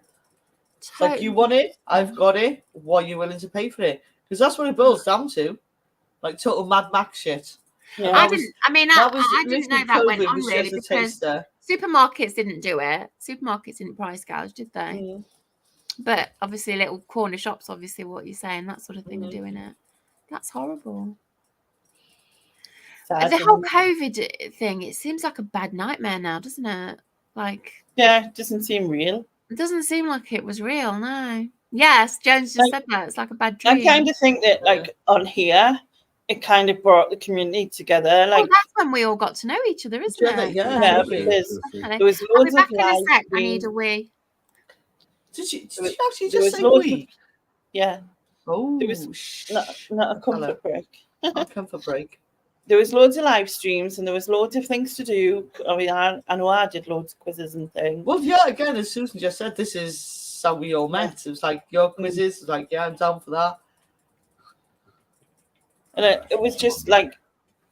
Totally. Like you want it, I've got it. What are you willing to pay for it? Because that's what it boils down to, like total Mad Max shit. Yeah. I didn't know that went on really because supermarkets didn't do it. Supermarkets didn't price gouge, did they? But obviously little corner shops, obviously what you're saying, that sort of thing are doing it. That's horrible. The whole COVID thing, it seems like a bad nightmare now, doesn't it? Like, yeah, it doesn't seem real. It doesn't seem like it was real, no. Yes, Jones just said that. It's like a bad dream. I kind of think that like on here, it kind of brought the community together. Like, that's when we all got to know each other, isn't it? Yeah, because there was loads of live. I need a wee. Did you actually just say wee? Yeah. Oh, there was not a comfort break. Not a comfort break. There was loads of live streams and there was loads of things to do. I mean, I know I did loads of quizzes and things. Well, yeah, again, as Susan just said, this is how we all met. It was like your quizzes. It's like, yeah, I'm down for that. And it was just like,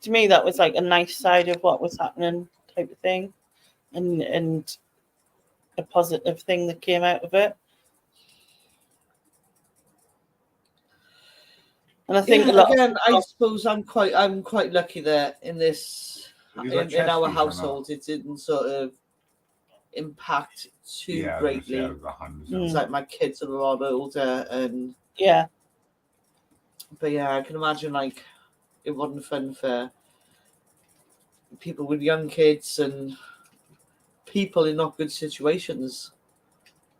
to me, that was like a nice side of what was happening type of thing. And a positive thing that came out of it. And I think I suppose I'm quite lucky that in this in our household it impact too greatly. It's like my kids are a lot older, and but I can imagine like it wasn't fun for people with young kids and people in not good situations.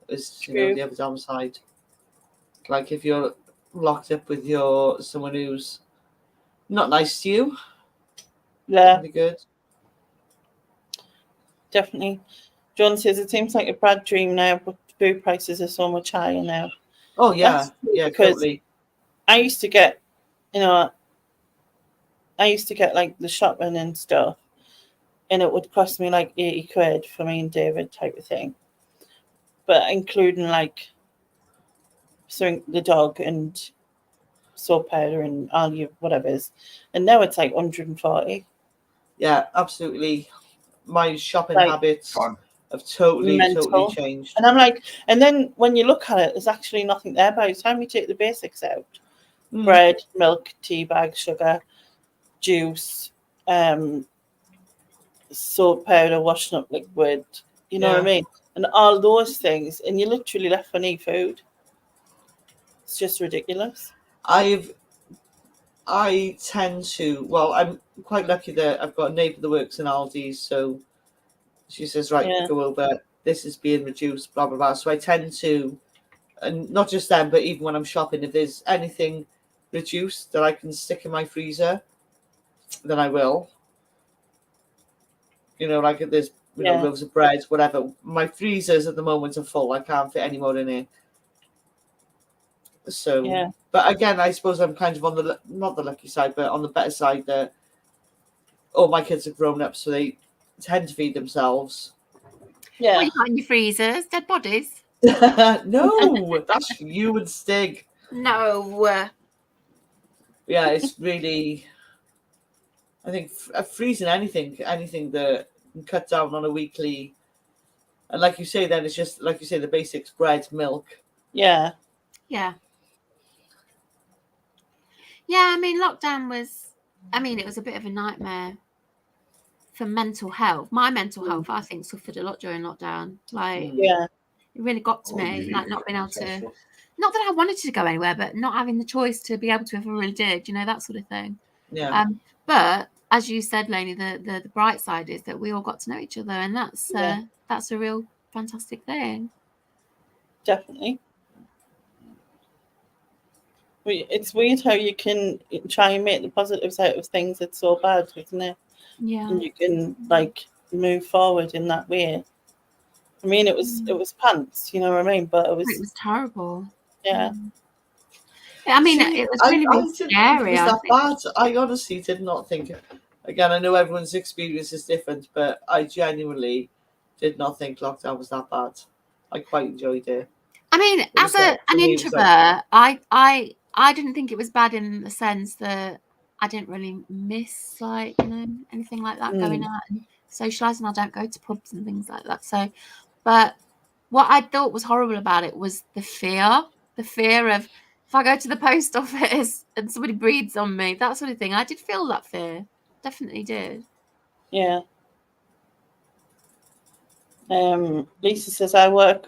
Is the other downside. Like if you're locked up with someone who's not nice to you, be good. Definitely. John says it seems like a bad dream now, but food prices are so much higher now. Oh yeah, because totally. I used to get, like the shopping and stuff, and it would cost me like 80 quid for me and David type of thing. But including like the dog and soap powder and all your whatever's. And now it's like 140. Yeah, absolutely. My shopping habits have totally changed. And I'm like, and then when you look at it, there's actually nothing there. By the time you take the basics out, bread, milk, tea bag, sugar, juice, soap powder, washing up liquid, you know what I mean? And all those things, and you're literally left for any food. It's just ridiculous. I tend to, I'm quite lucky that I've got a neighbour that works in Aldi's, so she says, right, go over, this is being reduced, blah, blah, blah. So I tend to, and not just them, but even when I'm shopping, if there's anything reduced that I can stick in my freezer, then I will. Like if there's, loaves of bread, whatever. My freezers at the moment are full. I can't fit any more in it. So, but again, I suppose I'm kind of on not the lucky side, but on the better side that all my kids are grown up, so they tend to feed themselves. Yeah. What you got in your freezers? Dead bodies? No, that's you and Stig. No. Yeah, it's really. I think freezing anything that can cut down on a weekly, and like you say, then it's just like you say the basics: bread, milk. Yeah. Yeah. Yeah, I mean, lockdown was. I mean, it was a bit of a nightmare for mental health. My mental health, I think, suffered a lot during lockdown. Like, it really got to me. Like, not being able to. Not that I wanted to go anywhere, but not having the choice to be able to if I really did. That sort of thing. Yeah. But as you said, Lainey, the bright side is that we all got to know each other, and that's a real fantastic thing. Definitely. It's weird how you can try and make the positives out of things that's so bad, isn't it? Yeah. And you can like move forward in that way. I mean, it was pants, you know what I mean? But it was terrible. Yeah. I mean, it was really scary. It was that bad. I honestly did not think. Again, I know everyone's experience is different, but I genuinely did not think lockdown was that bad. I quite enjoyed it. I mean, as an introvert, I didn't think it was bad in the sense that I didn't really miss anything like that going out and socializing. I don't go to pubs and things like that. So, but what I thought was horrible about it was the fear of if I go to the post office and somebody breathes on me, that sort of thing. I did feel that fear. Definitely did. Yeah. Lisa says I work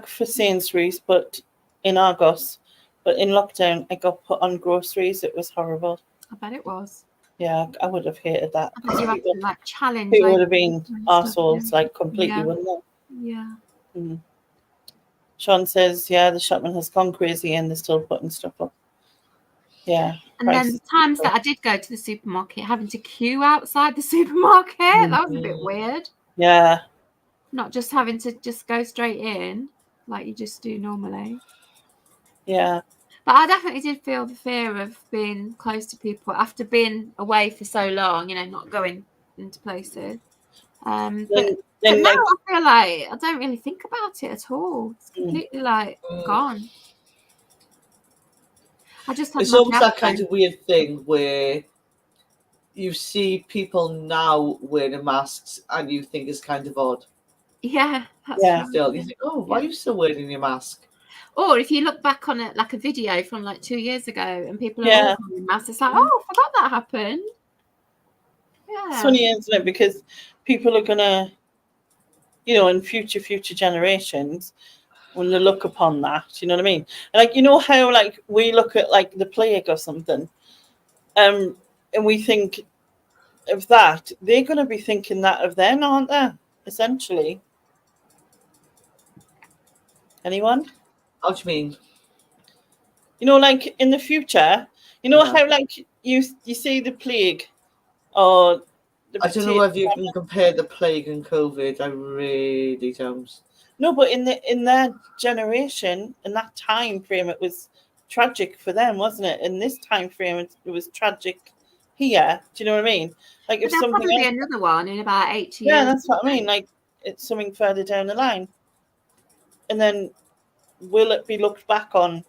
for Sainsbury's, but in Argos, but in lockdown I got put on groceries. It was horrible. I bet it was. Yeah, I would have hated that. I bet you have to challenge. People would have been arseholes, completely, wouldn't they? Yeah. Mm. Sean says, the shopping has gone crazy and they're still putting stuff up. Yeah. And then the times that I did go to the supermarket, having to queue outside the supermarket, that was a bit weird. Yeah. Not just having to just go straight in like you just do normally. Yeah. But I definitely did feel the fear of being close to people after being away for so long, not going into places. But now I feel like I don't really think about it at all. It's completely gone. I just had it's almost that kind of weird thing where you see people now wearing masks and you think it's kind of odd. Yeah. Right. Still, you think, why are you still wearing your mask? Or if you look back on it, like a video from 2 years ago, and people are all wearing masks, it's like, I forgot that happened. Yeah. It's funny, isn't it? Because people are gonna in future generations, when they look upon that, you know what I mean? Like, how like we look at like the plague or something, and we think of that, they're going to be thinking that of then, aren't they? Essentially. Anyone? How do you mean? Like in the future, how like you see the plague or the I don't know whether you can compare the plague and COVID. I really don't. No, but in their generation, in that time frame, it was tragic for them, wasn't it? In this time frame, it was tragic here. Do you know what I mean? Like if there'll something probably be another one in about 80 years. Yeah, that's what I mean. Like it's something further down the line, and then will it be looked back on?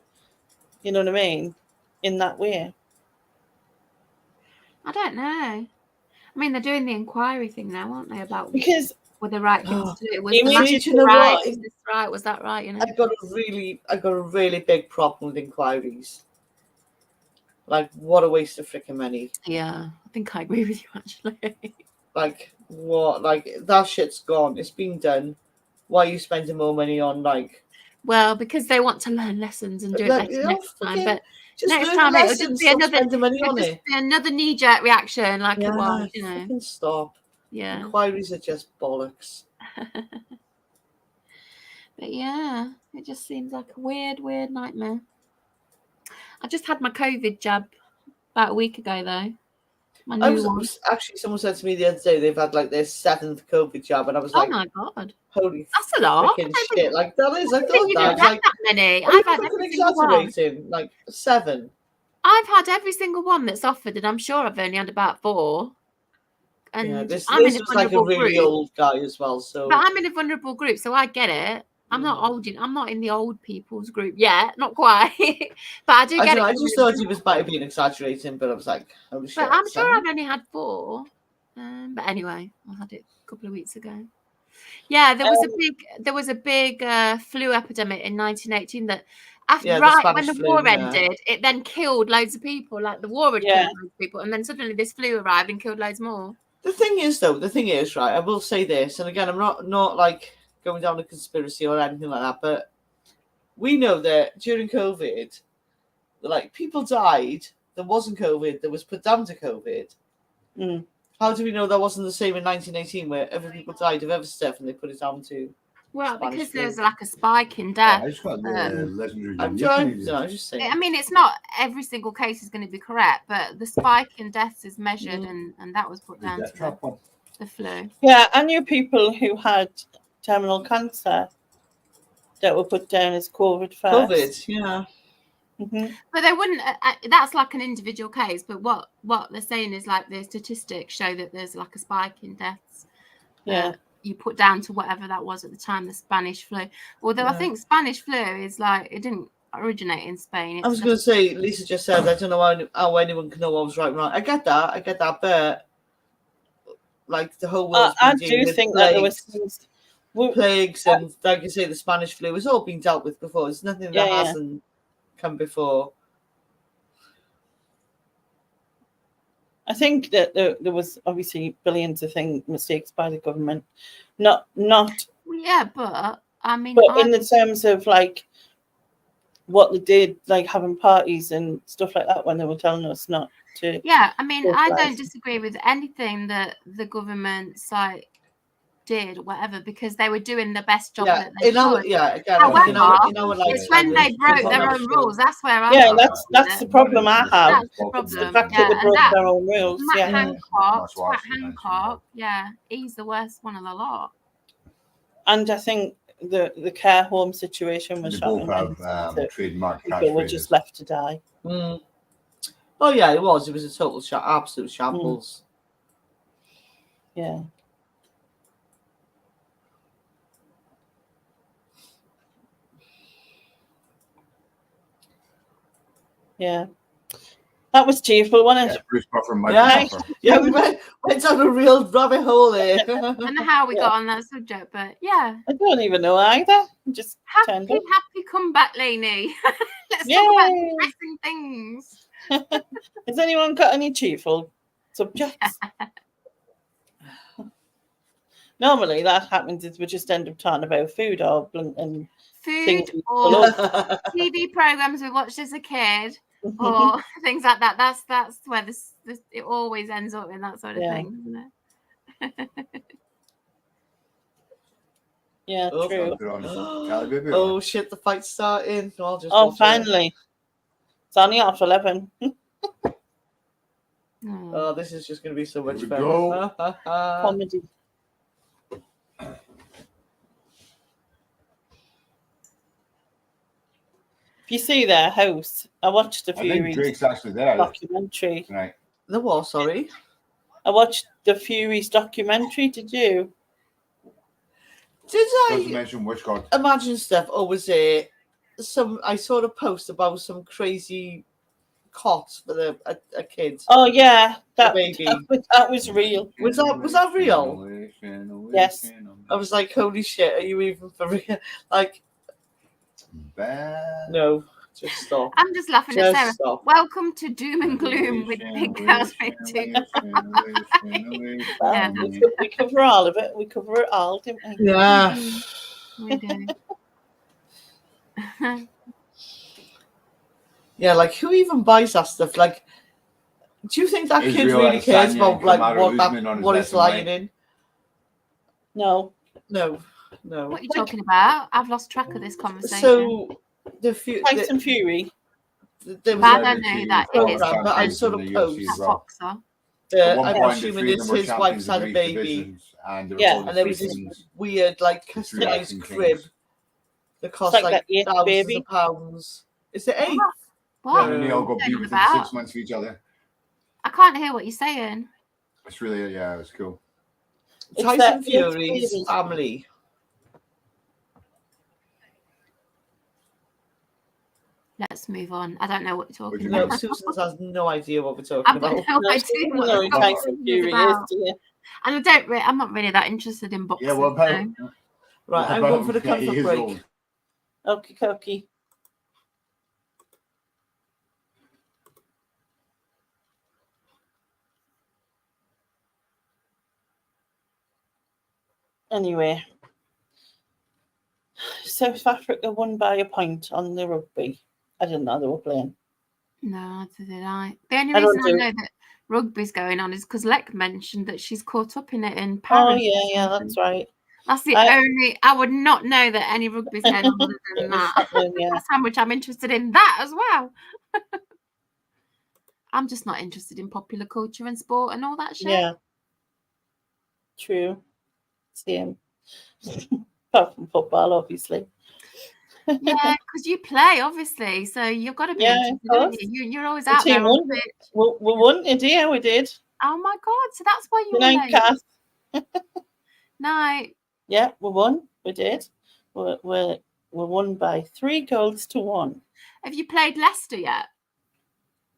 You know what I mean? In that way. I don't know. I mean, they're doing the inquiry thing now, aren't they? About because were the right things to do. It was you know right? what? Was this right? Was that right? I got a really big problem with inquiries. Like, what a waste of freaking money. Yeah, I think I agree with you actually. Like, what? Like, that shit's gone. It's been done. Why are you spending more money on, like... Well, because they want to learn lessons and do it better next time. But just next time it'll just be another knee-jerk reaction, like it was, Fucking stop. Yeah. Inquiries are just bollocks. But yeah, it just seems like a weird nightmare. I just had my COVID jab about a week ago, though. Actually, someone said to me the other day they've had like their 7th COVID jab, and I was like, "Oh my god, holy, that's a lot!" Shit, like that is. I thought that like that many. I've had every single one. Like 7. I've had every single one that's offered, and I'm sure I've only had about 4. And yeah, this was like a really old guy as well. So, but I'm in a vulnerable group, so I get it. I'm not old. I'm not in the old people's group yet, not quite. But I do get it. I just thought he was might have been exaggerating, but I was like, oh shit. But I'm sure I've only had 4. But anyway, I had it a couple of weeks ago. Yeah, there was a big flu epidemic in 1918 that after when the war ended, it then killed loads of people. Like the war had killed loads of people, and then suddenly this flu arrived and killed loads more. The thing is, right, I will say this, and again, I'm not like going down a conspiracy or anything like that, but we know that during COVID, like people died that wasn't COVID, that was put down to COVID. Mm. How do we know that wasn't the same in 1918, where other people died of other stuff and they put it down to? Well, because there's like a spike in death. I just got the legendary. I'm just saying. I mean, it's not every single case is going to be correct, but the spike in deaths is measured, and that was put down to the flu. Yeah, I knew people who had terminal cancer that were put down as COVID first. COVID, yeah. Mm-hmm. But they wouldn't. That's like an individual case. But what they're saying is like the statistics show that there's like a spike in deaths. Yeah. You put down to whatever that was at the time, the Spanish flu. Although I think Spanish flu is like it didn't originate in Spain. I was going to say, Lisa just said, I don't know how anyone can know what was right and wrong. I get that, but like the whole world. I do think that there was plagues and, like you say, the Spanish flu has all been dealt with before. There's nothing that hasn't come before. I think that there was obviously billions of mistakes by the government, not. Yeah, but I mean, but in the terms of like what they did, like having parties and stuff like that when they were telling us not to. Yeah, I mean, I don't disagree with anything that the government's like did or whatever, because they were doing the best job that they could. However, it's when they broke their own rules. That's where I. Yeah, that's the problem I have. That's the problem. The fact that they broke their own rules. Matt Hancock, he's the worst one of the lot. And I think the care home situation was shocking. People were just left to die. Mm. Oh yeah, it was. It was a total absolute shambles. Yeah. Yeah, that was cheerful, wasn't it? Yeah, we went down a real rabbit hole here. I don't know how we got on that subject, but yeah. I don't even know either. Just happy comeback, Lainey. Let's talk about depressing things. Has anyone got any cheerful subjects? Normally, that happens is we just end up talking about food or and food or TV programs we watched as a kid, or things like that. That's where this it always ends up in that sort of thing, isn't it? Yeah, true. Oh shit! The fight's starting. So I'll just finally, it's only after 11. Oh, this is just going to be so much fun. Comedy. If you see their house, I watched the Fury Drake's actually there documentary. Tonight. The what? Sorry, I watched the Fury's documentary. Did you? Did I Doesn't mention which god. Imagine stuff, or was it some? I saw a post about some crazy cot for a kid. Oh yeah, that baby. That was real. Was that real? Yes. I was like, holy shit! Are you even for real? Like, no. Just stop. I'm just laughing at Sarah. Stop. Welcome to Doom and Gloom with Big Girls Big Two. Yeah, we cover all of it. We cover it all, didn't we? Yeah. We do. Yeah, like who even buys that stuff? Like, do you think that kid really cares about like what he's lying in? No. What are you talking about? I've lost track of this conversation. So the Tyson Fury. I don't know that is. But I sort of post. I'm assuming it's his wife's had a baby. And there was this weird, like, customized crib that cost like thousands of pounds. Is it 8? What? And they all got beat within 6 months of each other. I can't hear what you're saying. It's really, it's cool. Tyson Fury's family. Let's move on. I don't know what you're talking about. Susan has no idea what we're talking about. I've got no idea what Tyson Fury is. And I'm not really that interested in boxing. Yeah, well, right, I'm going for the comfort break. Okie dokie. Anyway, South Africa won by a point on the rugby. I didn't know they were playing. No, did I? The only reason I know that rugby's going on is because Lek mentioned that she's caught up in it in Paris. Oh, yeah, that's right. That's the only... I would not know that any rugby's going on other than that. That's how much I'm interested in that as well. I'm just not interested in popular culture and sport and all that shit. Yeah. True. Same. Apart from football, obviously. Yeah, because you play, obviously, so you've got to be interested. You're always out there on the pitch. We won it, yeah, we did. Oh my god! So that's why you won. Night. Yeah, we won. We did. We won by 3-1. Have you played Leicester yet?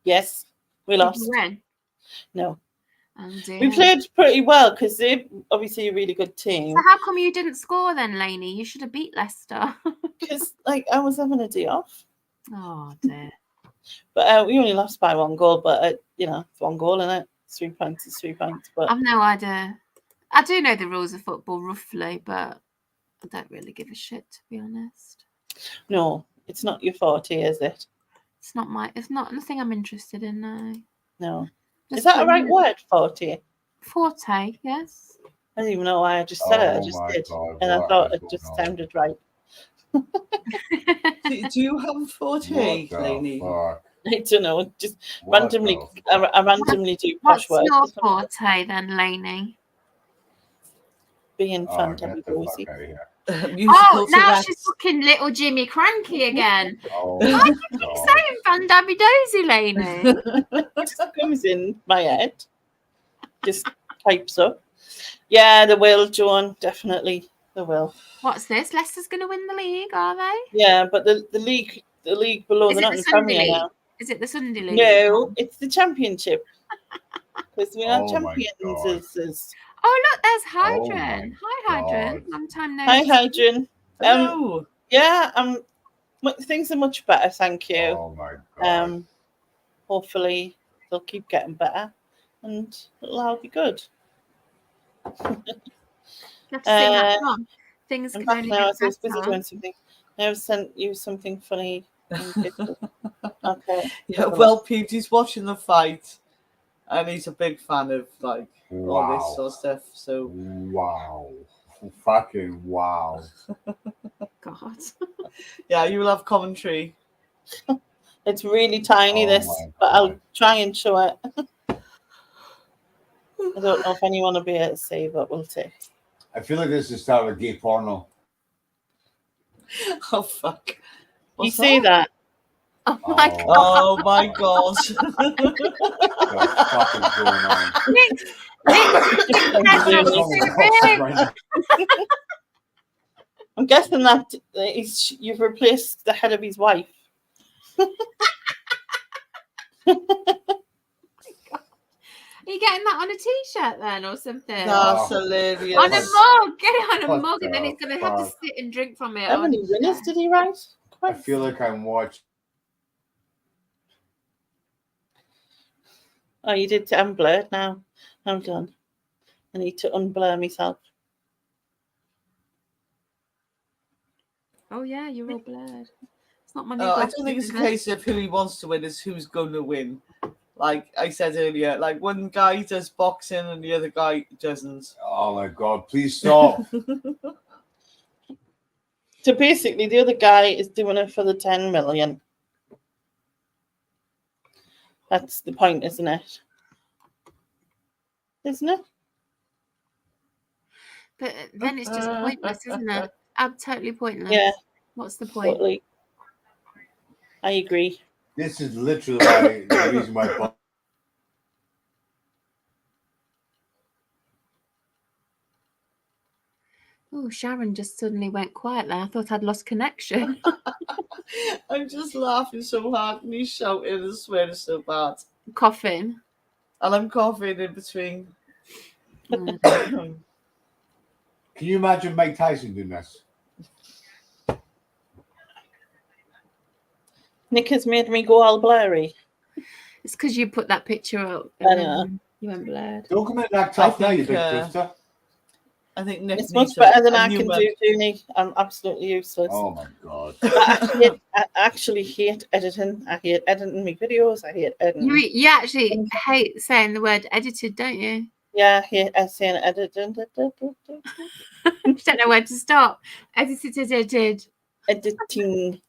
Yes, we lost. Did you win? No. Oh, dear. We played pretty well because they're obviously a really good team. So how come you didn't score then, Lainey? You should have beat Leicester. Because I was having a day off. Oh dear. But we only lost by 1 goal. But it's 1 goal, isn't it? 3 points is 3 points. But I've no idea. I do know the rules of football roughly, but I don't really give a shit, to be honest. No, it's not your forte, is it? It's not nothing I'm interested in now. No. Is that a right word, forte? Forte, yes. I don't even know why I just said it. I just did. And I thought it just sounded right. Do you have a forte, Lainey? I don't know. Just randomly, I randomly do posh words. What's your forte then, Lainey? Being fantastic. Now she's fucking little Jimmy Cranky again. Why do you keep saying Van Dabby Dozy, Lainey? It just comes in my head. Just types up. Yeah, they will, Joan. Definitely, they will. What's this? Leicester's going to win the league, are they? Yeah, but the league below, they're not in the Premier now. Is it the Sunday League? No, it's the Championship. Because we are champions. Oh, look, there's Hydran. Hi, Hydran. Long time no see. Hi, Hydran. Hello. Yeah, things are much better, thank you. Oh, my God. Hopefully, they'll keep getting better, and it'll all be good. You have to sing that song. Things I'm can back only now. I get was busy doing something. I've sent you something funny. Okay. Yeah, well, Pete, he's watching the fight, and he's a big fan of like all this sort of stuff. So wow, fucking wow. God. Yeah, you will have commentary. It's really tiny, this, but I'll try and show it. I don't know if anyone will be able to see, but we'll see. I feel like this is the start of gay porno. Oh, fuck. You see that? Oh my God. Oh my God. What the fuck is going on? I'm guessing that you've replaced the head of his wife. Are you getting that on a t-shirt then or something? That's hilarious. On a mug. Get it on a mug and then he's going to have to sit and drink from it. How many winners did he write? I feel like I'm watching. Oh, you did to unblur it now. I'm done. I need to unblur myself. Oh, yeah, you're all blurred. It's not my I don't think it's a case of who he wants to win, it's who's going to win. Like I said earlier, like one guy does boxing and the other guy doesn't. Oh my God, please stop. So basically, the other guy is doing it for the 10 million. That's the point, isn't it? Isn't it? But then it's just pointless, isn't it? Totally pointless. Yeah. What's the point? Totally. I agree. This is literally the reason why. Oh, Sharon just suddenly went quiet there. I thought I'd lost connection. I'm just laughing so hard and he's shouting and swearing so bad. Coughing. And I'm coughing in between. Can you imagine Mike Tyson doing this? Nick has made me go all blurry. It's because you put that picture up. I know. You went blurred. Don't come in that tough now, you big drifter. I think Nick it's much better than I can do, Junie. I'm absolutely useless. Oh my God. But I actually hate editing. I hate editing my videos. I hate editing. You actually hate saying the word edited, don't you? Yeah, I hate saying editing. You don't know where to stop. Edited. Editing.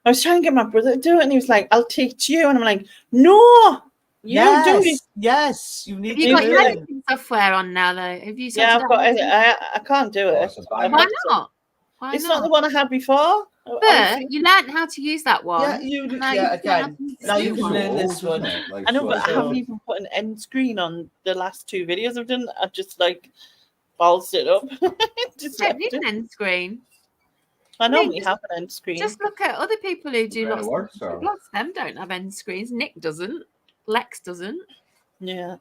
I was trying to get my brother to do it, and he was like, "I'll teach you," and I'm like, "No, you do it." Yes, you need. Have you got your editing software on now, though? Have you? Yeah, I've got. I can't do it. Why not? It's not the one I had before. But you learned how to use that one. Yeah, again. Now you can learn this one. I know, but I haven't even put an end screen on the last 2 videos I've done. I've just like balls it up. Just don't need an end screen. I normally have an end screen. Just look at other people who do lots of them don't have end screens. Nick doesn't. Lex doesn't. Yeah.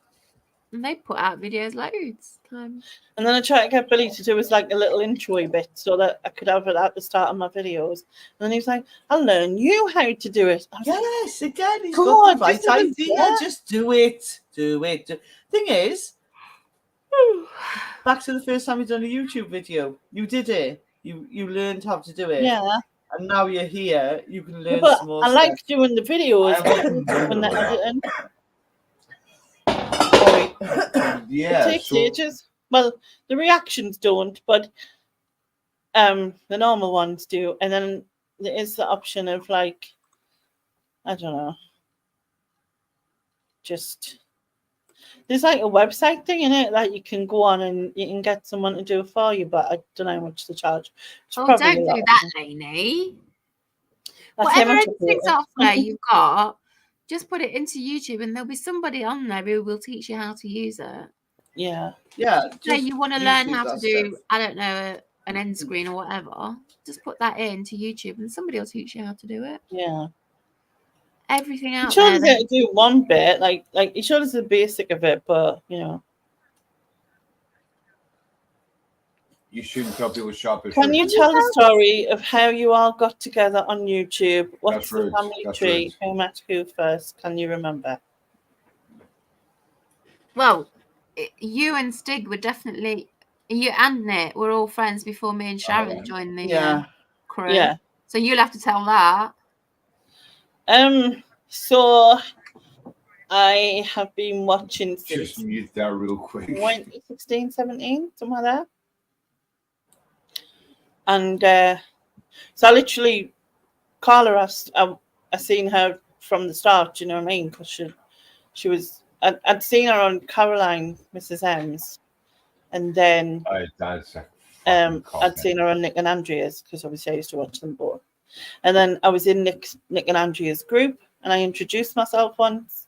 And they put out videos loads of times. And then I tried to get Billy to do like a little intro bit so that I could have it at the start of my videos. And then he's like, "I'll learn you how to do it." Yes, again, he's got the right idea. Just do it. Do it. Thing is, back to the first time you done a YouTube video. You did it. You learned how to do it. Yeah. And now you're here. You can learn some more I stuff. like doing the videos when they're editing. Yeah. It takes ages. Well, the reactions don't, but the normal ones do. And then there is the option of like, I don't know, just there's like a website thing in it that you can go on and you can get someone to do it for you, but I don't know how much to charge. Oh, don't do that, Lainey. Whatever editing software you've got, just put it into YouTube and there'll be somebody on there who will teach you how to use it. Yeah. Yeah. So you want to learn how to do, I don't know, an end screen or whatever, just put that into YouTube and somebody will teach you how to do it. Yeah. Everything out he showed there. us how to do one bit, like he showed us the basic of it, but you know. You shouldn't tell people shopping. Can you tell the story of how you all got together on YouTube? What's the family tree? Who met who first? Can you remember? Well, you and Stig were definitely You and Nick were all friends before me and Sharon joined the crew. Yeah. So you'll have to tell that. So I have been watching since Just mute that real quick. 2016, 17, something like that. And so I literally, Carla, I seen her from the start, you know what I mean? Because she was, I'd seen her on Caroline, Mrs. M's. And then I'd seen her on Nick and Andrea's, because obviously I used to watch them both. And then I was in Nick and Andrea's group, and I introduced myself once,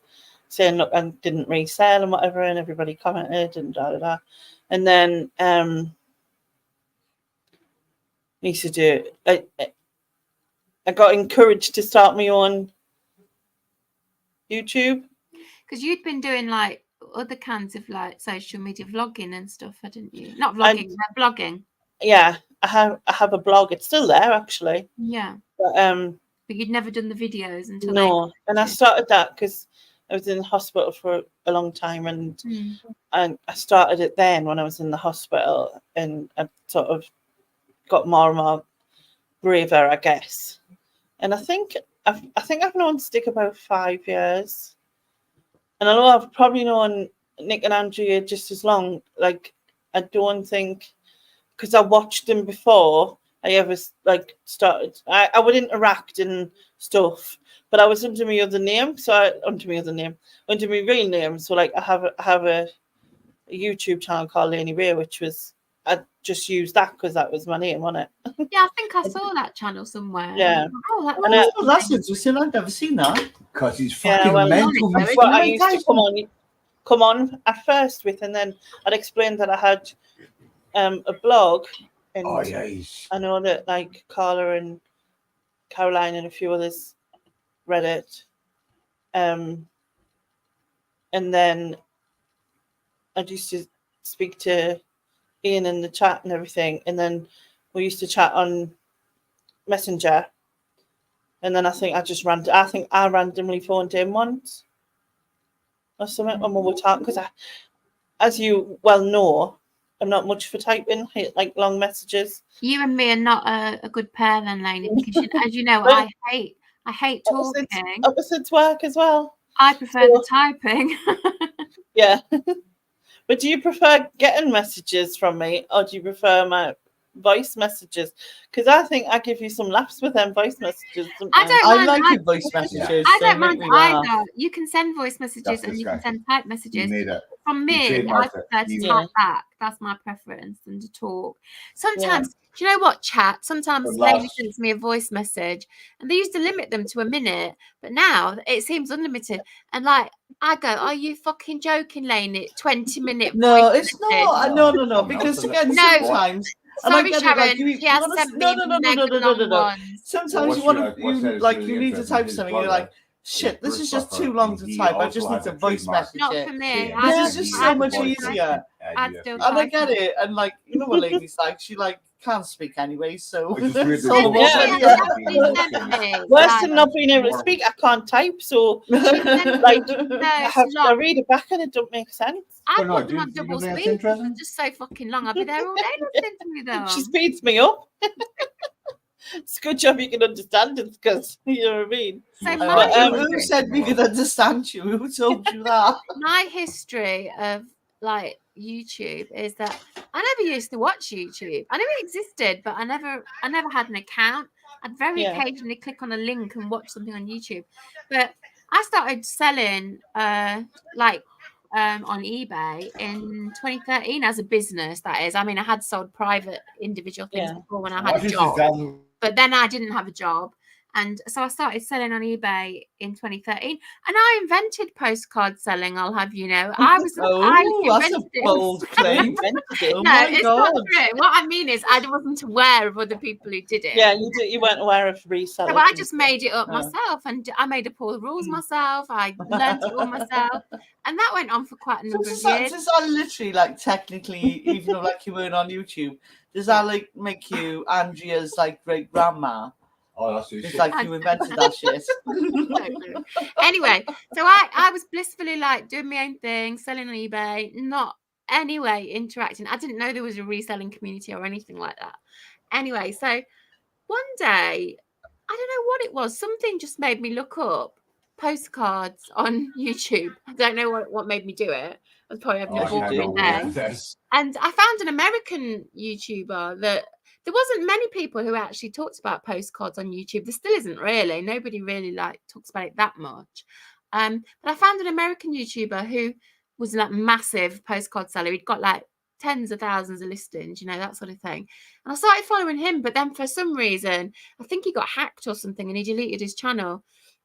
saying, look, I didn't resell and whatever, and everybody commented and da. And then I used to do, I got encouraged to start my own YouTube. Because you'd been doing like other kinds of like social media vlogging and stuff, hadn't you? Not vlogging, blogging. Yeah, I have a blog. It's still there actually. Yeah. But you'd never done the videos until no. And I started that because I was in the hospital for a long time, and I started it then when I was in the hospital, and I sort of got more and more braver, I guess. And I think I've known Stick about 5 years. And although I've probably known Nick and Andrea just as long, like, I don't think, because I watched them before I ever, like, started. I would interact and stuff, but I was under my other name. Under my real name. So, like, I have a YouTube channel called Laney Ray, which was, I just used that because that was my name on it. Yeah, I think I saw that channel somewhere. Yeah. That's interesting. I've never seen that. Because he's fucking mental. That's what I used to come on at first with, and then I'd explained that I had a blog, and I know that like Carla and Caroline and a few others read it, and then I used to speak to Ian in the chat and everything, and then we used to chat on Messenger, and then I think I randomly phoned him once or something when we were talking, because as you well know, I'm not much for typing like long messages. You and me are not a good pair then, Lainey, because as you know, I hate talking. Opposites work as well. I prefer the typing. Yeah. But do you prefer getting messages from me, or do you prefer my voice messages? Because I think I give you some laughs with them voice messages. I like your voice messages. I don't mind either. You can send voice messages and you can send type messages. From me, I prefer to type back. That's my preference than to talk. Sometimes, do you know what, chat? Sometimes Lainey sends me a voice message, and they used to limit them to a minute, but now it seems unlimited. And like, I go, are you fucking joking, Lainey? 20-minute. No, it's not. No. Because again, sometimes. Sorry, Sharon. He has sent me no. Sometimes you need to type something. You're like, shit, this is just too long to type. I just need to voice message it. Not for me. This is just so much easier. And I get it. And like, you know what Lainey's like? She like can't speak anyway, so worse than not being able to speak, I can't type, so like I have to read it back and it don't make sense. I put them on double speed. It's just so fucking long. I'll be there all day listening to me though. She speeds me up. It's a good job you can understand it, because you know what I mean. So who said we could understand you? Who told you that? My history of like YouTube is that I never used to watch YouTube. I knew it existed, but I never had an account. I'd very occasionally click on a link and watch something on YouTube. But I started selling on eBay in 2013 as a business, that is. I mean, I had sold private individual things before when I had a job, but then I didn't have a job. And so I started selling on eBay in 2013, and I invented postcard selling. I'll have you know, I was. That's a bold claim. No, it's not true. What I mean is, I wasn't aware of other people who did it. Yeah, you weren't aware of reselling. So I just made it up myself, and I made up all the rules myself. I learned it all myself, and that went on for quite a number of years. Does that literally, like, technically, even though like you weren't on YouTube, does that like make you Andrea's like great grandma? Oh, that's it's like you invented that shit. Anyway, so I was blissfully like doing my own thing, selling on eBay, not any way interacting. I didn't know there was a reselling community or anything like that. Anyway, so one day, I don't know what it was. Something just made me look up postcards on YouTube. I don't know what made me do it. I was probably having a boring day. And I found an American YouTuber that there wasn't many people who actually talked about postcards on YouTube. There still isn't really. Nobody really talks about it that much. But I found an American YouTuber who was like massive postcard seller. He'd got like tens of thousands of listings, that sort of thing. And I started following him, but then for some reason, I think he got hacked or something and he deleted his channel.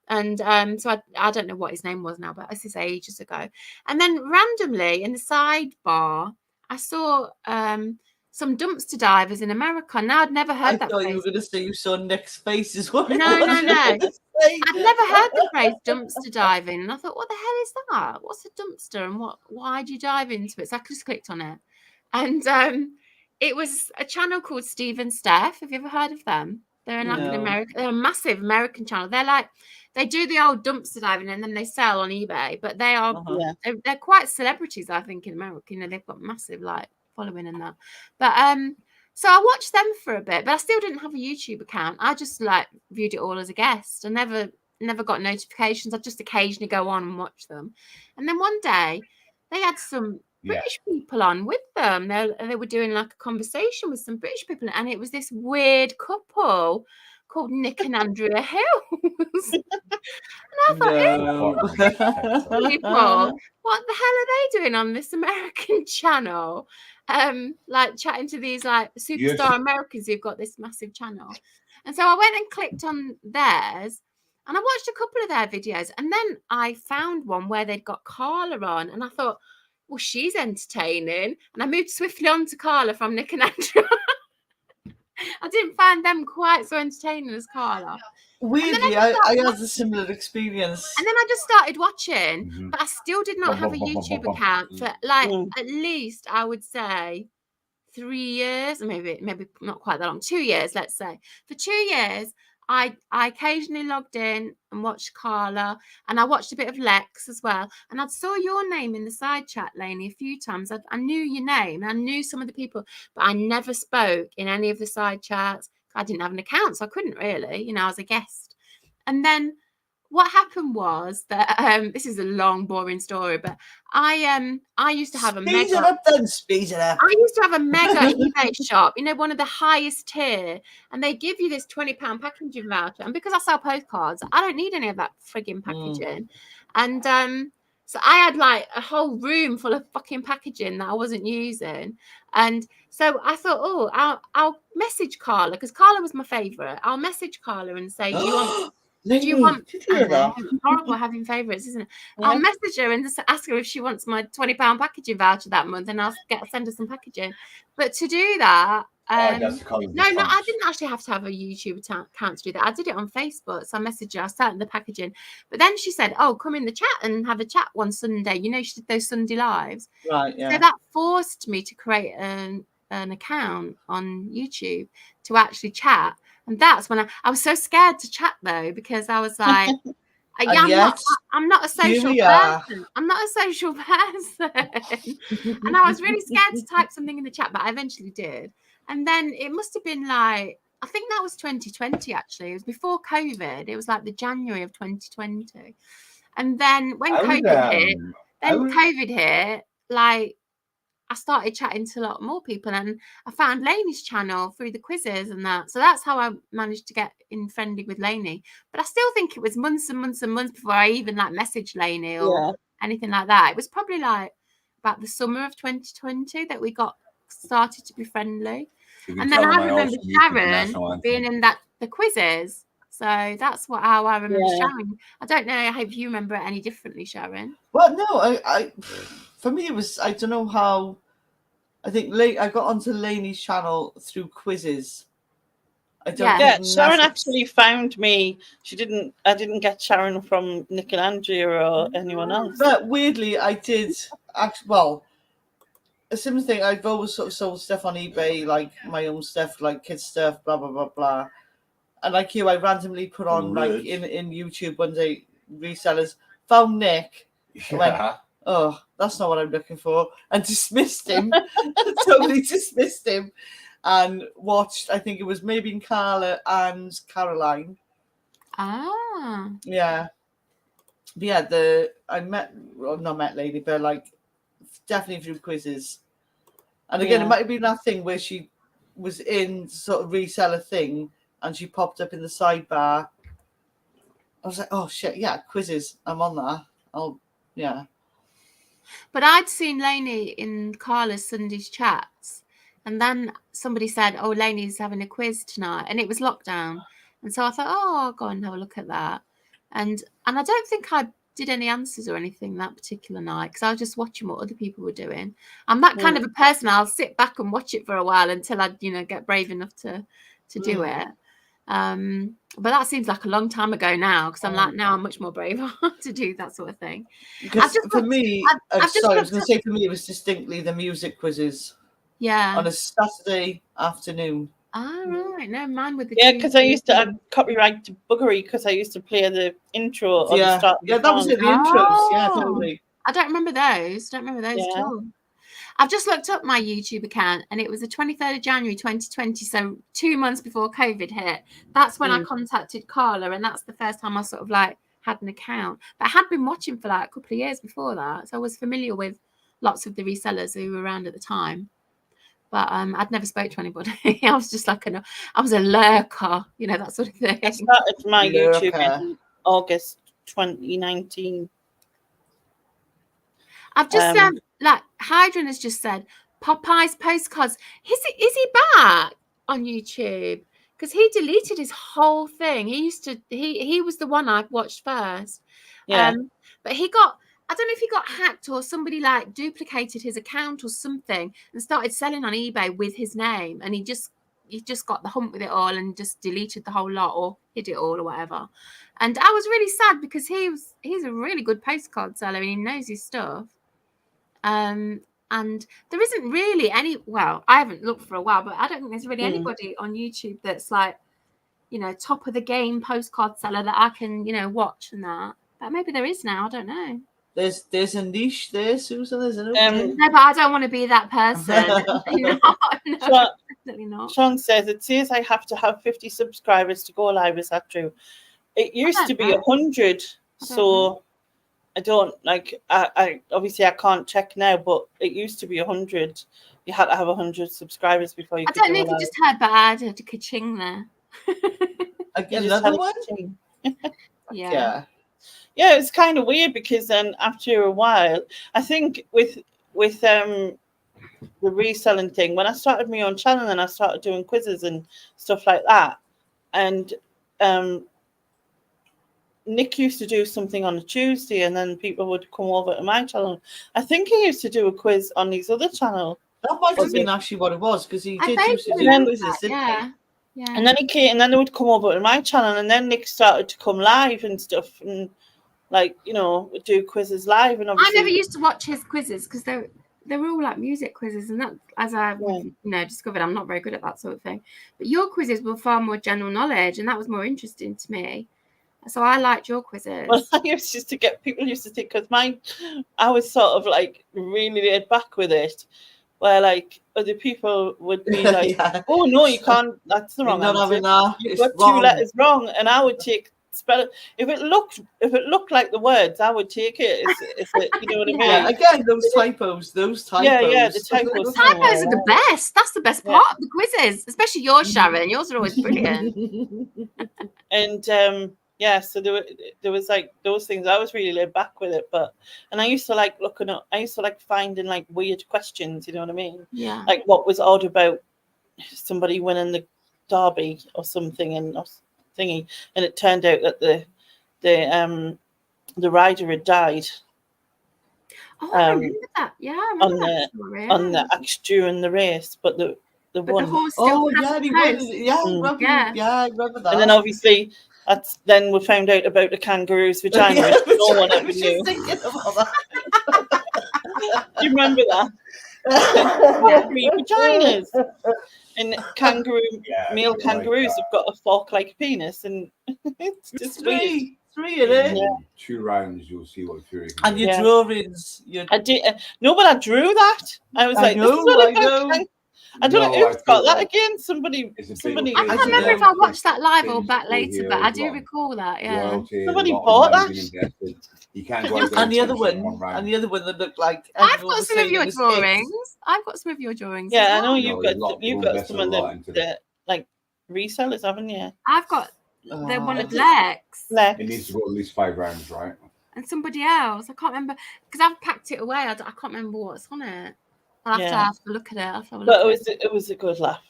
And so I don't know what his name was now, but this is ages ago. And then randomly in the sidebar, I saw some dumpster divers in America. Now I'd never heard that I thought phrase. you were going to say you saw Nick's face as well. No. I'd never heard the phrase dumpster diving. And I thought, what the hell is that? What's a dumpster and why do you dive into it? So I just clicked on it. And it was a channel called Steve and Steph. Have you ever heard of them? They're in an American, they're a massive American channel. They're they do the old dumpster diving and then they sell on eBay, but they are they're quite celebrities, I think, in America. They've got massive following and that. But so I watched them for a bit, but I still didn't have a YouTube account. I just viewed it all as a guest. I never got notifications. I just occasionally go on and watch them. And then one day they had some British people on with them. They were doing a conversation with some British people, and it was this weird couple called Nick and Andrea Hills. And I thought, people, what the hell are they doing on this American channel? Chatting to these superstar Americans who've got this massive channel. And so I went and clicked on theirs and I watched a couple of their videos, and then I found one where they'd got Carla on, and I thought, well, she's entertaining. And I moved swiftly on to Carla from Nick and Andrew. I didn't find them quite so entertaining as Carla. Weirdly, I had a similar experience. And then I just started watching, but I still did not have a YouTube account for at least, I would say, 3 years, maybe not quite that long, 2 years, let's say. For 2 years, I occasionally logged in and watched Carla, and I watched a bit of Lex as well. And I saw your name in the side chat, Lainey, a few times. I knew your name. I knew some of the people, but I never spoke in any of the side chats. I didn't have an account, so I couldn't really, I was a guest. And then what happened was that this is a long, boring story, but I used to have Speed it up. I used to have a mega eBay shop, one of the highest tier, and they give you this £20 packaging voucher. And because I sell postcards, I don't need any of that frigging packaging. And so I had a whole room full of fucking packaging that I wasn't using. And so I thought, I'll message Carla, because Carla was my favourite. I'll message Carla and say, do you want horrible having favourites, isn't it? Yeah. I'll message her and just ask her if she wants my £20 packaging voucher that month, and I'll send her some packaging. But to do that, I didn't actually have to have a YouTube account to do that. I did it on Facebook, so I messaged her. I started the packaging, but then she said, "Oh, come in the chat and have a chat one Sunday." She did those Sunday lives, right? Yeah. So that forced me to create an account on YouTube to actually chat. And that's when I was so scared to chat, though, because I was like, I'm not a social person. I'm not a social person. And I was really scared to type something in the chat, but I eventually did. And then it must have been I think that was 2020, actually. It was before COVID. It was the January of 2020. And then when COVID hit, I started chatting to a lot more people, and I found Lainey's channel through the quizzes and that. So that's how I managed to get friendly with Lainey. But I still think it was months and months and months before I even messaged Lainey or anything like that. It was probably about the summer of 2020 that we got started to be friendly. And then I remember Sharon being in the quizzes. So that's how I remember Sharon. I don't know. I hope you remember it any differently, Sharon. Well, no, for me it was, I don't know how. I think I got onto Lainey's channel through quizzes. Sharon actually found me. I didn't get Sharon from Nick and Andrea or anyone else. But weirdly, I did. Well, a similar thing. I've always sort of sold stuff on eBay, my own stuff, kids stuff, blah blah blah blah. And I randomly put on in YouTube one day, resellers found Nick. Yeah. oh, that's not what I'm looking for, and dismissed him. Totally dismissed him, and watched, I think it was maybe Carla and Caroline. Ah. Yeah. But yeah, not met lady, but like definitely through quizzes. And again, it might have been that thing where she was in sort of reseller thing and she popped up in the sidebar. I was like, oh shit, yeah, quizzes. I'm on that. Yeah. But I'd seen Lainey in Carla's Sunday's chats, and then somebody said, oh, Lainey's having a quiz tonight, and it was lockdown. And so I thought, oh, I'll go and have a look at that. And I don't think I did any answers or anything that particular night, because I was just watching what other people were doing. I'm that kind of a person. I'll sit back and watch it for a while until I, get brave enough to do it. But that seems like a long time ago now, because I'm like, now I'm much more brave to do that sort of thing. Because for me, I was going to say, for me, it was distinctly the music quizzes. Yeah. On a Saturday afternoon. Ah, right. No, mine with the because I used to have copyright buggery because I used to play the intro on the start. Yeah, that was it, the intros. Yeah, totally. I don't remember those. At all. I've just looked up my YouTube account, and it was the 23rd of January 2020, so 2 months before COVID hit. That's when I contacted Carla, and that's the first time I sort of like had an account. But I had been watching for like a couple of years before that, so I was familiar with lots of the resellers who were around at the time. But I'd never spoke to anybody. I was just like I was a lurker, that sort of thing. I started my YouTube in August 2019. I've just like Hydron has just said Popeye's postcards. Is he back on YouTube? Because he deleted his whole thing. He was the one I watched first. Yeah. But I don't know if he got hacked or somebody like duplicated his account or something and started selling on eBay with his name, and he just got the hump with it all and just deleted the whole lot or hid it all or whatever. And I was really sad because he's a really good postcard seller and he knows his stuff. And there isn't really I haven't looked for a while, but I don't think there's really anybody on YouTube that's like, top of the game postcard seller that I can, watch and that. But maybe there is now. I don't know. There's a niche there, Susan. There's an no, but I don't want to be that person. No, definitely not. Sean says it says I have to have 50 subscribers to go live. Is that true? It used to be 100, so I don't like. I obviously I can't check now, but it used to be 100. You had to have 100 subscribers before you. I don't know if you just heard, but I had a ka-ching there. Another one. Yeah. Yeah, it's kind of weird because then after a while, I think with the reselling thing, when I started my own channel and I started doing quizzes and stuff like that, and Nick used to do something on a Tuesday, and then people would come over to my channel. I think he used to do a quiz on his other channel. That might have been actually what it was, because he did used to do quizzes, didn't he? Yeah. And then they would come over to my channel, and then Nick started to come live and stuff, and do quizzes live. And obviously, I never used to watch his quizzes because they were all like music quizzes, and that, as I've discovered, I'm not very good at that sort of thing. But your quizzes were far more general knowledge, and that was more interesting to me. So I liked your quizzes. Well, I used to get people used to think because I was sort of like really laid back with it, where like other people would be like, "Oh no, you can't. That's the wrong answer. You've got 2 letters wrong." And I would spell it. If it looked like the words, I would take it. You know what I mean? Yeah. Again, those typos. Yeah, the typos. Typos are the best. That's the best part of the quizzes, especially yours, Sharon. Yours are always brilliant. And so there was like those things. I was really laid back with it, and I used to like finding like weird questions. You know what I mean? Yeah. Like what was odd about somebody winning the derby or something and thingy, and it turned out that the rider had died. Oh, I remember that. Yeah, I remember that story. On the during the race, but the one. The horse still I remember that. And then obviously. Then we found out about the kangaroo's vagina. No one ever knew. Do you remember that? 3 vaginas. And male kangaroos have got a fork like a penis, and it's just weird. 3 in it. In 2 rounds, you'll see what Fury can And do. your drawings. I did. No, but I drew that. I was like, this is really good. I don't know who's got that again. Somebody. I can't remember if I watched that live or back later, but I do recall that. Yeah. Royalty, Somebody bought that. You can't go out there And the other one that looked like I've got some of your drawings. I've got some of your drawings. Yeah, I know you've got some of the like resellers, haven't you? I've got the one of Lex. It needs to go at least 5 rounds, right? And somebody else. I can't remember because I've packed it away. I can't remember what's on it. I'll have to look at it. But it was a good laugh.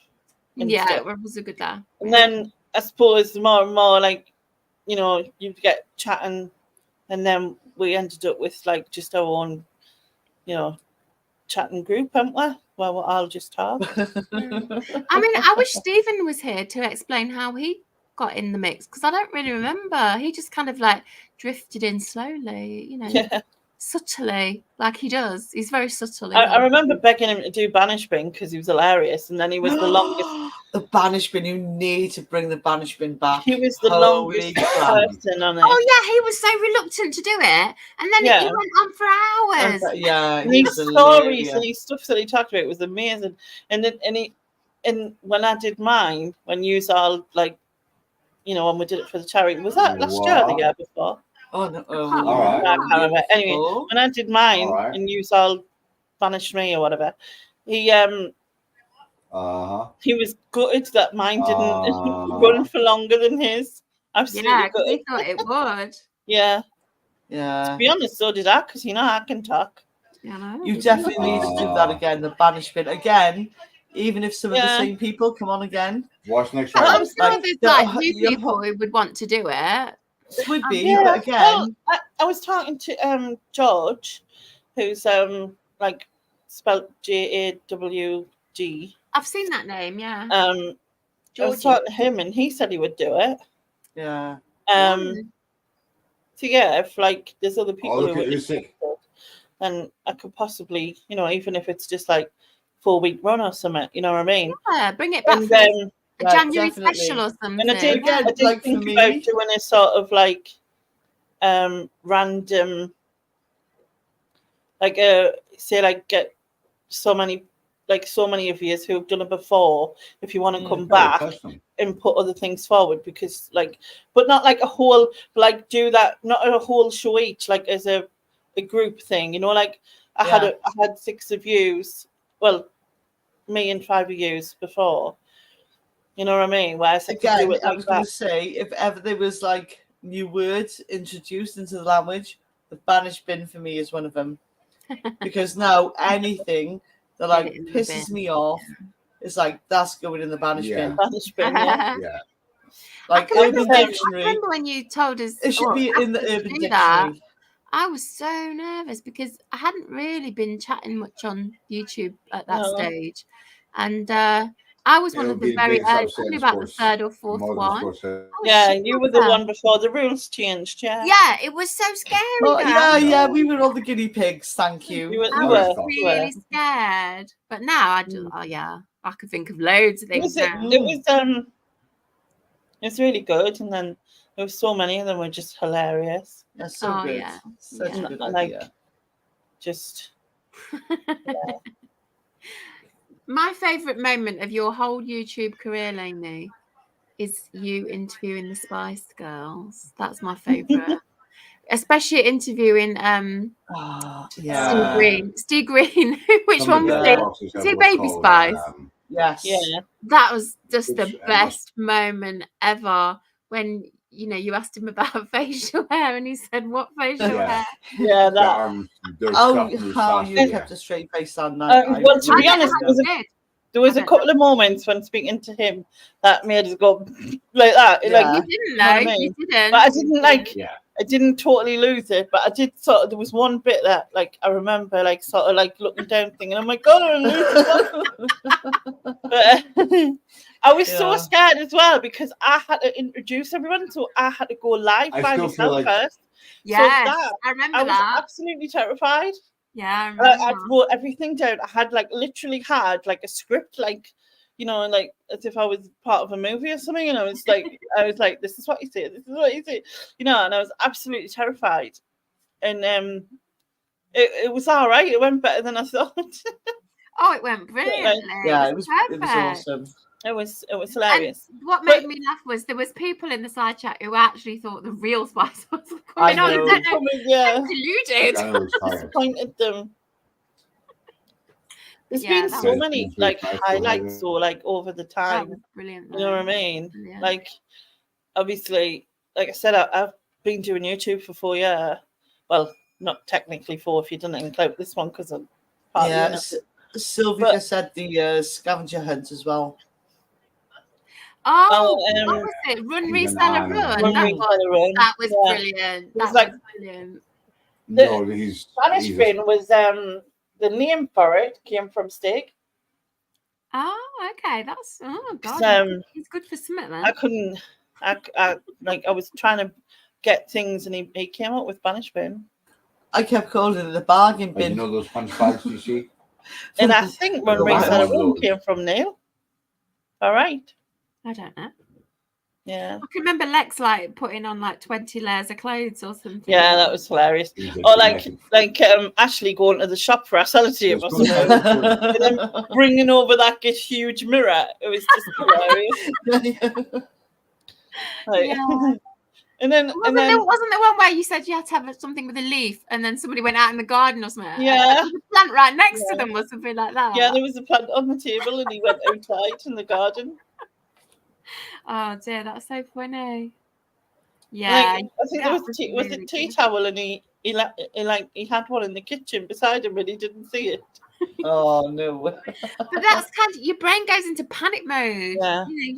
Yeah, it was a good laugh. And then I suppose more and more like, you know, you get chatting, and then we ended up with like just our own, you know, chatting group, haven't we? Well, we'll all just talk. I mean, I wish Stephen was here to explain how he got in the mix because I don't really remember. He just kind of like drifted in slowly, you know, subtly, like he does. He's very subtle. I remember begging him to do Banish Bin because he was hilarious, and then he was the longest. The Banish Bin, you need to bring the Banish Bin back. He was the longest person on it. Oh yeah, he was so reluctant to do it, and then he went on for hours. And his stories and his stuff that he talked about was amazing. And when I did mine, when you all like, you know, when we did it for the charity, was that last year or the year before? Oh no! All right. I can't remember. Anyway, when I did mine and you all banished me or whatever, he was gutted that mine didn't run for longer than his. Absolutely gutted. He thought it would. Yeah. To be honest, so did I, because you know I can talk. You definitely need to do that again. The Banish Bin again, even if some of the same people come on again. Watch next round. I'm sure there's like new people who would want to do it. It would be, but again, I was talking to George, who's like spelled JAWG. I've seen that name, yeah. I was talking to him, and he said he would do it. Yeah. So yeah, if like there's other people who would, then I could possibly, you know, even if it's just like 4-week run or something, you know what I mean? Yeah, bring it back. And then a January special or something. And I did like think about doing a sort of like random, like say like get so many of you who have done it before, if you want to come back and put other things forward, because like, but not like a whole, like do that, not a whole show each, like as a group thing, you know, like I had 6 of yous, well, me and 5 of yous before. You know what I mean? Where I said again, do it I was going to say, if ever there was like new words introduced into the language, the Banish Bin for me is one of them. Because now anything that like pisses me off is like, that's going in the Banish Bin. Banish Bin, yeah. Like Urban Dictionary. I remember when you told us it should be in the Urban Dictionary. I was so nervous because I hadn't really been chatting much on YouTube at that stage, and I was one of the very early, probably about the 3rd or 4th one. Yeah, you were the one before the rules changed. Yeah, it was so scary. We were all the guinea pigs. Thank you. I was really scared, but now I do. I could think of loads of things. It's really good, and then there was so many of them were just hilarious. That's so good. Yeah. Such a good idea. Just. My favourite moment of your whole YouTube career, Lainey, is you interviewing the Spice Girls. That's my favourite. Especially interviewing Steve Green. Which one was it? Was it Baby Spice? Yes. Yeah. That was just the best moment ever when you asked him about facial hair and he said, what facial hair? Yeah, that. How you kept a straight face on that. Well, to be honest, there was a couple of moments when speaking to him that made us go like that. Like, you didn't know. You didn't. But I didn't I didn't totally lose it, but I did sort of, there was one bit that like I remember like sort of like looking down thinking, oh my God, I'm but I was so scared as well because I had to introduce everyone, so I had to go live by myself first. Yeah, so I remember I was absolutely terrified. Yeah, I wrote everything down. I had like literally had like a script, like you know, like as if I was part of a movie or something. And I was like, this is what you say, this is what you say, you know. And I was absolutely terrified. And it was all right. It went better than I thought. Oh, it went brilliantly. Yeah, it was awesome. It was hilarious. And what made me laugh was there was people in the side chat who actually thought the real Spice was coming on. Deluded. Disappointed them. There's been so many like highlights or like over the time. That was brilliant. You know what I mean? Yeah. Like obviously, like I said, I've been doing YouTube for 4 years. Well, not technically 4 if you didn't include this one because I'm part of it. Sylvia said the scavenger hunt as well. What was it? Run Reseller Run. That was brilliant. That was brilliant. The Spanish bin was the name for it came from steak. Oh, okay. That's God. He's good for something then. I couldn't. I was trying to get things, and he came up with Spanish bin. I kept calling it the bargain bin. You know those Spanish bags you see? And I think Run Reseller Run came from Neil. All right. I don't know. Yeah. I can remember Lex like putting on like 20 layers of clothes or something. Yeah, that was hilarious. Or like Ashley going to the shop for a sellotape or something, and then bringing over that huge mirror. It was just hilarious. Yeah. And then wasn't there one where you said you had to have something with a leaf, and then somebody went out in the garden or something? Yeah, there was a plant right next to them or something like that. Yeah, there was a plant on the table, and he went outside in the garden. Oh dear, that's so funny. Yeah, I think there was a tea towel, and he had one in the kitchen beside him, but he didn't see it. Oh no! But that's kind of, your brain goes into panic mode. Yeah, you know, you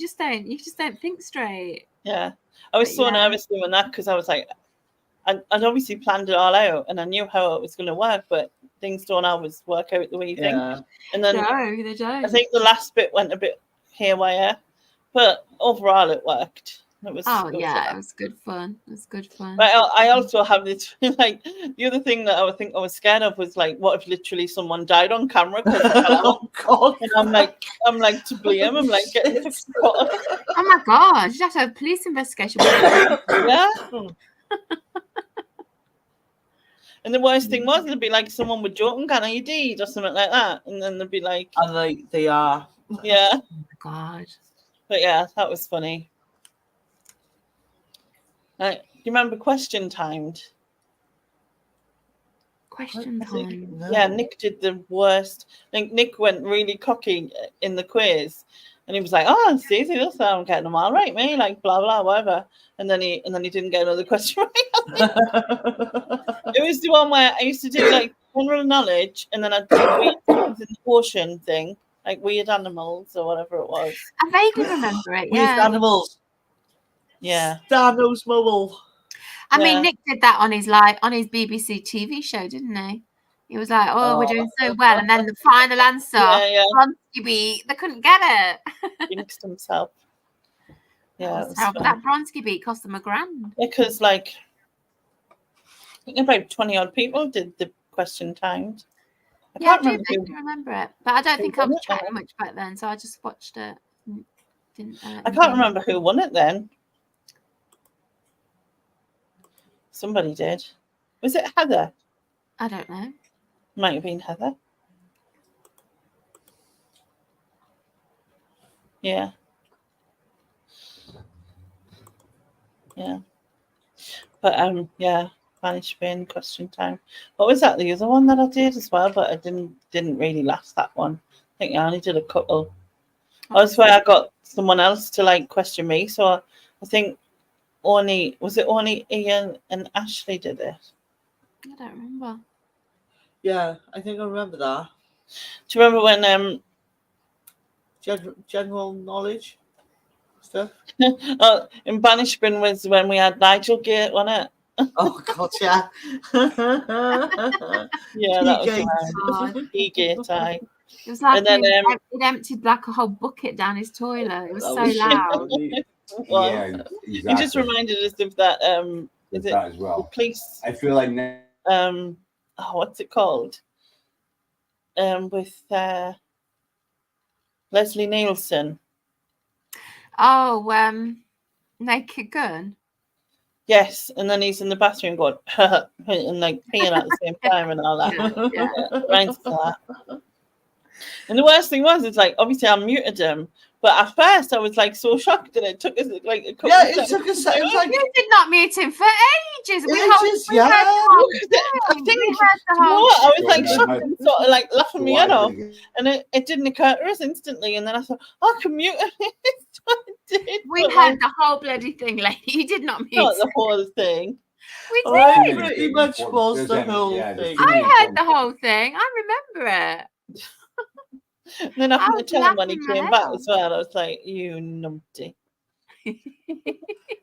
just don't think straight. Yeah, I was so nervous doing that because I was like, I'd obviously planned it all out, and I knew how it was going to work, but things don't always work out the way you think. And then they don't. I think the last bit went a bit haywire, but overall it worked. It was good fun. It was good fun. But I also have this like the other thing that I was scared of was like, what if literally someone died on camera? Oh God! And I'm like to blame. I'm like getting caught. Oh my God! You have to have a police investigation. Yeah. And the worst thing was it'd be like someone would joke, "Can you deed?" or something like that, and then they'd be like, and like they are. Yeah. Oh my God. But yeah, that was funny. Do you remember question timed? Question time. No. Yeah, Nick did the worst. I think Nick went really cocky in the quiz, and he was like, "Oh, it's easy. This I'm getting them all right, me. Like blah blah whatever." And then he didn't get another question right. It was the one where I used to do like general knowledge, and then I'd do weird things in the ocean thing, like weird animals or whatever it was. I vaguely remember it. Weird animals. Yeah. Thanos mobile. I mean, Nick did that on his BBC TV show, didn't he? He was like, "Oh, we're doing so well," and then the final answer, Bronski beat. They couldn't get it. Jinxed himself. Yeah, that Bronski beat cost them $1,000. Because like, I think about 20 odd people did the question timed. I do remember it, but I don't think I was chatting much back then, so I just watched it. I can't remember who won it then. Somebody did. Was it Heather? I don't know. Might have been Heather. Yeah. Yeah. But Spanish bin question time. What was that? The other one that I did as well, but I didn't really last that one. I think I only did a couple. That's why I got someone else to like question me. So I think only Ian and Ashley did it. I don't remember. Yeah, I think I remember that. Do you remember when general knowledge stuff? In Banishment was when we had Nigel Gate on it. Oh God, yeah. Yeah, that was Gate. It was like it emptied like a whole bucket down his toilet. It was so loud. Yeah, exactly. It just reminded us of that. Is it that as well? The police. I feel like what's it called? With the Leslie Nielsen. Oh, Naked Gun. Yes, and then he's in the bathroom going and like peeing at the same time and all that. Yeah. Reminds me of that. And the worst thing was, it's like obviously I muted him, but at first I was like so shocked that it took us like a couple Yeah, of it took us. It was like You did not mute him for ages. We Ages, heard yeah. the whole I thing. think We heard the you know whole what, I was Well, like then shocked I- and sort of like laughing So me I head off, think and it didn't occur to us instantly. And then I thought, I can mute him. So I did, We but, heard like, the whole bloody thing, lady. You did not mute not the him. whole thing. We Oh, I did. pretty much was the whole there's thing. too many I heard important- the whole thing. I remember it. And then I after the was time when he laughing my came head back off. as well, I was like, you numpty.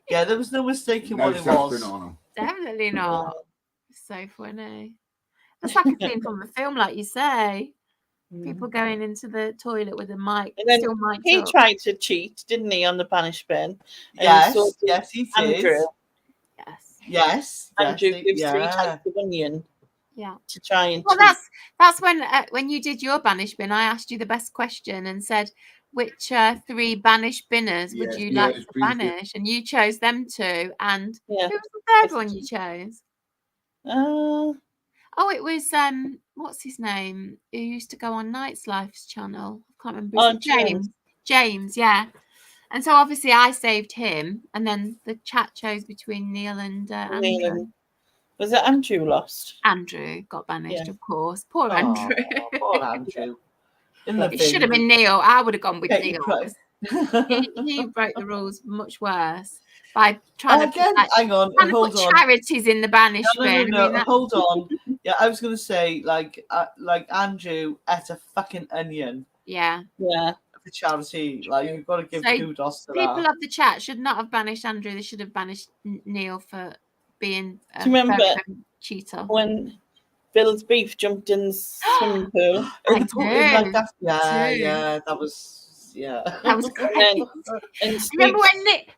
Yeah, there was no mistaking No what it suffering was. on 'em. Definitely not. So funny. That's like a scene from the film, like you say. People going into the toilet with a mic, And then still mic'd he up. tried to cheat, didn't he, on the banish bin? Yes, so did yes, he did. Andrew. Yes. Yes, Andrew yes, gives 3 yeah. types of onion Yeah. to try and Well, cheat. that's when you did your banish bin, I asked you the best question and said, which 3 banish binners would Yes, you yeah, like it's to pretty good. banish? And you chose them 2. And Yeah. who was the 3rd one you chose? Oh, it was what's his name? Who used to go on Night's Life's channel? I can't remember. Oh, James. James, yeah. And so obviously I saved him, and then the chat chose between Neil and Andrew. Was it Andrew lost? Andrew got banished, Yeah. of course. Poor Oh, Andrew. poor Andrew. In the It should have been Neil. I would have gone with Katie Neil. Price. He broke the rules much worse by trying to Again, put, hang on, trying to hold put on. charities in the banish No, bin. no, I mean, that- hold on. Yeah, I was gonna say like Andrew ate a fucking onion yeah. Yeah. for charity. Like you've got to give So kudos to people that. of the chat should not have banished Andrew. They should have banished Neil for being a Do you remember cheater. when Bill's beef jumped in the swimming pool? I In like do. that, yeah, too. yeah, that was That was great. And Remember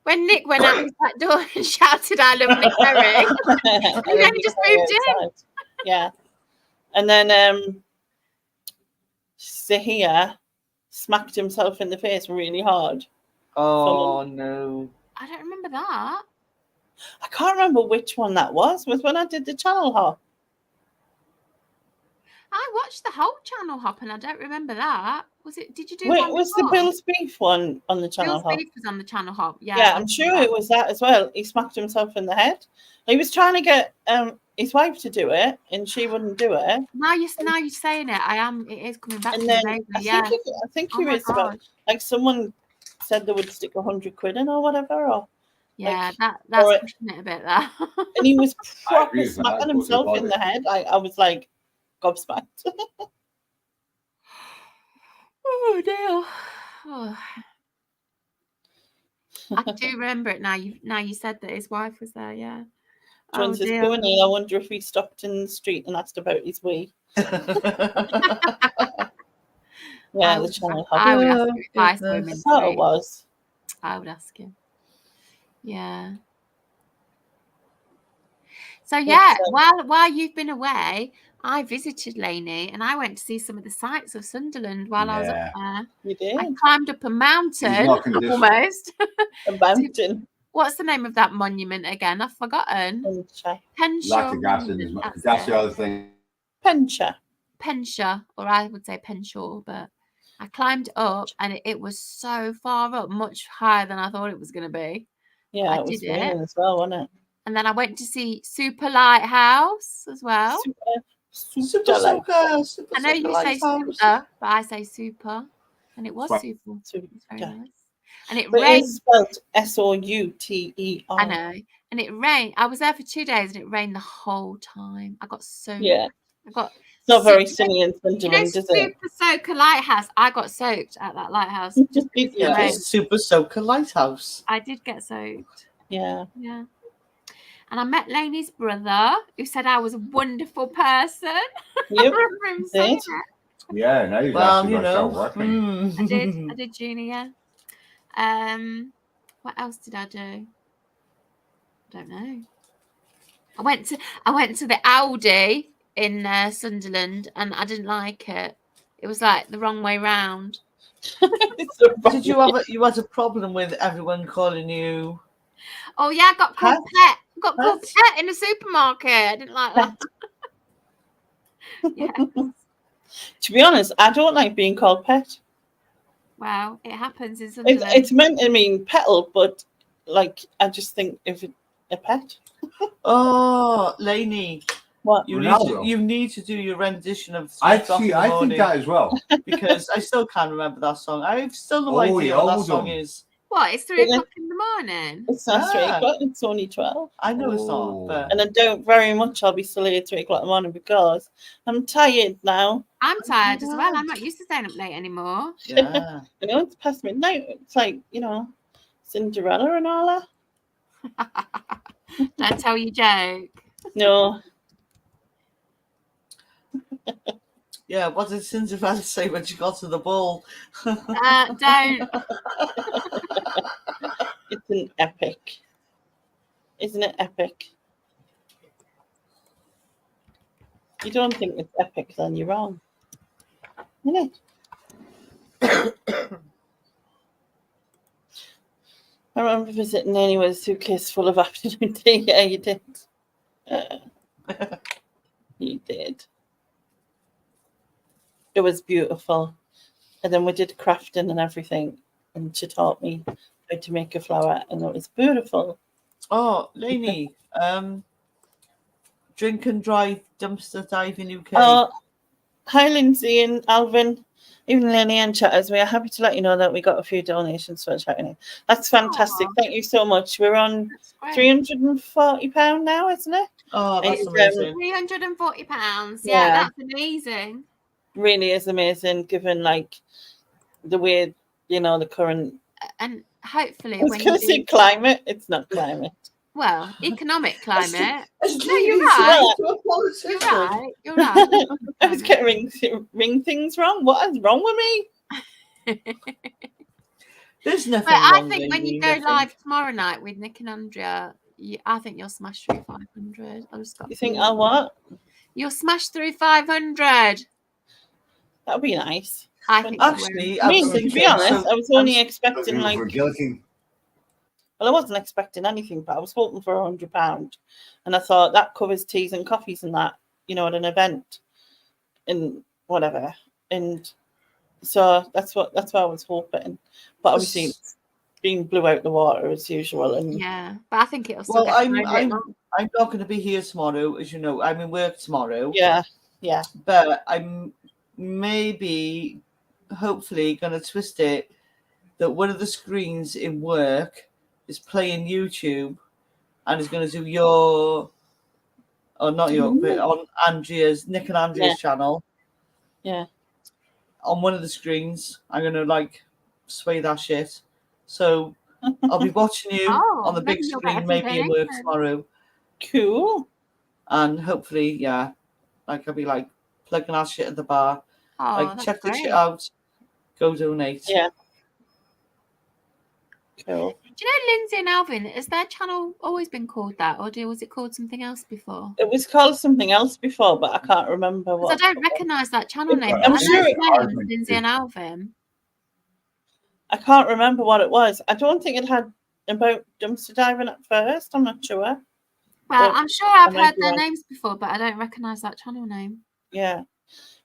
when Nick went out his back door and shouted, "I love Nick Berry"? and then he just moved in. outside. Yeah. And then Zahia smacked himself in the face really hard. Oh no. I don't remember that. I can't remember which one that was. Was when I did the channel hop. I watched the whole channel hop and I don't remember that. Was it? Did you do Wait, one was the before? Bill's beef one on the channel Bill's hop? beef was on the channel hop. Yeah, Yeah, I'm sure it was that as well. He smacked himself in the head. He was trying to get his wife to do it, and she wouldn't do it. Now you're saying it. It is coming back to And me, then maybe. I Yeah. think Oh he my was about God. like someone said they would stick 100 quid in or whatever, or Yeah, like, that's or pushing it a bit there. and he was I agree proper with that, smacking but himself about in it. the head. I was like gobsmacked. Oh dear. Oh. I do remember it now. You said that his wife was there. Yeah. Jones is going in. I wonder if he stopped in the street and asked about his wee. Yeah, the channel hop. I would ask him if I saw him in the That's how it street. was. I would ask him. Yeah. So yeah, while you've been away, I visited Laney and I went to see some of the sights of Sunderland while I was up there. You did? I climbed up a mountain almost. A mountain. What's the name of that monument again? I've forgotten. Lack of gas in his mouth. That's the other thing. Penshaw, or I would say Penshaw, but I climbed up and it was so far up, much higher than I thought it was going to be. Yeah, it was raining as well, wasn't it? And then I went to see Super Lighthouse as well. Super. I know you say super, but I say super. And it was super. It was very nice. And it rained. It's spelled Souter. I know. And it rained. I was there for 2 days and it rained the whole time. I got so it's not very sunny in Sunderland, is it? Super Soaker Lighthouse. I got soaked at that lighthouse. Super Soaker Lighthouse. I did get soaked. Yeah. Yeah. And I met Laney's brother, who said I was a wonderful person. Yep. I remember him saying it. Yeah, now you've actually got to start working. I did, Junior. What else did I do? I don't know. I went to the Aldi in Sunderland, and I didn't like it. It was like the wrong way round. Did you had a problem with everyone calling you? Oh yeah, I got called pet. Got called pet in the supermarket. I didn't like that. Yeah. To be honest, I don't like being called pet. Wow, it happens in Sunderland. It's meant to mean petal, but like I just think if it's a pet. Oh, Lainey. What? You need to do your rendition of I think that as well. Because I still can't remember that song. I've still no idea what that song is. What? It's 3 o'clock in the morning. It's not 3 o'clock. It's only 12. I know it's not, but... And I don't very much. I'll be still here at 3 o'clock in the morning because I'm tired now. I'm tired as well. I'm not used to staying up late anymore. Yeah. I know it's past midnight. It's like, Cinderella and all that. Don't tell your joke. No. Yeah, what did Cinderella say when she got to the ball? Don't. It's an epic. Isn't it epic? You don't think it's epic, then you're wrong. Isn't it? I remember visiting Nanny with a suitcase full of afternoon tea. Yeah, you did. You did. It was beautiful. And then we did crafting and everything. And she taught me how to make a flower. And it was beautiful. Oh, Lainey. Drink and Drive Dumpster Diving UK. Oh, hi, Lindsay and Alvin. Even Lenny and chatters, we are happy to let you know that we got a few donations for chatting. That's fantastic. Thank you so much. We're on £340 now, isn't it? Oh, that's amazing. £340. Yeah, that's amazing. Really is amazing, given the way the current. And hopefully, I was going to say climate. It's not climate. Well, economic climate. No, you're right. You're right. You're right. I was getting ring things wrong. What is wrong with me? There's nothing wrong. I think when you go live tomorrow night with Nick and Andrea, I think you'll smash through 500. You think I'll what? You'll smash through 500. That'd be nice. I think actually, to be honest, I was only expecting Well, I wasn't expecting anything, but I was hoping for £100, and I thought that covers teas and coffees and that, at an event, and whatever. And so that's what I was hoping. But obviously, it's being blew out the water as usual. And yeah, but I think it'll still. Well, I'm not going to be here tomorrow, as you know. I'm in work tomorrow. Yeah. But I'm maybe, hopefully, going to twist it that one of the screens in work is playing YouTube and is going to do but on Nick and Andrea's channel. Yeah. On one of the screens, I'm going to sway that shit. So I'll be watching you on the big screen, maybe in work tomorrow. Cool. And hopefully, I'll be plugging that shit at the bar. Check the shit out. Go donate. Yeah. Cool. Do you know Lindsay and Alvin? Has their channel always been called that, or was it called something else before? It was called something else before, but I can't remember what. I don't recognise that channel name. I'm sure it was Lindsay and Alvin. I can't remember what it was. I don't think it had about dumpster diving at first. I'm not sure. Well, I'm sure I've heard their names before, but I don't recognise that channel name. Yeah.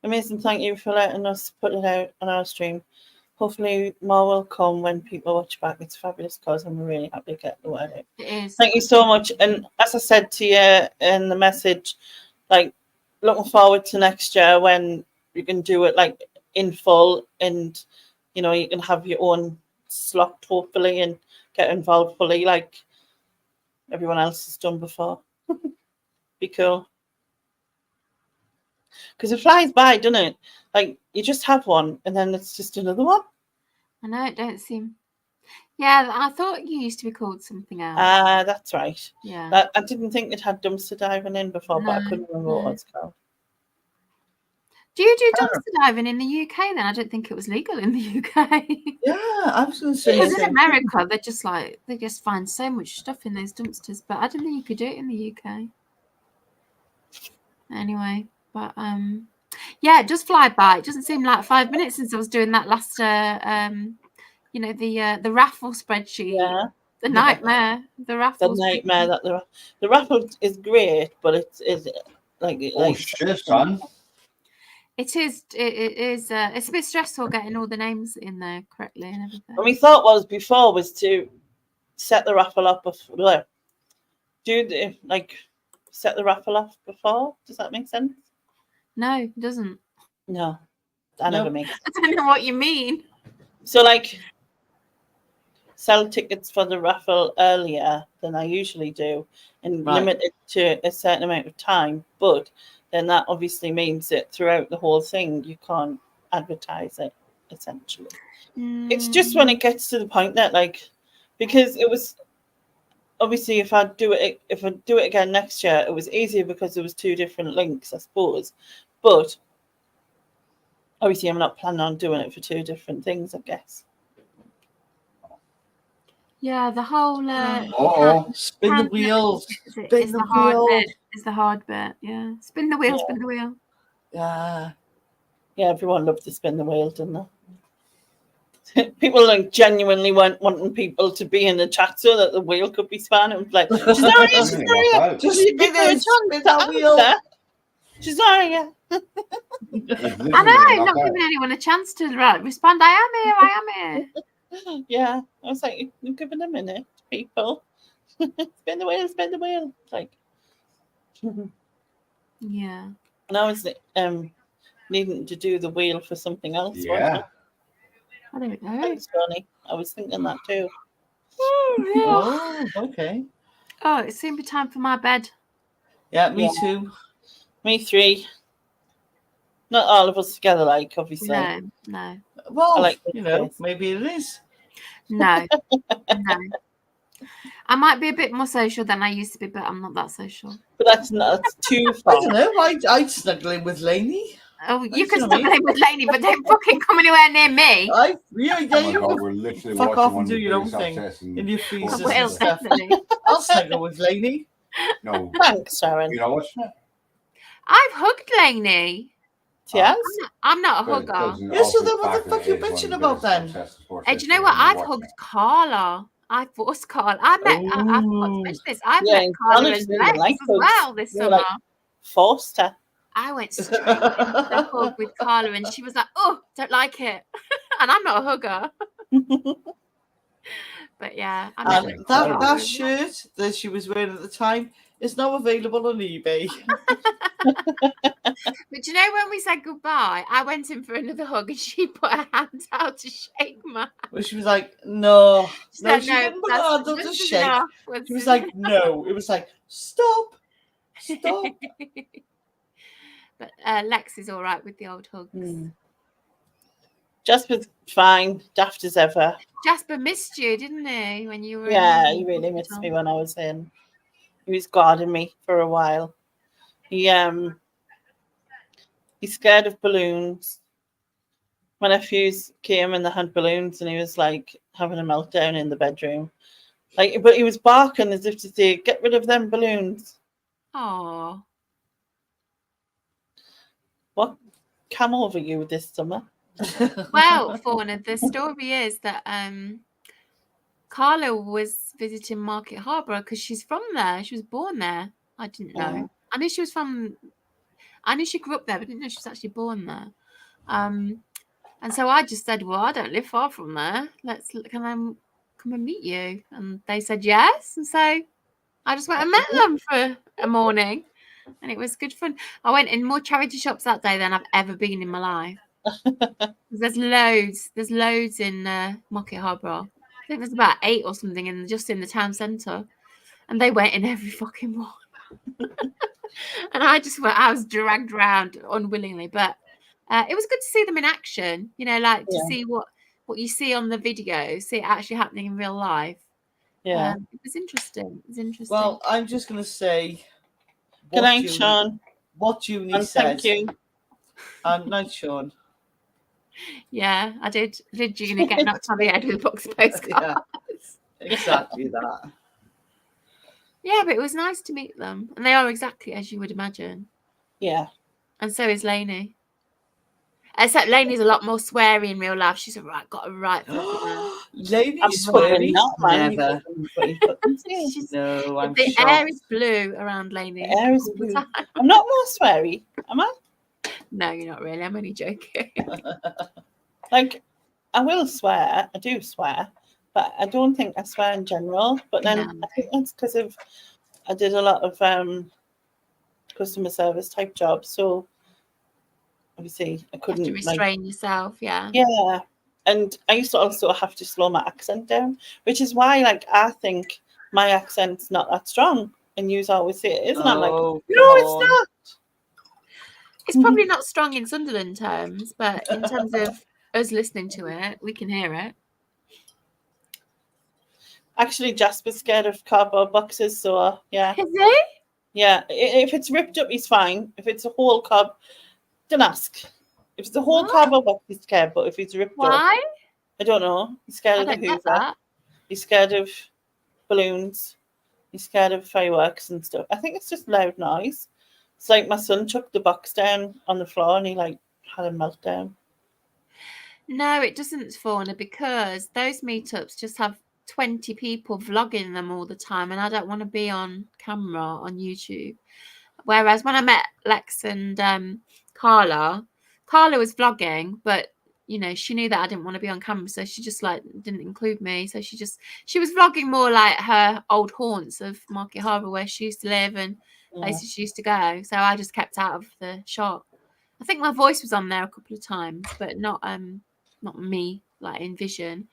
Amazing. Thank you for letting us put it out on our stream. Hopefully more will come when people watch back. It's a fabulous cause and we're really happy to get the word out. It is. Thank you so much. And as I said to you in the message, looking forward to next year when you can do it in full and you can have your own slot hopefully and get involved fully like everyone else has done before. Be cool. Because it flies by, doesn't it? You just have one and then it's just another one. I know, it don't seem. Yeah, I thought you used to be called something else. That's right. Yeah. I didn't think it had dumpster diving in before, but I couldn't remember what it's called. Do you do dumpster diving in the UK then? I don't think it was legal in the UK. Yeah, I was going to say. Because in America, they just find so much stuff in those dumpsters, but I didn't think you could do it in the UK. Anyway, but Yeah, it does fly by. It doesn't seem like 5 minutes since I was doing that last, you know, the raffle spreadsheet. Yeah. The nightmare. The raffle. The nightmare that the raffle is great, but it's like shit, son. It is. It is. It's a bit stressful getting all the names in there correctly and everything. What we thought was to set the raffle up before. Set the raffle off before. Does that make sense? No, it doesn't. No, that never makes sense. I don't know what you mean. So, like, sell tickets for the raffle earlier than I usually do and limit it to a certain amount of time. But then that obviously means that throughout the whole thing, you can't advertise it, essentially. It's just when it gets to the point that, like, because it was obviously if I do it again next year, it was easier because there was 2 different links, I suppose. But obviously, I'm not planning on doing it for 2 different things, I guess. Yeah, the whole spin the wheel. Spin the wheel. Is the hard bit. Yeah, spin the wheel. Yeah. Spin the wheel. Yeah. Yeah, everyone loved to spin the wheel, didn't they? People like genuinely wanting people to be in the chat so that the wheel could be spun. It was like, Cesaria, just give her a chance to answer. Cesaria. I know, not giving anyone a chance to respond. I am here. Yeah, I was like, give it a minute, people. Spin the wheel. Like, yeah. And I was needing to do the wheel for something else. Yeah. I don't know. That was funny. I was thinking that too. Oh, okay. Oh, it's soon be time for my bed. Yeah, me too. Me 3. Not all of us together, like, obviously. No. Well, maybe it is. No. I might be a bit more social than I used to be, but I'm not that social. But that's too far. I don't know. I'd snuggle in with Lainey. Oh, you can snuggle in with Lainey, but don't fucking come anywhere near me. We're literally fuck off and one do of the your own biggest thing success in your freezers I will, and stuff. definitely. I'll snuggle with Lainey. No. Thanks, Sharon. You know what? I've hugged Lainey. Yes? I'm not a hugger. Yes, so then what the fuck are you bitching about then? Hey, do you know what? I've hugged Carla. I forced Carla. I met Carla and Lex as well this summer. Like, forced her. I went straight into the hug with Carla and she was like, oh, don't like it. And I'm not a hugger. But yeah. That shirt that she was wearing at the time is now available on eBay. But you know when we said goodbye, I went in for another hug and she put her hand out to shake my hand. Well, she was like, no. She didn't put her hand out to shake. She was like, no. It was like, stop. But Lex is all right with the old hugs. Jasper's fine, daft as ever. Jasper missed you, didn't he, when you were Yeah, he really missed me when I was in. He was guarding me for a while. He's scared of balloons. My nephews came and they had balloons and he was like having a meltdown in the bedroom. But he was barking as if to say, get rid of them balloons. Oh. What came over you this summer? Well, Fauna, the story is that Carla was visiting Market Harbour because she's from there. She was born there. I didn't know. I knew she grew up there, but I didn't know she was actually born there. And so I just said, well, I don't live far from there. Can I come and meet you? And they said yes. And so I just went and met them for a morning. And it was good fun. I went in more charity shops that day than I've ever been in my life. There's loads in Market Harbour. I think there's about 8 or something just in the town centre. And they went in every fucking one. And I was dragged around unwillingly. But it was good to see them in action, to see what you see on the video, see it actually happening in real life. Yeah. It was interesting. Well, I'm just going to say... Good night, Sean. What Junie said. Thank you. Night, Sean. Yeah, I did. Did Junie get knocked on the head with a box of postcards? Yeah, exactly that. Yeah, but it was nice to meet them. And they are exactly as you would imagine. Yeah. And so is Lainey. Except Lainey's a lot more sweary in real life. She's got a right fucking Lady I'm sweary? not, man. Never. No, I'm the shocked. air is blue around Lainey. The air is blue. I'm not more sweary, am I? No, you're not really. I'm only joking. Like, I will swear. I do swear, but I don't think I swear in general. But then No. I think that's because I did a lot of customer service type jobs, so obviously I couldn't You have to restrain yourself. Yeah. Yeah, and I used to also have to slow my accent down, which is why, like, I think my accent's not that strong, and you always say it is, and I'm like, no, it's not. It's probably not strong in Sunderland terms, but in terms of us listening to it, we can hear it. Actually, Jasper's scared of cardboard boxes, so yeah. Is he? Yeah, if it's ripped up, he's fine. If it's a whole cob, don't ask. If it's a whole cardboard box, he's scared, but if it's ripped up, Why? I don't know. He's scared of the Hoover. He's scared of balloons. He's scared of fireworks and stuff. I think it's just loud noise. It's like my son chucked the box down on the floor and he like had a meltdown. No, it doesn't, Fauna, because those meetups just have 20 people vlogging them all the time, and I don't want to be on camera on YouTube. Whereas when I met Lex and Carla was vlogging, but she knew that I didn't want to be on camera, so she just like didn't include me. So she was vlogging more like her old haunts of Market Harbour, where she used to live and places she used to go. So I just kept out of the shot. I think my voice was on there a couple of times, but not me, like in vision.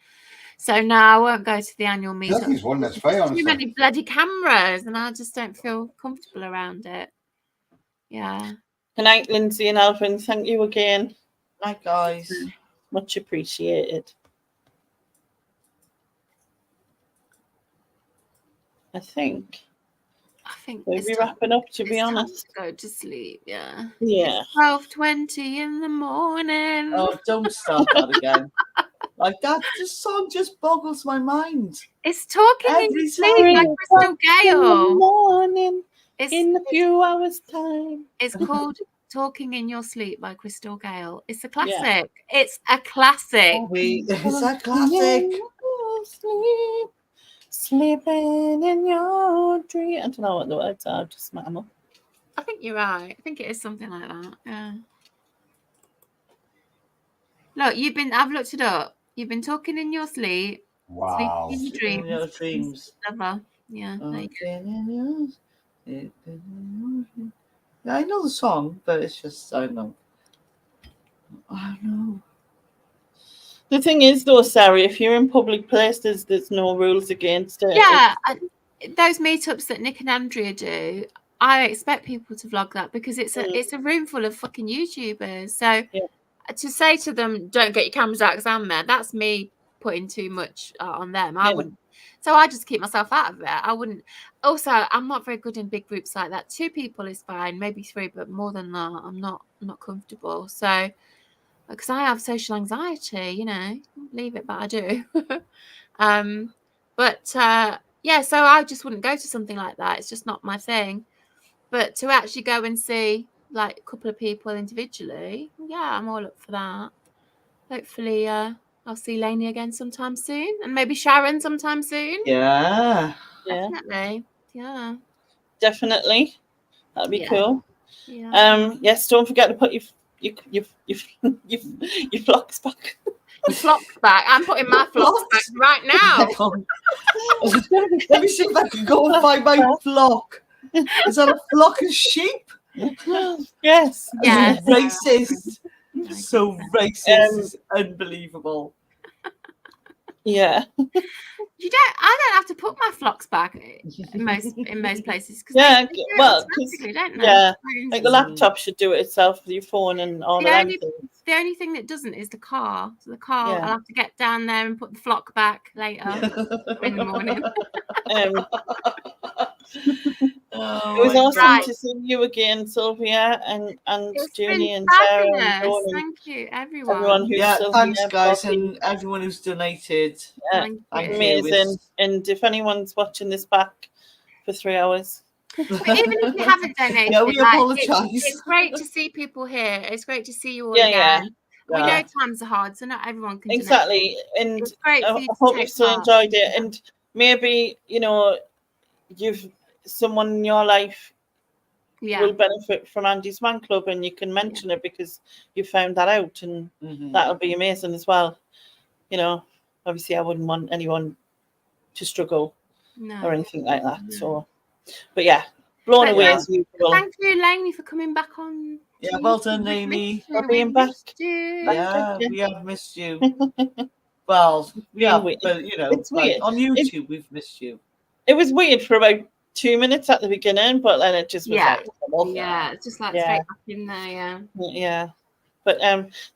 So now I won't go to the annual meetup. Nothing's one that's fair. Too many bloody cameras, and I just don't feel comfortable around it. Yeah. Good night, Lindsay and Alvin. Thank you again. Night, guys. Much appreciated. I think we'll be wrapping up, to be honest. Go to sleep, yeah. Yeah. 12:20 in the morning. Oh, don't start that again. Like that, this song just boggles my mind. It's Talking in Your Sleep by Crystal Gale. In the morning, in a few hours' time. It's called Talking in Your Sleep by Crystal Gale. It's a classic. Yeah. It's a classic. It's a classic. Sleeping in your dream. I don't know what the words are. I've just met them up. I think you're right. I think it is something like that. Yeah. Look, I've looked it up. You've been talking in your sleep. Wow. Sleeping in your dreams. In your dreams. Yeah. Yeah, I know the song, but it's just, I don't know. I don't know. The thing is, though, Sarah, if you're in public places, there's no rules against it. Yeah, those meetups that Nick and Andrea do, I expect people to vlog that because it's a room full of fucking YouTubers. So to say to them, don't get your cameras out because I'm there, that's me putting too much on them. I wouldn't. So I just keep myself out of it. I wouldn't. Also, I'm not very good in big groups like that. 2 people is fine, maybe 3, but more than that, I'm not comfortable. So, because I have social anxiety, leave it, but I do. Yeah, so I just wouldn't go to something like that. It's just not my thing. But to actually go and see like a couple of people individually, yeah, I'm all up for that. Hopefully, I'll see Lainey again sometime soon, and maybe Sharon sometime soon. Yeah. Definitely. Yeah. Definitely. That'd be cool. Yeah. Yes, don't forget to put your flocks back. Your flocks back. I'm putting my flocks back right now. Let me see if I can go and find my flock. Is that a flock of sheep? Yes. Yeah. Racist. So racist. It's unbelievable. Yeah. I don't have to put my flocks back in most places. Yeah, don't they? Yeah, like the laptop should do it itself with your phone and all that. The only thing that doesn't is the car. So the car, I'll have to get down there and put the flock back later in the morning. It was awesome to see you again, Sylvia, and Junie and Sarah. And thank you, everyone. Thanks, guys, and everyone who's donated. Thank you. Amazing. And if anyone's watching this back for 3 hours. But even if you haven't donated, we apologise. It's great to see people here. It's great to see you all again. we know times are hard, so not everyone can exactly. And it's great for you I hope you've still enjoyed it. Yeah. And maybe, you know, you've someone in your life will benefit from Andy's Man Club, and you can mention it because you found that out, and that'll be amazing as well. You know, obviously I wouldn't want anyone to struggle or anything like that. So, but yeah, blown away as usual. Thank you, Lainey, for coming back on. Yeah, well done, Lainey. For being back. Yeah, we have missed you. Well, yeah, but you know, it's like weird. On YouTube, we've missed you. It was weird for about 2 minutes at the beginning, but then it just was like, yeah, it's just like straight back in there, yeah. But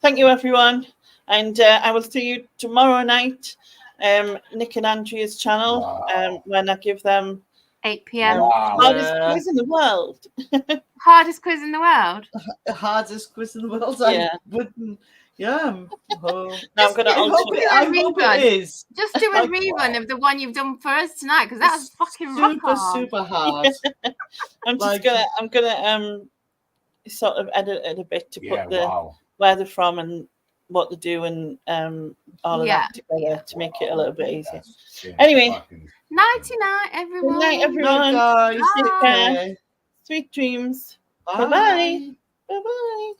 thank you, everyone, and I will see you tomorrow night. Nick and Andrea's channel. When I give them 8 p.m. Hardest quiz in the world. Hardest quiz in the world. Hardest quiz in the world. Yeah. I wouldn't. Yeah. No, I'm gonna. I hope it is. Just do a rerun of the one you've done for us tonight, because that was fucking super hard. I'm just gonna. I'm gonna sort of edit it a bit to put where they're from and what they do and all of that together to make it a little bit easier. Anyway. Nighty night, everyone. Good night, everyone. Guys. Take care. Sweet dreams. Bye. Bye-bye. Bye-bye.